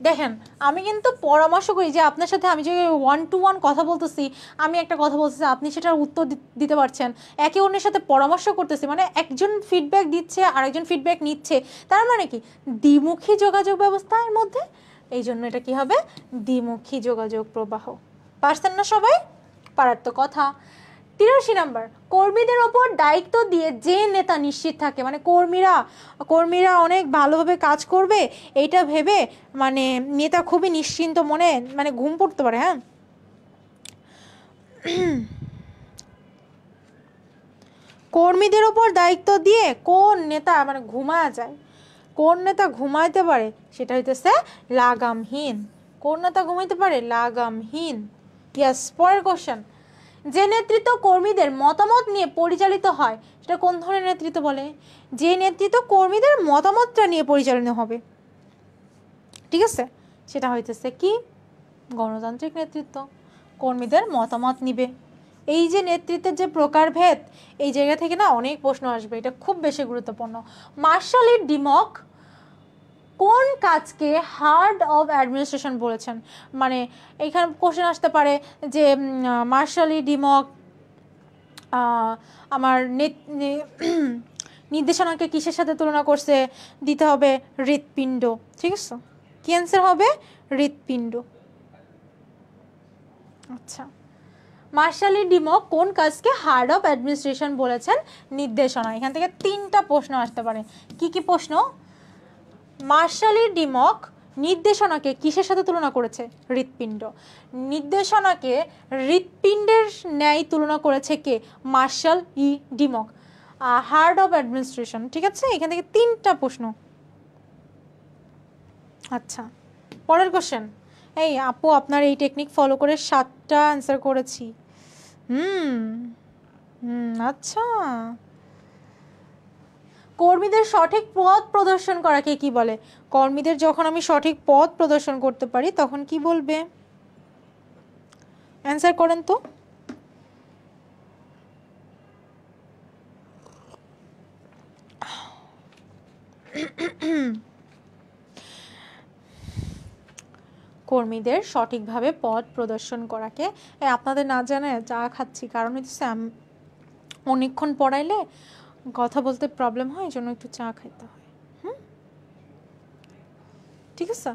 দেখেন আমি কিন্তু পরামর্শ করি যে আপনার সাথে আমি যে 1-to-1 কথা বলতেছি, আমি একটা কথা বলতেছি, আপনি সেটার উত্তর দিতে পারছেন, একে অন্যের সাথে পরামর্শ করতেছি, মানে একজন ফিডব্যাক দিচ্ছে আরেকজন ফিডব্যাক নিচ্ছে, তার মানে কি দ্বিমুখী যোগাযোগ ব্যবস্থার মধ্যে, এই জন্য এটা কি হবে? দ্বিমুখী যোগাযোগ প্রবাহ। পারছেন না সবাই? পারার তো কথা। 83 নাম্বার, কর্মীদের ওপর দায়িত্ব দিয়ে যে নেতা নিশ্চিত থাকে, মানে কর্মীরা অনেক ভালোভাবে কাজ করবে এইটা ভেবে মানে নেতা খুবই নিশ্চিন্ত মনে, মানে ঘুম পড়তে পারে। হ্যাঁ, কর্মীদের ওপর দায়িত্ব দিয়ে কোন নেতা মানে ঘুমায়া যায়? কোন নেতা ঘুমাইতে পারে সেটা হইতেছে লাগামহীন। কোন নেতা ঘুমাইতে পারে? লাগামহীন। ইয়েস, পরের কোশ্চেন। যে নেতৃত্ব কর্মীদের মতামত নিয়ে পরিচালিত হয় সেটা কোন ধরনের নেতৃত্ব বলে? যে নেতৃত্ব কর্মীদের মতামতটা নিয়ে পরিচালনা হবে, ঠিক আছে, সেটা হইতেছে কি? গণতান্ত্রিক নেতৃত্ব। কর্মীদের মতামত নিবে। এই যে নেতৃত্বের যে প্রকারভেদ, এই জায়গা থেকে না অনেক প্রশ্ন আসবে, এটা খুব বেশি গুরুত্বপূর্ণ। মার্শাল ই ডিমক কোন কাজকে হার্ট অফ অ্যাডমিনিস্ট্রেশন বলেছেন? মানে এখানে কোশ্চেন আসতে পারে যে মার্শাল ই ডিমক আমার নির্দেশনাকে কিসের সাথে তুলনা করছে? দিতে হবে হৃৎপিণ্ড, ঠিক আছে? কি অ্যান্সার হবে? হৃৎপিণ্ড। আচ্ছা, মার্শাল ই ডিমক কোন কাজকে হার্ট অফ অ্যাডমিনিস্ট্রেশন বলেছেন? নির্দেশনা। এখান থেকে 3টা প্রশ্ন আসতে পারে। কি কি প্রশ্ন? মার্শাল ই ডিমক নির্দেশনাকে কিসের সাথে তুলনা করেছে? হৃৎপিণ্ড। নির্দেশনাকে হৃৎপিণ্ডের ন্যায় তুলনা করেছে কে? Marshall E Dimock. Heart of administration, ঠিক আছে? এখান থেকে 3টা প্রশ্ন। আচ্ছা, পরের কোশ্চেন। এই আপু, আপনার এই টেকনিক ফলো করে 7টা অ্যান্সার করেছি। আচ্ছা, কর্মীদের সঠিক পথ প্রদর্শন করাকে কি বলে? কর্মীদের যখন আমি সঠিক পথ প্রদর্শন করতে পারি তখন কি বলবে? অ্যান্সার করেন তো। কর্মীদের সঠিকভাবে পথ প্রদর্শন করাকে, আপনাদের না জানে চা খাচ্ছি, কারণ হচ্ছে অনেকক্ষণ পড়াইলে কথা বলতে প্রবলেম হয়, এই জন্য একটু চা খাইতে হয়। ঠিক আছে।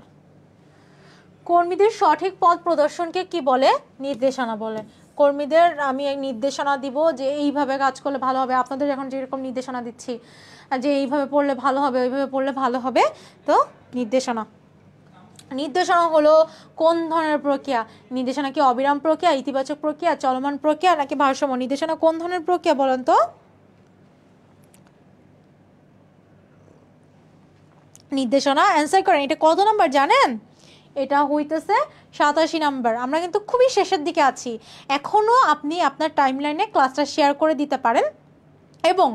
কর্মীদের সঠিক পথ প্রদর্শনকে কি বলে? নির্দেশনা বলে। কর্মীদের আমি এই নির্দেশনা দিব যে এইভাবে কাজ করলে ভালো হবে। আপনাদের এখন যেরকম নির্দেশনা দিচ্ছি যে এইভাবে পড়লে ভালো হবে, ওইভাবে পড়লে ভালো হবে, তো নির্দেশনা। নির্দেশনা হলো কোন ধরনের প্রক্রিয়া? নির্দেশনা কি অবিরাম প্রক্রিয়া, ইতিবাচক প্রক্রিয়া, চলমান প্রক্রিয়া, নাকি ভারসাম্য? নির্দেশনা কোন ধরনের প্রক্রিয়া বলেন তো? নির্দেশনা, অ্যান্সার করেন। এটা কত নাম্বার জানেন? এটা হইতেছে 87 নাম্বার। আমরা কিন্তু খুবই শেষের দিকে আছি। এখনও আপনি আপনার টাইমলাইনে ক্লাসটা শেয়ার করে দিতে পারেন এবং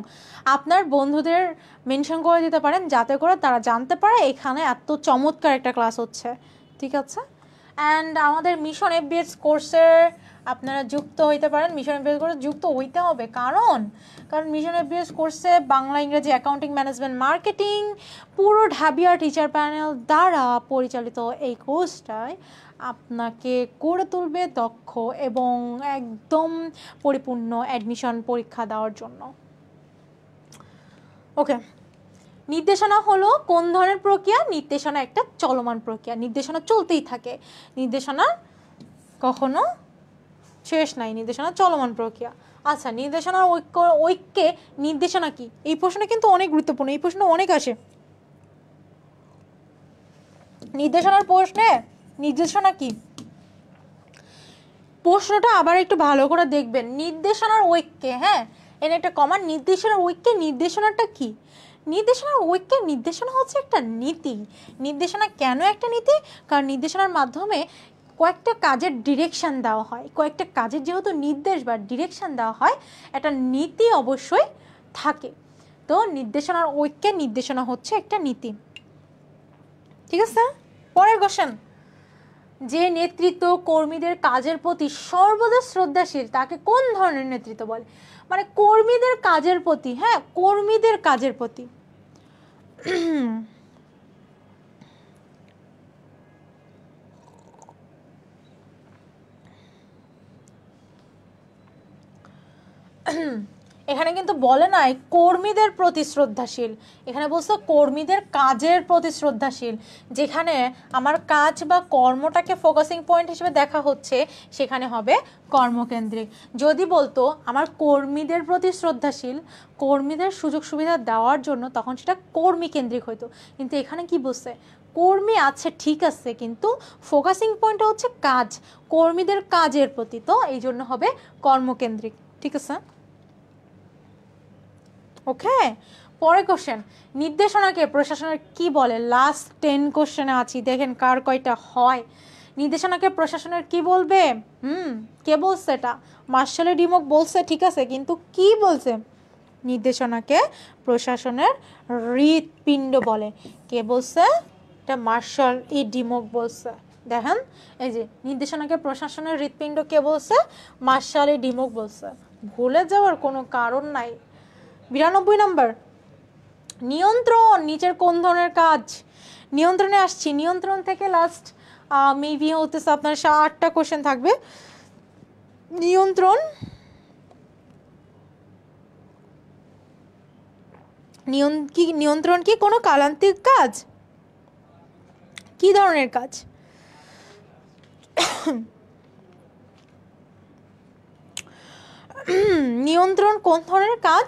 আপনার বন্ধুদের মেনশন করে দিতে পারেন, যাতে করে তারা জানতে পারে এখানে এত চমৎকার একটা ক্লাস হচ্ছে, ঠিক আছে? অ্যান্ড আমাদের মিশন এফবিএস কোর্সের আপনারা যুক্ত হইতে পারেন। মিশন এফবিএস কোর্সে যুক্ত হইতে হবে, কারণ মিশন এফবিএস কোর্সে বাংলা, ইংরেজি, অ্যাকাউন্টিং, ম্যানেজমেন্ট, মার্কেটিং পুরো ঢাবিয়া টিচার প্যানেল দ্বারা পরিচালিত এই কোর্সটায় আপনাকে করে তুলবে দক্ষ এবং একদম পরিপূর্ণ অ্যাডমিশন পরীক্ষা দেওয়ার জন্য। ওকে, নির্দেশনা হলো কোন ধরনের প্রক্রিয়া? নির্দেশনা একটা চলমান প্রক্রিয়া, নির্দেশনা চলতেই থাকে, নির্দেশনা কখনো শেষ নাই, নির্দেশনা চলমান প্রক্রিয়া। আচ্ছা, নির্দেশনার ঐক্যে নির্দেশনা কি? এই প্রশ্নটা কিন্তু অনেক গুরুত্বপূর্ণ, এই প্রশ্ন অনেক আসে নির্দেশনার প্রশ্নে। নির্দেশনা কি? প্রশ্নটা আবার একটু ভালো করে দেখবেন। নির্দেশনার ঐক্যে, হ্যাঁ, এর একটা কমান। নির্দেশনার ঐক্যে নির্দেশনাটা কি? নির্দেশনার ঐক্যে নির্দেশনা হচ্ছে একটা নীতি। নির্দেশনা কেন একটা নীতি? কারণ নির্দেশনার মাধ্যমে কয়েকটা কাজের ডিরেকশন দেওয়া হয়। কয়েকটা কাজের যেহেতু নির্দেশ বা ডিরেকশন দেওয়া হয়, একটা নীতি অবশ্যই থাকে। তো নির্দেশনার ঐক্যে নির্দেশনা হচ্ছে একটা নীতি, ঠিক আছে? পরের কোশ্চেন। যে নেতৃত্ব কর্মীদের কাজের প্রতি সর্বদা শ্রদ্ধাশীল তাকে কোন ধরনের নেতৃত্ব বলে? মানে কর্মীদের কাজের প্রতি, হ্যাঁ, কর্মীদের কাজের প্রতি এখানে কিন্তু বলে নাই কর্মীদের প্রতি শ্রদ্ধাশীল, এখানে বলছে কর্মীদের কাজের প্রতি শ্রদ্ধাশীল। যেখানে আমার কাজ বা কর্মটাকে ফোকাসিং পয়েন্ট হিসেবে দেখা হচ্ছে, সেখানে হবে কর্মকেন্দ্রিক। যদি বলতো আমার কর্মীদের প্রতি শ্রদ্ধাশীল, কর্মীদের সুযোগ সুবিধা দেওয়ার জন্য, তখন সেটা কর্মী কেন্দ্রিক হইতো। কিন্তু এখানে কি বলছে? কর্মী আছে ঠিক আছে, কিন্তু ফোকাসিং পয়েন্টটা হচ্ছে কাজ, কর্মীদের কাজের প্রতি, তো এই জন্য হবে কর্মকেন্দ্রিক, ঠিক আছে? ওকে, পরে কোশ্চেন, নির্দেশনাকে প্রশাসনের কি বলে? লাস্ট 10 কোশ্চেনে আছি, দেখেন কার কয়টা হয়। নির্দেশনাকে প্রশাসনের কি বলবে? কে বলছে এটা? মার্শাল ডিমক বলছে, ঠিক আছে, কিন্তু কি বলছে? নির্দেশনাকে প্রশাসনের হৃৎপিণ্ড বলে। কে বলছে? এটা মার্শাল ডিমক বলছে। দেখেন এই যে নির্দেশনাকে প্রশাসনের হৃৎপিণ্ড কে বলছে? মার্শাল ডিমক বলছে। ভুলে যাওয়ার কোনো কারণ নাই। 92 নম্বর, নিয়ন্ত্রণ নিচের কোন ধরনের কাজ? নিয়ন্ত্রণে আসছি, নিয়ন্ত্রণ থেকে লাস্ট মেবি হতেছে আপনার 8টা কোশ্চেন থাকবে। নিয়ন্ত্রণ নিয়ন্ত্রণ কি কোনো কালান্তিক কাজ? কি ধরনের কাজ? নিয়ন্ত্রণ কোন ধরনের কাজ?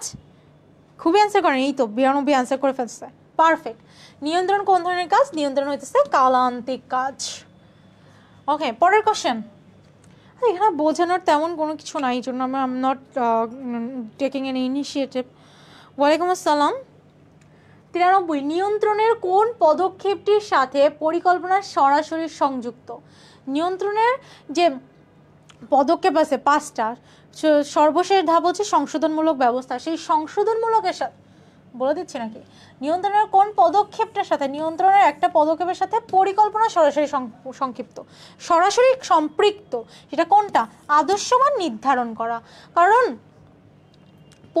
খুবই অ্যান্সার করেন, এই তো 92 অ্যান্সার করে ফেলছে, পারফেক্ট। নিয়ন্ত্রণ কোন ধরনের কাজ? নিয়ন্ত্রণ হইতেছে কালান্তিক কাজ। ওকে, পরের কোশ্চেন। এখানে বোঝানোর তেমন কোনো কিছু নাই, এই জন্য আমি আম নট টেকিং এন ইনিশিয়েটিভ। ওয়ালাইকুম আসসালাম। 93, নিয়ন্ত্রণের কোন পদক্ষেপটির সাথে পরিকল্পনার সরাসরি সংযুক্ত? নিয়ন্ত্রণের যে পদক্ষেপ আছে 5টা, সর্বশেষ ধাপ হচ্ছে সংশোধনমূলক ব্যবস্থা। সেই সংশোধনমূলকের সাথে বলে দিচ্ছি নাকি, নিয়ন্ত্রণের কোন পদক্ষেপটার সাথে? নিয়ন্ত্রণের একটা পদক্ষেপের সাথে পরিকল্পনা সরাসরি সংক্ষিপ্ত, সরাসরি সম্পৃক্ত। সেটা কোনটা? আদর্শমান নির্ধারণ করা। কারণ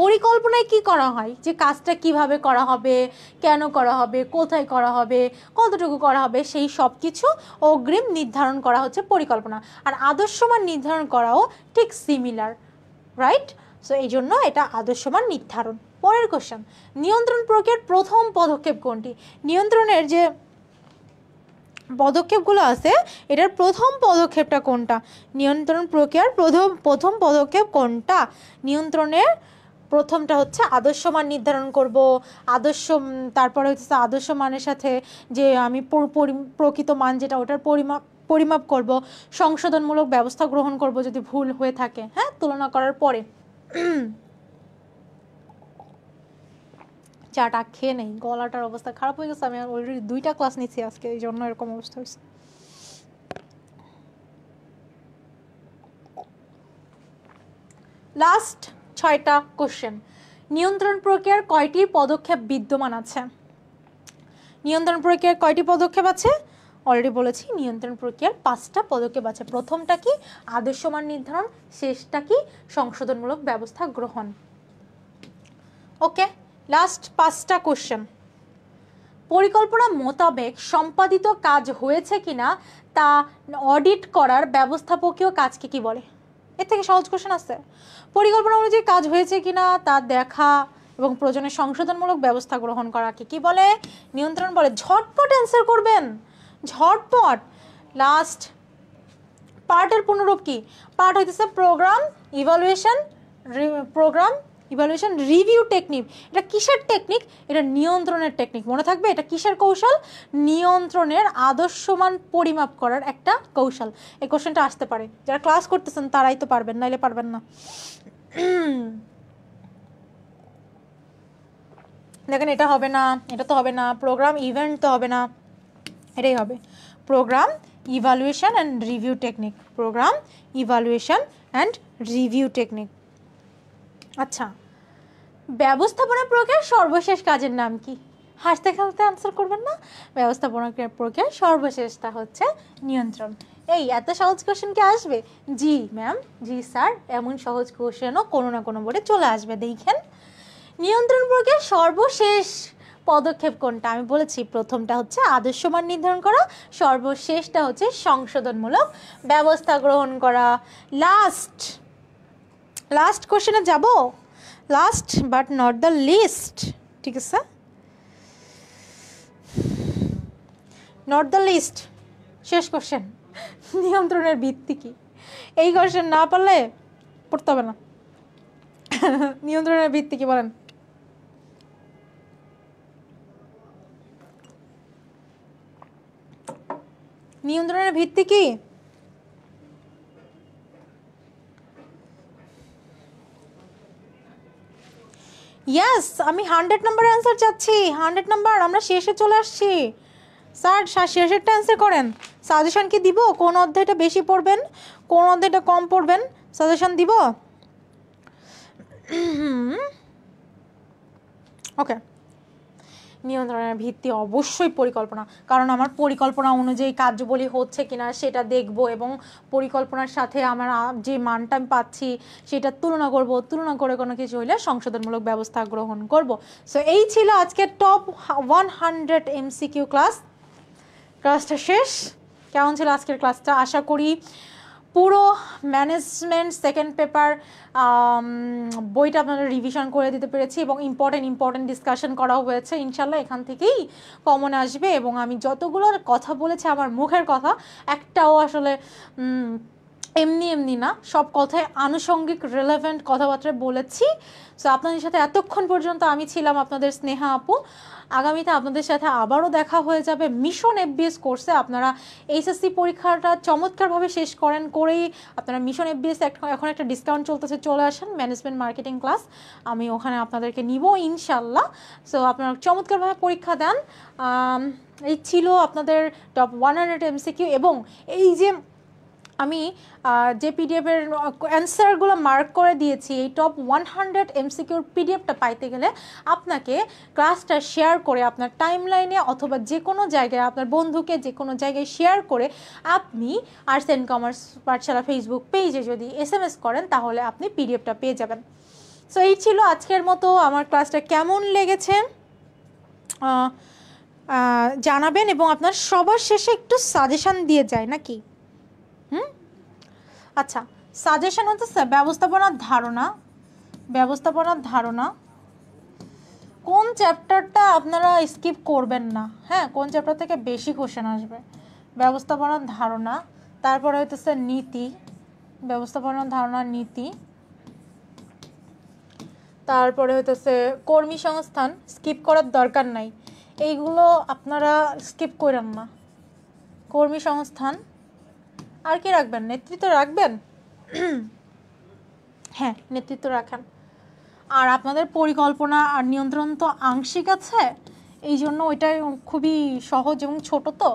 পরিকল্পনায় কি করা হয়, যে কাজটা কিভাবে করা হবে, কেন করা হবে, কোথায় করা হবে, কতটুকু করা হবে, সেই সব কিছু অগ্রিম নির্ধারণ করা হচ্ছে পরিকল্পনা। আর আদর্শমান নির্ধারণ করাও ঠিক সিমিলার, রাইট? সো এই জন্য এটা আদর্শমান নির্ধারণ। পরের কোশ্চেন, নিয়ন্ত্রণ প্রক্রিয়ার প্রথম পদক্ষেপ কোনটি? নিয়ন্ত্রণের যে পদক্ষেপগুলো আছে এটার প্রথম পদক্ষেপটা কোনটা? নিয়ন্ত্রণ প্রক্রিয়ার প্রথম পদক্ষেপ কোনটা? নিয়ন্ত্রণের প্রথমটা হচ্ছে আদর্শ মান নির্ধারণ করব। তারপরে হচ্ছে আদর্শ মানের সাথে যে আমি প্রকৃত মান যেটা ওটার পরিমাপ করব, সংশোধনমূলক ব্যবস্থা গ্রহণ করব যদি ভুল হয়ে থাকে, হ্যাঁ, তুলনা করার পরে। চাটা খেয়ে নেই, গলাটার অবস্থা খারাপ হয়ে গেছে। আমি অলরেডি 2টা ক্লাস নিচ্ছি আজকে, এই জন্য এরকম অবস্থা হয়েছে। লাস্ট 6টা কোশ্চেন, নিয়ন্ত্রণ প্রক্রিয়ার কয়টি পদক্ষেপ বিদ্যমান আছে? নিয়ন্ত্রণ প্রক্রিয়ার কয়টি পদক্ষেপ আছে? অলরেডি বলেছি, নিয়ন্ত্রণ প্রক্রিয়ার 5টা পদক্ষেপ আছে। প্রথমটা কি? আদর্শ মান নির্ধারণ। শেষটা কি? সংশোধনমূলক ব্যবস্থা গ্রহণ। ওকে, লাস্ট 5টা কোশ্চেন, পরিকল্পনা মোতাবেক সম্পাদিত কাজ হয়েছে কিনা তা অডিট করার ব্যবস্থাপকীয় কাজকে কি বলে? এর থেকে সহজ কোশ্চেন আছে। পরিকল্পনা অনুযায়ী কাজ হয়েছে কিনা তা দেখা এবং প্রয়োজনে সংশোধনমূলক ব্যবস্থা গ্রহণ করাকে কি বলে? নিয়ন্ত্রণ বলে। ঝটপট অ্যান্সার করবেন, ঝটপট। লাস্ট পার্টের পুনরূপ কি? পার্ট হইতেছে প্রোগ্রাম ইভালুয়েশন রিভিউ টেকনিক। এটা কিসের টেকনিক? এটা নিয়ন্ত্রণের টেকনিক। মনে থাকবে, এটা কিসের কৌশল? নিয়ন্ত্রণের আদর্শমান পরিমাপ করার একটা কৌশল। এই কোশ্চেনটা আসতে পারে, যারা ক্লাস করতেছেন তারাই তো পারবেন, নাইলে পারবেন না। দেখেন, এটা হবে না, এটা তো হবে না, প্রোগ্রাম ইভেন্ট তো হবে না, এটাই হবে programme evaluation and review technique. Programme evaluation and review technique. আচ্ছা, ব্যবস্থাপনা প্রক্রিয়ার সর্বশেষ কাজের নাম কি? হাসতে খেলতে আনসার করবেন না। ব্যবস্থাপনা প্রক্রিয়ার সর্বশেষটা হচ্ছে নিয়ন্ত্রণ। এই এত সহজ কোশ্চেন কি আসবে? জি ম্যাম, জি স্যার, এমন সহজ কোশ্চেনও কোনো না কোনো বোর্ডে চলে আসবে। দেখেন, নিয়ন্ত্রণ প্রক্রিয়ার সর্বশেষ পদক্ষেপ কোনটা? আমি বলেছি প্রথমটা হচ্ছে আদর্শ মান নির্ধারণ করা, সর্বশেষটা হচ্ছে সংশোধনমূলক ব্যবস্থা গ্রহণ করা। লাস্ট কোশ্চেনে যাব, last but not the least, ঠিক আছে? নট দ্য লিস্ট, শেষ কোশ্চেন, নিয়ন্ত্রণের ভিত্তি কি? এই কোশ্চেন না পারলে পড়তে হবে না। নিয়ন্ত্রণের ভিত্তি কি বলেন? নিয়ন্ত্রণের ভিত্তি কি? ইয়েস, আমি 100 নাম্বার অ্যান্সার চাচ্ছি, 100 নাম্বার। আমরা শেষে চলে আসছি স্যার, শেষেরটা অ্যান্সার করেন। সাজেশন কি দিব, কোন অধ্যায়টা বেশি পড়বেন, কোন অধ্যায়টা কম পড়বেন, সাজেশন দিব। ওকে, নিয়ন্ত্রণের ভিত্তি অবশ্যই পরিকল্পনা, কারণ আমার পরিকল্পনা অনুযায়ী কার্যবলী হচ্ছে কিনা সেটা দেখব, এবং পরিকল্পনার সাথে আমার যে মানটা আমি পাচ্ছি সেটা তুলনা করব, তুলনা করে কোনো কিছু হইলে সংশোধনমূলক ব্যবস্থা গ্রহণ করব। সো এই ছিল আজকের টপ 100 MCQ ক্লাসটা শেষ। কেমন ছিল আজকের ক্লাসটা? আশা করি পুরো ম্যানেজমেন্ট সেকেন্ড পেপার বইটা আপনারা রিভিশন করে দিতে পেরেছি, এবং ইম্পর্টেন্ট ডিসকাশন করা হয়েছে। ইনশাল্লাহ এখান থেকেই কমন আসবে, এবং আমি যতগুলো কথা বলেছি আমার মুখের কথা একটাও আসলে এমনি না, সব কথায় আনুষঙ্গিক রিলেভেন্ট কথাবার্তা বলেছি। সো আপনাদের সাথে এতক্ষণ পর্যন্ত আমি ছিলাম আপনাদের স্নেহা আপু। আগামীতে আপনাদের সাথে আবারও দেখা হয়ে যাবে মিশন FBS কোর্সে। আপনারা এইচএসসি পরীক্ষাটা চমৎকারভাবে শেষ করেই আপনারা মিশন FBS এখন একটা ডিসকাউন্ট চলতেছে, চলে আসেন ম্যানেজমেন্ট মার্কেটিং ক্লাস, আমি ওখানে আপনাদেরকে নিব ইনশাল্লাহ। সো আপনারা চমৎকারভাবে পরীক্ষা দেন। এই ছিল আপনাদের টপ 100 MCQ, এবং এই যে আমি যে পিডিএফের অ্যান্সারগুলো মার্ক করে দিয়েছি, এই টপ 100 MCQর পিডিএফটা পাইতে গেলে আপনাকে ক্লাসটা শেয়ার করে আপনার টাইমলাইনে অথবা যে কোনো জায়গায় আপনার বন্ধুকে যে কোনো জায়গায় শেয়ার করে আপনি arts and commerce Pathsala Facebook পেজে যদি SMS করেন তাহলে আপনি পিডিএফটা পেয়ে যাবেন। সো এই ছিল আজকের মতো। আমার ক্লাসটা কেমন লেগেছে জানাবেন, এবং আপনার সবার শেষে একটু সাজেশন দিয়ে যায় নাকি? আচ্ছা, সাজেশন হচ্ছে ব্যবস্থাপনার ধারণা কোন চ্যাপ্টারটা আপনারা স্কিপ করবেন না, হ্যাঁ, কোন চ্যাপ্টার থেকে বেশি কোশ্চেন আসবে, ব্যবস্থাপনার ধারণা। তারপরে হইতেছে ব্যবস্থাপনার ধারণা নীতি। তারপরে হইতেছে কর্মী সংস্থান, স্কিপ করার দরকার নাই, এইগুলো আপনারা স্কিপ করেন না। কর্মী সংস্থান, আর কি রাখবেন? নেতৃত্ব রাখবেন, হ্যাঁ নেতৃত্ব রাখেন। আর আপনাদের পরিকল্পনা আর নিয়ন্ত্রণ তো আংশিক আছে, এই জন্য ওইটা খুবই সহজ এবং ছোট, তো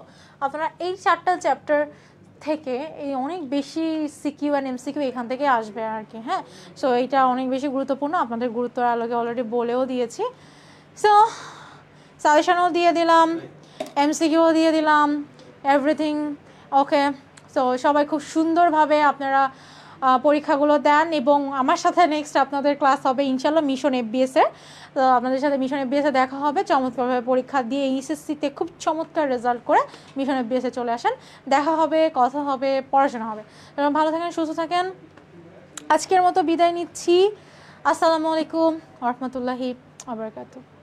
আপনারা এই 4টা চ্যাপ্টার থেকে এই অনেক বেশি সিকিউ অ্যান্ড MCQ এখান থেকে আসবে আর কি, হ্যাঁ। সো এইটা অনেক বেশি গুরুত্বপূর্ণ, আপনাদের গুরুত্বের আলোকে অলরেডি বলেও দিয়েছি। সো সাজেশনও দিয়ে দিলাম, MCQও দিয়ে দিলাম, এভরিথিং ওকে। সো সবাই খুব সুন্দরভাবে আপনারা পরীক্ষাগুলো দেন, এবং আমার সাথে নেক্সট আপনাদের ক্লাস হবে ইনশাল্লাহ মিশন FBS-এ। তো আপনাদের সাথে মিশন FBS-এ দেখা হবে, চমৎকারভাবে পরীক্ষা দিয়ে এইচএসসিতে খুব চমৎকার রেজাল্ট করে মিশন FBS-এ চলে আসেন। দেখা হবে, কথা হবে, পড়াশোনা হবে। ভালো থাকেন, সুস্থ থাকেন। আজকের মতো বিদায় নিচ্ছি। আসসালামু আলাইকুম ওয়া রাহমাতুল্লাহি ওয়া বারাকাতুহু।